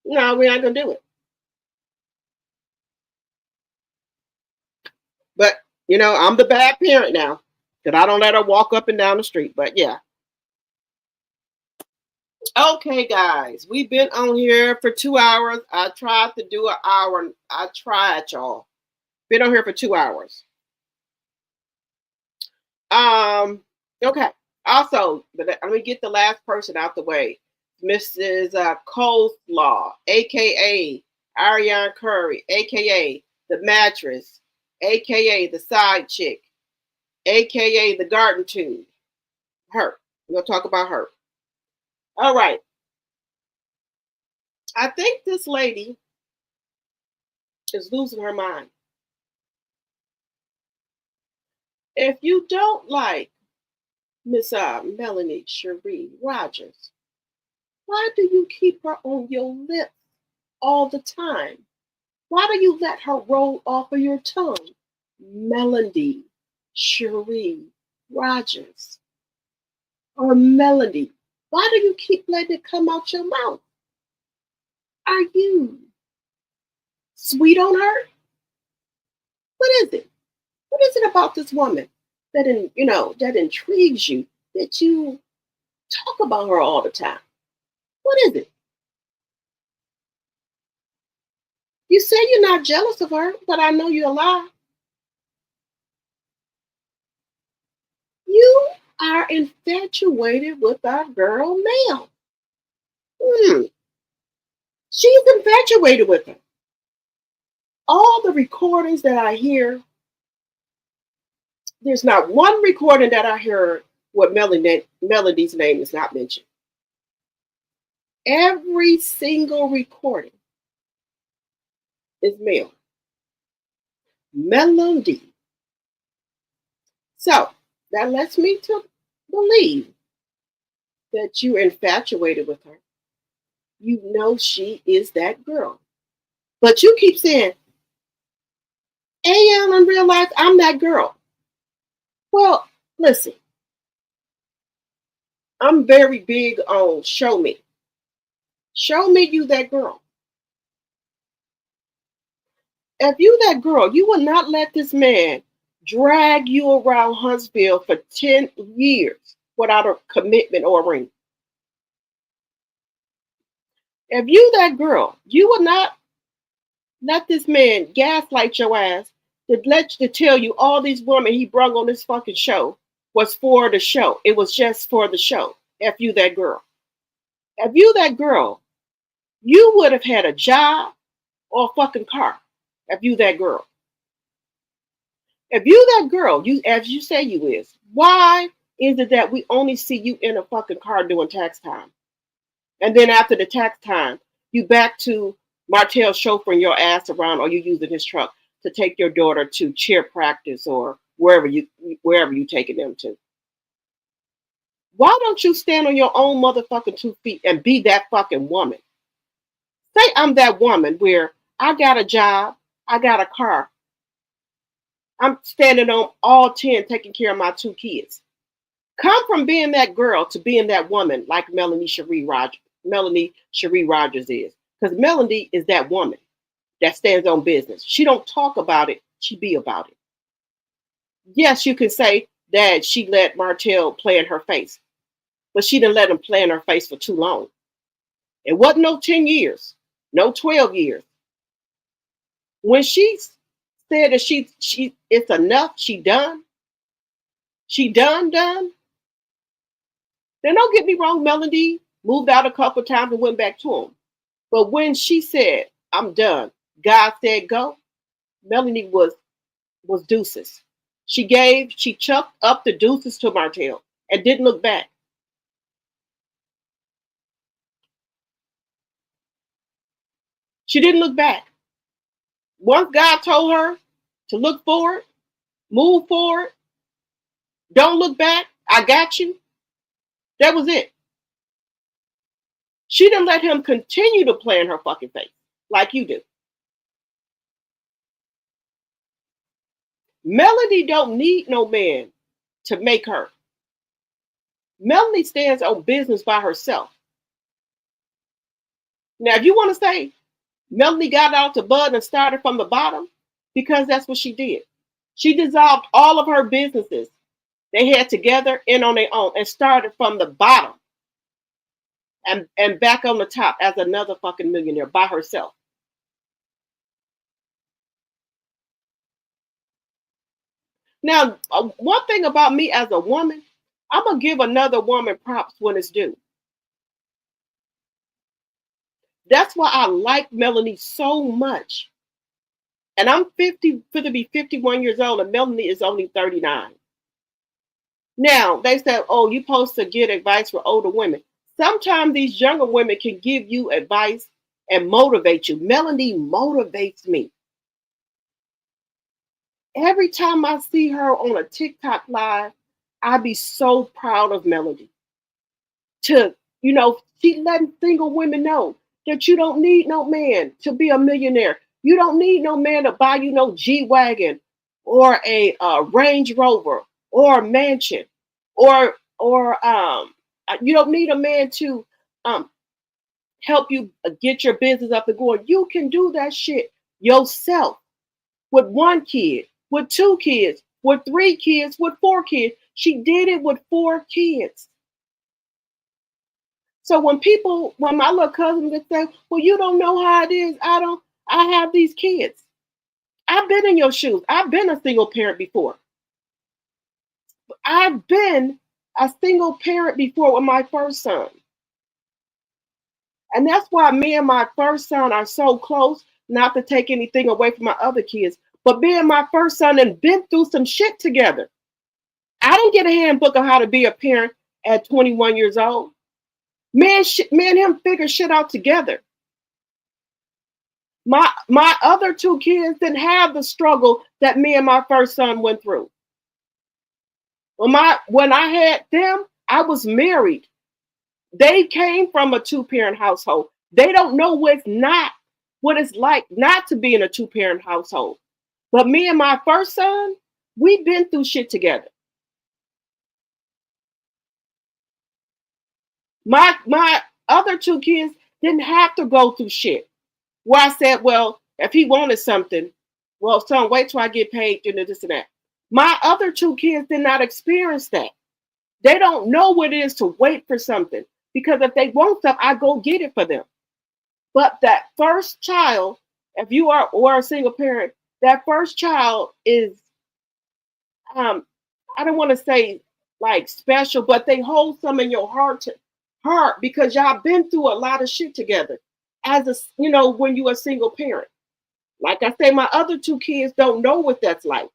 S1: No, we're not gonna do it. But I'm the bad parent now because I don't let her walk up and down the street. But yeah. Okay, guys, we've been on here for 2 hours. I tried to do an hour. I tried, y'all. Been on here for 2 hours. Okay. Also, let me get the last person out the way. Mrs. Coleslaw, aka Ariane Curry, aka the mattress, aka the side chick, aka the garden tube. Her. We're gonna talk about her. All right. I think this lady is losing her mind. If you don't like Miss Melanie Cherie Rogers, why do you keep her on your lips all the time? Why do you let her roll off of your tongue? Melanie Cherie Rogers. Or Melody. Why do you keep letting it come out your mouth? Are you sweet on her? What is it? What is it about this woman that intrigues you, that you talk about her all the time? What is it? You say you're not jealous of her, but I know you're a lie. You are infatuated with our girl Mel. She's infatuated with her. All the recordings that I hear, there's not one recording that I heard where Melody's name is not mentioned. Every single recording is Mel. Melody. So that lets me to believe that you're infatuated with her. You know she is that girl. But you keep saying, AL in real life, I'm that girl. Well, listen, I'm very big on show me. Show me you that girl. If you that girl, you will not let this man drag you around Huntsville for 10 years without a commitment or a ring. If you that girl, you will not let this man gaslight your ass to tell you all these women he brought on this fucking show was for the show. It was just for the show. If you that girl. If you that girl, you would have had a job or a fucking car. If you that girl. If you that girl, you as you say you is, why is it that we only see you in a fucking car doing tax time? And then after the tax time, you back to Martell chauffeuring your ass around, or you using his truck to take your daughter to cheer practice or wherever you taking them to. Why don't you stand on your own motherfucking 2 feet and be that fucking woman? Say I'm that woman where I got a job, I got a car. I'm standing on all 10 taking care of my 2 kids. Come from being that girl to being that woman like Melanie Cherie Rogers is. Because Melanie is that woman that stands on business. She don't talk about it, she be about it. Yes, you can say that she let Martell play in her face, but she didn't let him play in her face for too long. It wasn't no 10 years, no 12 years. When she said that she it's enough, she done. She done. Now, don't get me wrong, Melody moved out a couple of times and went back to him. But when she said, I'm done, God said go, Melanie was deuces. She chucked up the deuces to Martell and didn't look back. She didn't look back. Once God told her to look forward, move forward, don't look back, I got you, that was it. She didn't let him continue to play in her fucking face like you do. Melody don't need no man to make her. Melanie stands on business by herself. Now, if you want to say Melanie got out to Bud and started from the bottom, because that's what she did. She dissolved all of her businesses they had together and on their own and started from the bottom and back on the top as another fucking millionaire by herself. Now, one thing about me as a woman, I'm going to give another woman props when it's due. That's why I like Melanie so much. And I'm 50, to be 51 years old, and Melanie is only 39. Now, they said, oh, you're supposed to get advice for older women. Sometimes these younger women can give you advice and motivate you. Melanie motivates me. Every time I see her on a TikTok live, I be so proud of Melody. She letting single women know that you don't need no man to be a millionaire. You don't need no man to buy you no G-Wagon or a Range Rover or a mansion or you don't need a man to um, help you get your business up and going. You can do that shit yourself with one kid, with two kids, with three kids, with four kids. She did it with four kids. So when my little cousin would say, well, you don't know how it is. I have these kids. I've been in your shoes. I've been a single parent before. I've been a single parent before with my first son. And that's why me and my first son are so close, not to take anything away from my other kids, but me and my first son and been through some shit together. I didn't get a handbook on how to be a parent at 21 years old. Me and him figured shit out together. My other two kids didn't have the struggle that me and my first son went through. When I had them, I was married. They came from a two-parent household. They don't know what it's like not to be in a two-parent household. But me and my first son, we've been through shit together. My other two kids didn't have to go through shit. Where I said, well, if he wanted something, well, son, wait till I get paid, this and that. My other two kids did not experience that. They don't know what it is to wait for something. Because if they want something, I go get it for them. But that first child, if you are or a single parent, that first child is I don't want to say like special, but they hold some in your heart because y'all been through a lot of shit together as when you're a single parent. Like I say, my other two kids don't know what that's like.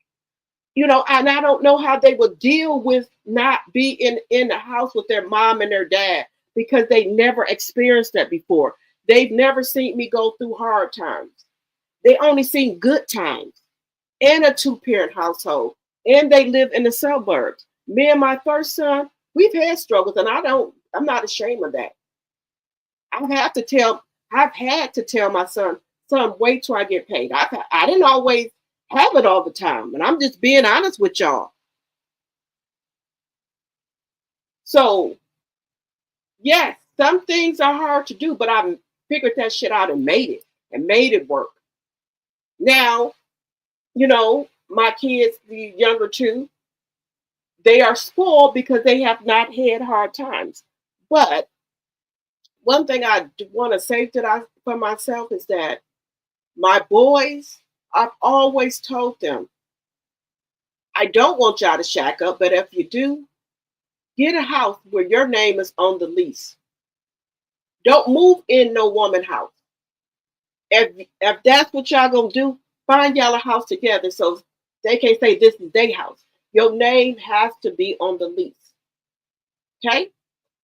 S1: And I don't know how they would deal with not being in the house with their mom and their dad because they never experienced that before. They've never seen me go through hard times. They only seen good times in a two-parent household, and they live in the suburbs. Me and my first son, we've had struggles, and I'm not ashamed of that. I've had to tell my son, wait till I get paid. I didn't always have it all the time, and I'm just being honest with y'all. So, yes, some things are hard to do, but I figured that shit out and made it work. Now, my kids, the younger two, they are spoiled because they have not had hard times. But one thing I want to say for myself is that my boys, I've always told them, I don't want y'all to shack up, but if you do, Get a house where your name is on the lease. Don't move in no woman house. If that's what y'all gonna do, find y'all a house together so they can say this is their house. Your name has to be on the lease. Okay?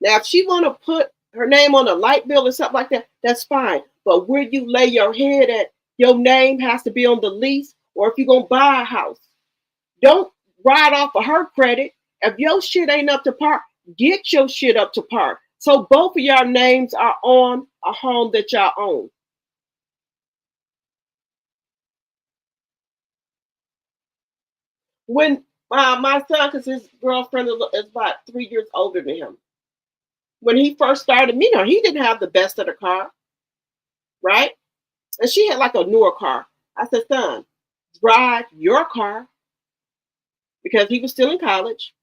S1: Now if she wanna put her name on a light bill or something like that, that's fine. But where you lay your head at, your name has to be on the lease, or if you're gonna buy a house. Don't ride off of her credit. If your shit ain't up to par, get your shit up to par. So both of y'all names are on a home that y'all own. When my son, because his girlfriend is about 3 years older than him, when he first started me, no, he didn't have the best of the car, right? And she had like a newer car. I said, son, drive your car because he was still in college.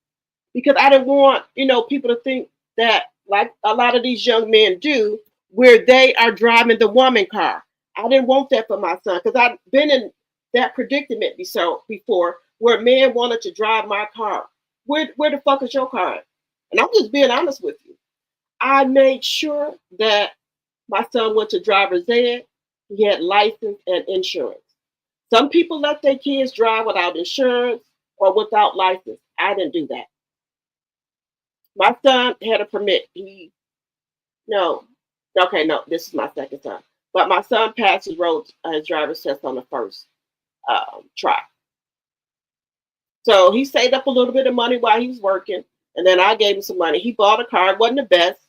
S1: Because I didn't want, people to think that like a lot of these young men do, where they are driving the woman car. I didn't want that for my son because I've been in that predicament before where a man wanted to drive my car. Where the fuck is your car? And I'm just being honest with you. I made sure that my son went to driver's ed. He had license and insurance. Some people let their kids drive without insurance or without license. I didn't do that. My son had a permit. No, okay, no, this is my second son. But my son passed his driver's test on the first try. So he saved up a little bit of money while he was working, and then I gave him some money. He bought a car. It wasn't the best,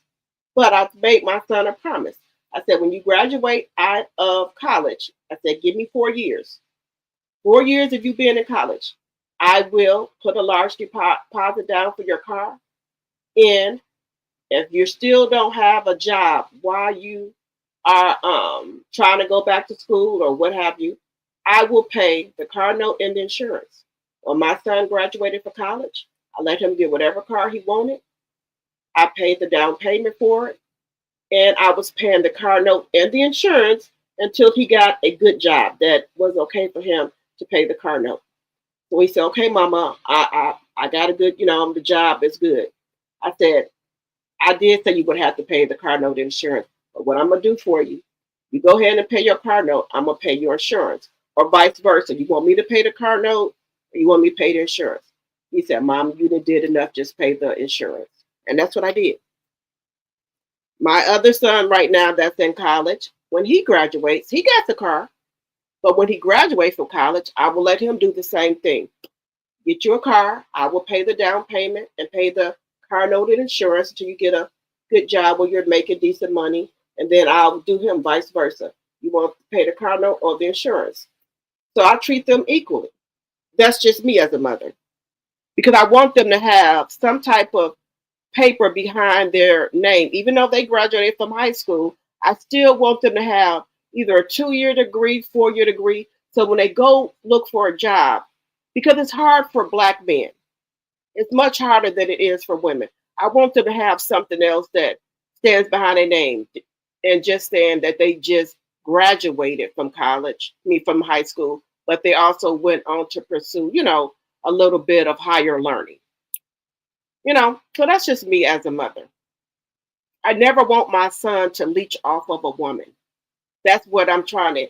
S1: but I made my son a promise. I said, when you graduate out of college, I said, give me 4 years. 4 years of you being in college, I will put a large deposit down for your car. And if you still don't have a job while you are trying to go back to school or what have you, I will pay the car note and the insurance. When my son graduated for college, I let him get whatever car he wanted. I paid the down payment for it, and I was paying the car note and the insurance until he got a good job that was okay for him to pay the car note. So he said, "Okay, Mama, I got a good, the job is good." I said, I did say you would have to pay the car note insurance, but what I'm gonna do for you, you go ahead and pay your car note. I'm gonna pay your insurance, or vice versa. You want me to pay the car note, or you want me to pay the insurance? He said, "Mom, you did enough. Just pay the insurance," and that's what I did. My other son, right now, that's in college. When he graduates, he got the car, but when he graduates from college, I will let him do the same thing. Get you a car. I will pay the down payment and pay the car note and insurance until you get a good job where you're making decent money. And then I'll do him vice versa. You want to pay the car note or the insurance. So I treat them equally. That's just me as a mother. Because I want them to have some type of paper behind their name. Even though they graduated from high school, I still want them to have either a 2 year degree, 4 year degree. So when they go look for a job, because it's hard for black men, it's much harder than it is for women. I want them to have something else that stands behind their name and just saying that they just graduated from college, from high school, but they also went on to pursue, a little bit of higher learning. So that's just me as a mother. I never want my son to leech off of a woman. That's what I'm trying to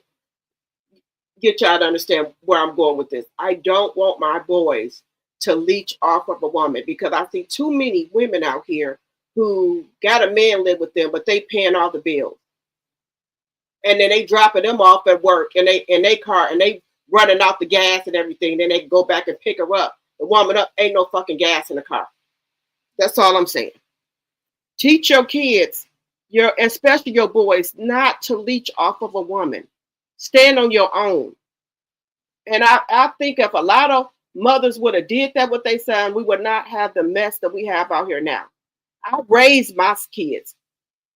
S1: get y'all to understand where I'm going with this. I don't want my boys to leech off of a woman because I see too many women out here who got a man live with them, but they paying all the bills. And then they dropping them off at work and they in their car and they running out the gas and everything. Then they go back and pick her up. The woman up, ain't no fucking gas in the car. That's all I'm saying. Teach your kids, especially your boys, not to leech off of a woman. Stand on your own. And I think if a lot of mothers would have did that with their son, we would not have the mess that we have out here now. I raised my kids.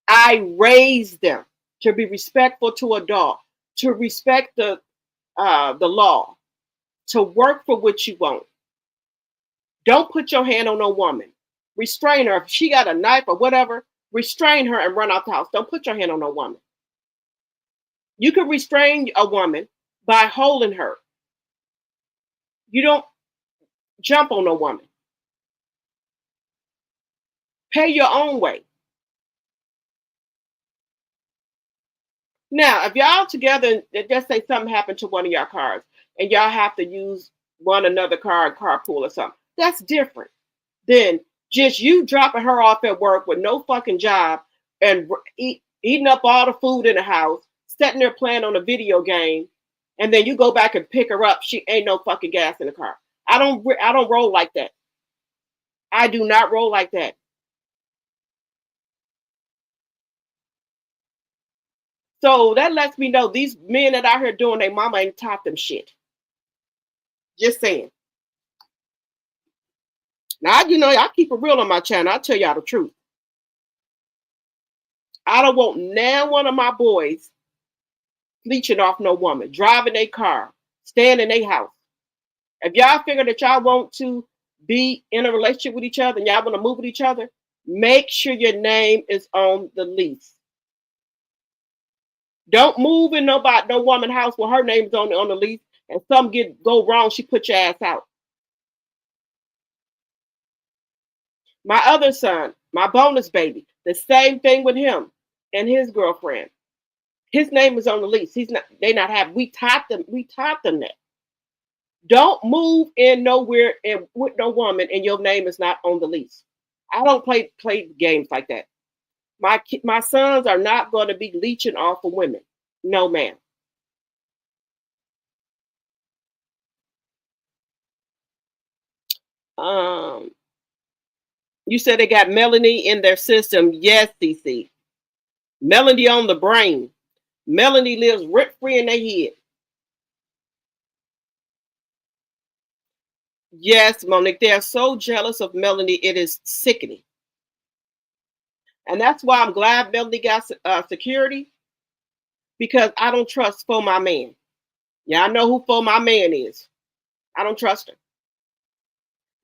S1: I raised them to be respectful to adult, to respect the law, to work for what you want. Don't put your hand on no woman. Restrain her. If she got a knife or whatever, restrain her and run out the house. Don't put your hand on no woman. You can restrain a woman by holding her. You don't jump on no woman. Pay your own way. Now, if y'all together, just say something happened to one of y'all cars, and y'all have to use one another car, carpool or something, that's different than just you dropping her off at work with no fucking job and eating up all the food in the house, sitting there playing on a video game, and then you go back and pick her up. She ain't no fucking gas in the car. I don't roll like that. I do not roll like that. So that lets me know these men that out here doing their mama ain't taught them shit. Just saying. Now, I keep it real on my channel. I tell y'all the truth. I don't want now one of my boys leeching off no woman, driving a car, staying in a house. If y'all figure that y'all want to be in a relationship with each other and y'all want to move with each other, make sure your name is on the lease. Don't move in no woman house where her name is on the lease and something go wrong, she put your ass out. My other son, my bonus baby, the same thing with him and his girlfriend. His name is on the lease. We taught them that. Don't move in nowhere with no woman and your name is not on the lease. I don't play games like that. My sons are not going to be leeching off of women. No, ma'am. You said they got Melanie in their system. Yes, CC. Melanie on the brain. Melanie lives rent free in their head. Yes, Monique, they are so jealous of Melanie. It is sickening. And that's why I'm glad Melanie got security, because I don't trust for my man. Yeah, I know who for my man is. I don't trust her.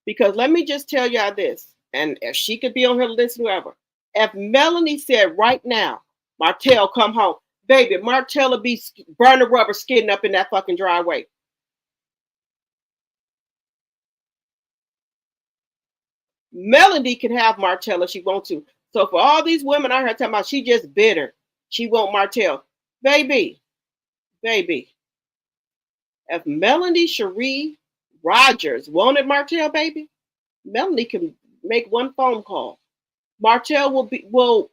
S1: Because let me just tell y'all this, and if she could be on her list, whoever. If Melanie said right now, Martell, come home, baby, Martell will be burning rubber skidding up in that fucking driveway. Melody can have Martell if she wants to. So for all these women I heard talking about, she just bitter. She won't Martell. Baby. If Melanie Cherie Rogers wanted Martell, baby, Melanie can make one phone call. Martell will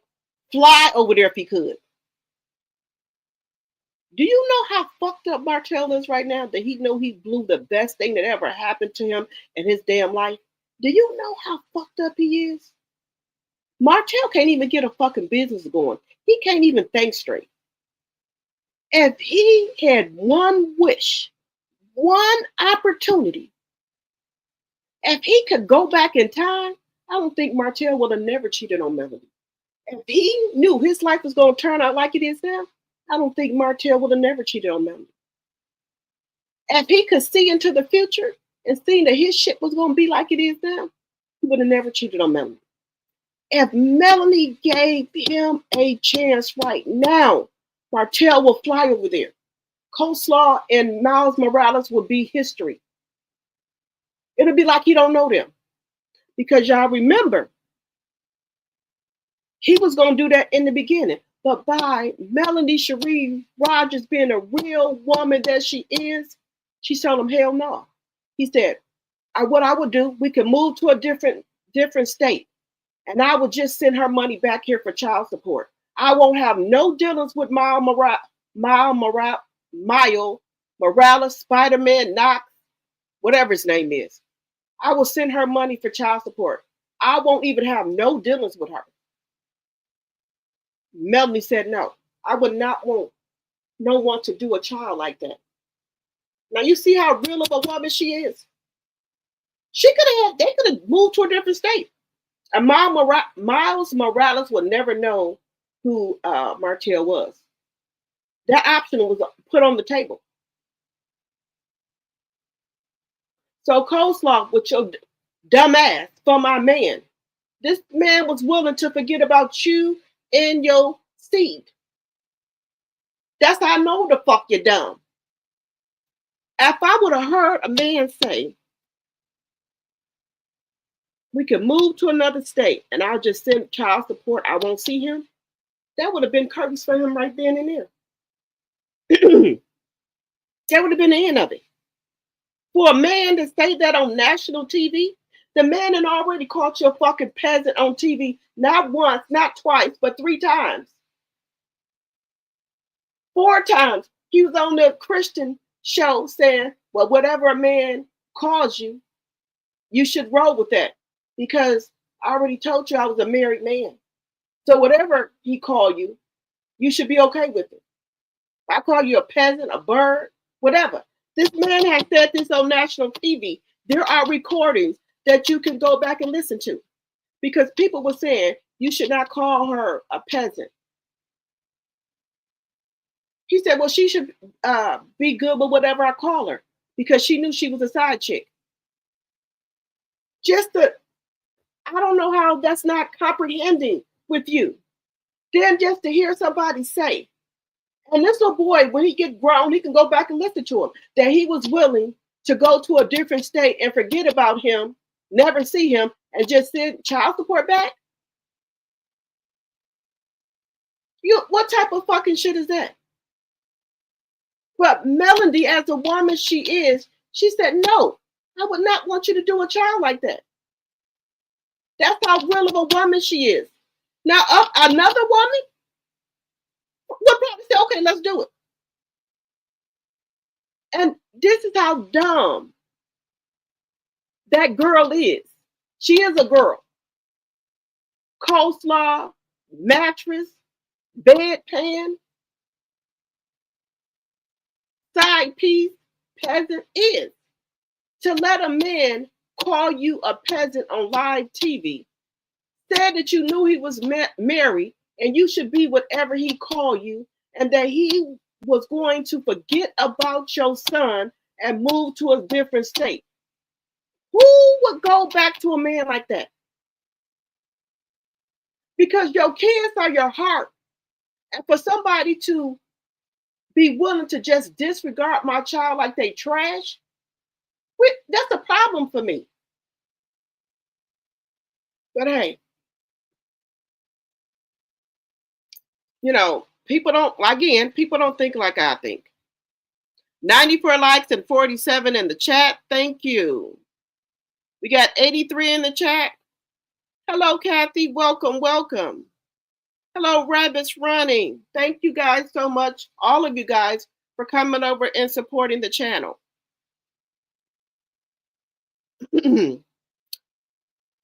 S1: fly over there if he could. Do you know how fucked up Martell is right now? That he know he blew the best thing that ever happened to him in his damn life? Do you know how fucked up he is? Martell can't even get a fucking business going. He can't even think straight. If he had one wish, one opportunity, if he could go back in time, I don't think Martell would have never cheated on Melody. If he knew his life was going to turn out like it is now, I don't think Martell would have never cheated on Melody. If he could see into the future and see that his shit was going to be like it is now, he would have never cheated on Melody. If Melanie gave him a chance right now, Martell will fly over there. Coleslaw and Miles Morales will be history. It'll be like he don't know them. Because y'all remember, he was going to do that in the beginning. But by Melanie Cherie Rogers being a real woman that she is, she told him, hell no. He said, what I would do, we could move to a different state. And I would just send her money back here for child support. I won't have no dealings with Miles Morales, Spider-Man, Knox, whatever his name is. I will send her money for child support. I won't even have no dealings with her. Melanie said no. I would not want no one to do a child like that. Now you see how real of a woman she is. They could have moved to a different state. And Miles Morales would never know who Martell was. That option was put on the table. So Coleslaw, with your dumb ass for my man, this man was willing to forget about you and your seed. That's how I know the fuck you're dumb. If I would have heard a man say, we could move to another state and I'll just send child support. I won't see him. That would have been curtains for him right then and there. That would have been the end of it. For a man to say that on national TV, the man had already caught you a fucking peasant on TV, not once, not twice, but 3 times. 4 times. He was on the Christian show saying, well, whatever a man calls you, you should roll with that. Because I already told you I was a married man. So whatever he called you, you should be okay with it. If I call you a peasant, a bird, whatever. This man has said this on national TV. There are recordings that you can go back and listen to. Because people were saying, you should not call her a peasant. He said, well, she should be good with whatever I call her. Because she knew she was a side chick. I don't know how that's not comprehending with you. Then just to hear somebody say, and this little boy, when he get grown, he can go back and listen to him, that he was willing to go to a different state and forget about him, never see him, and just send child support back. What type of fucking shit is that? But Melody, as a woman she is, she said, no, I would not want you to do a child like that. That's how real of a woman she is. Now, another woman would probably say, okay, let's do it. And this is how dumb that girl is. She is a girl. Coleslaw, mattress, bedpan, side piece, peasant is. To let a man call you a peasant on live TV, said that you knew he was married and you should be whatever he called you, and that he was going to forget about your son and move to a different state. Who would go back to a man like that? Because your kids are your heart. And for somebody to be willing to just disregard my child like they trash, that's a problem for me. But hey, people don't think like I think. 94 likes and 47 in the chat. Thank you. We got 83 in the chat. Hello, Kathy. Welcome, welcome. Hello, Rabbits Running. Thank you guys so much, all of you guys, for coming over and supporting the channel.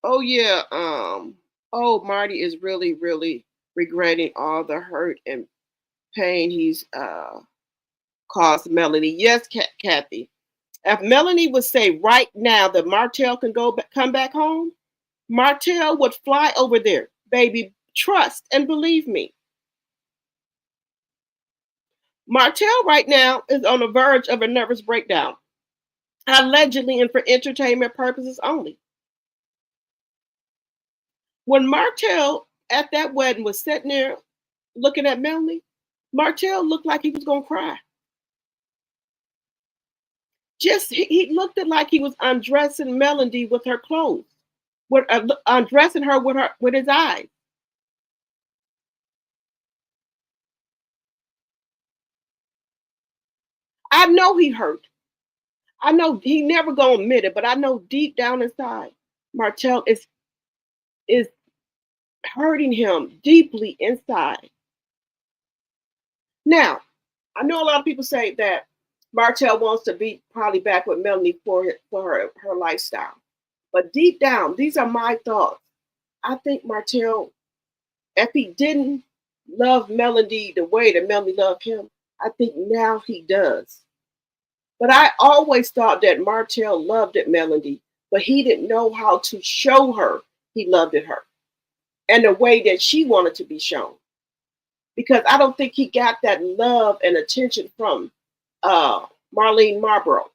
S1: Oh, yeah. Marty is really, really regretting all the hurt and pain he's caused Melanie. Yes, Kathy. If Melanie would say right now that Martell can come back home, Martell would fly over there. Baby, trust and believe me. Martell right now is on the verge of a nervous breakdown, allegedly and for entertainment purposes only. When Martell at that wedding was sitting there looking at Melanie, Martell looked like he was going to cry. He looked like he was undressing Melody with her clothes, undressing her with his eyes. I know he hurt. I know he never gonna admit it, but I know deep down inside, Martell is hurting him deeply inside. Now, I know a lot of people say that Martell wants to be probably back with Melanie for her lifestyle. But deep down, these are my thoughts. I think Martell, if he didn't love Melody the way that Melody loved him, I think now he does. But I always thought that Martell loved Melody, but he didn't know how to show her he loved her and the way that she wanted to be shown. Because I don't think he got that love and attention from Marlene Marlborough.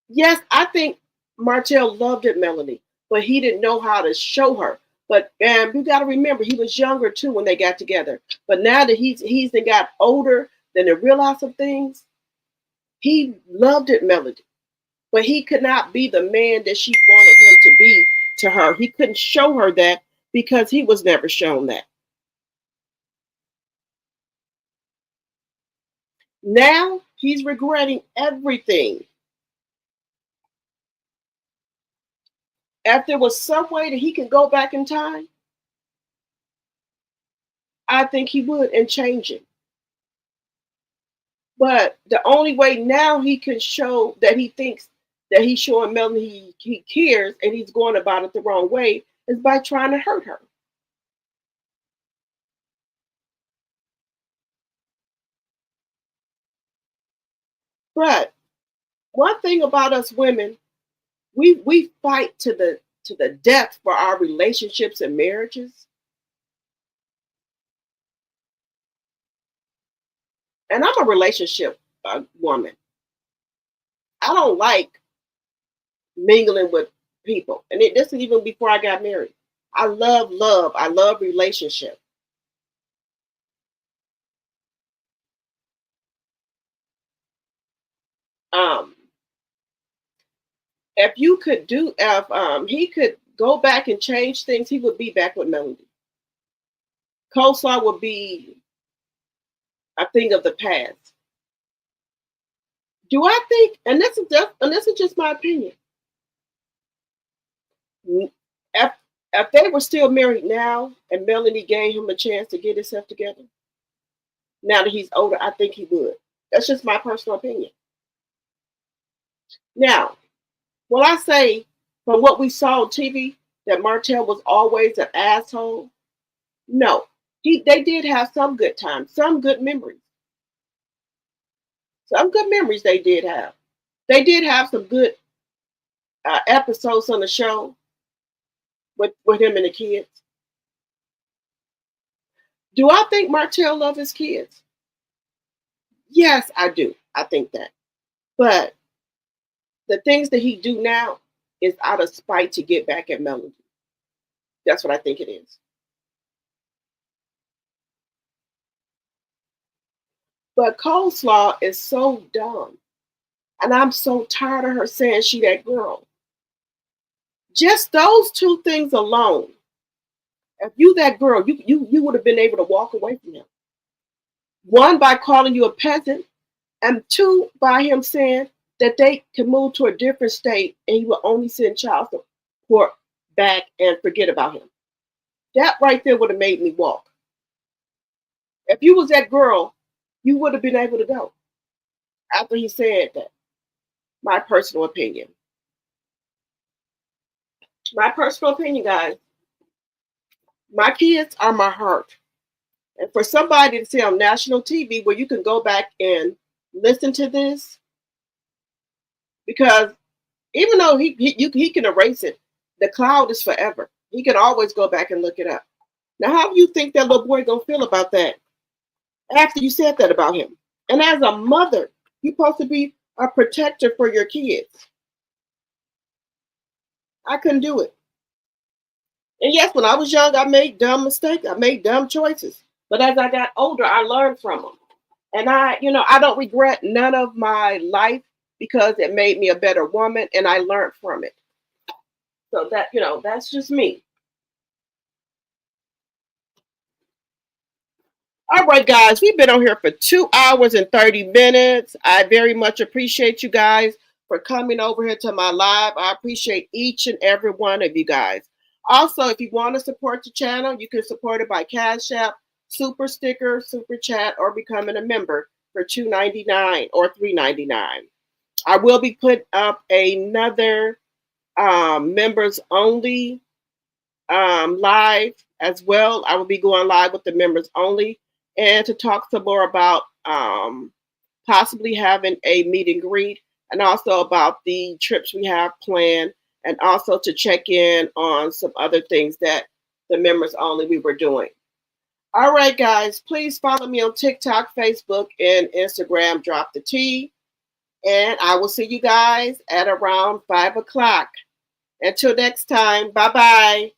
S1: Yes, I think Martell loved Melanie, but he didn't know how to show her. But you got to remember, he was younger too when they got together. But now that he's got older, than to realize some things, he loved Melody. But he could not be the man that she wanted him to be to her. He couldn't show her that because he was never shown that. Now he's regretting everything. If there was some way that he could go back in time, I think he would and change it. But the only way now he can show that he thinks that he's showing Melanie he cares and he's going about it the wrong way is by trying to hurt her. But one thing about us women, we fight to the death for our relationships and marriages. And I'm a relationship woman. I don't like mingling with people. And this is even before I got married. I love love. I love relationship. Um, if you could do, if he could go back and change things, he would be back with Melody. Coleslaw would be a thing of the past. Do I think? And this is just my opinion. If if they were still married now, and Melanie gave him a chance to get himself together, now that he's older, I think he would. That's just my personal opinion. Now, will I say from what we saw on TV that Martell was always an asshole? No. They did have some good times, some good memories. Some good memories they did have. They did have some good episodes on the show with him and the kids. Do I think Martell loves his kids? Yes, I do. I think that. But the things that he do now is out of spite to get back at Melody. That's what I think it is. But Coleslaw is so dumb. And I'm so tired of her saying she that girl. Just those two things alone. If you that girl, you would have been able to walk away from him. One, by calling you a peasant, and two, by him saying that they can move to a different state and he will only send child support back and forget about him. That right there would have made me walk. If you was that girl, you would have been able to go after he said that. My personal opinion. My personal opinion, guys. My kids are my heart. And for somebody to say on national TV where you can go back and listen to this, because even though he can erase it, the cloud is forever. He can always go back and look it up. Now, how do you think that little boy gonna feel about that after you said that about him? And as a mother, you're supposed to be a protector for your kids. I couldn't do it. And yes, when I was young, I made dumb mistakes. I made dumb choices. But as I got older, I learned from them. And I don't regret none of my life because it made me a better woman and I learned from it. So that's just me. All right, guys, we've been on here for 2 hours and 30 minutes. I very much appreciate you guys for coming over here to my live. I appreciate each and every one of you guys. Also, if you want to support the channel, you can support it by Cash App, Super Sticker, Super Chat, or becoming a member for $2.99 or $3.99. I will be putting up another members only live as well. I will be going live with the members only and to talk some more about possibly having a meet and greet and also about the trips we have planned and also to check in on some other things that the members only we were doing. All right, guys, please follow me on TikTok, Facebook, and Instagram, Drop the T. And I will see you guys at around 5 o'clock. Until next time, bye-bye.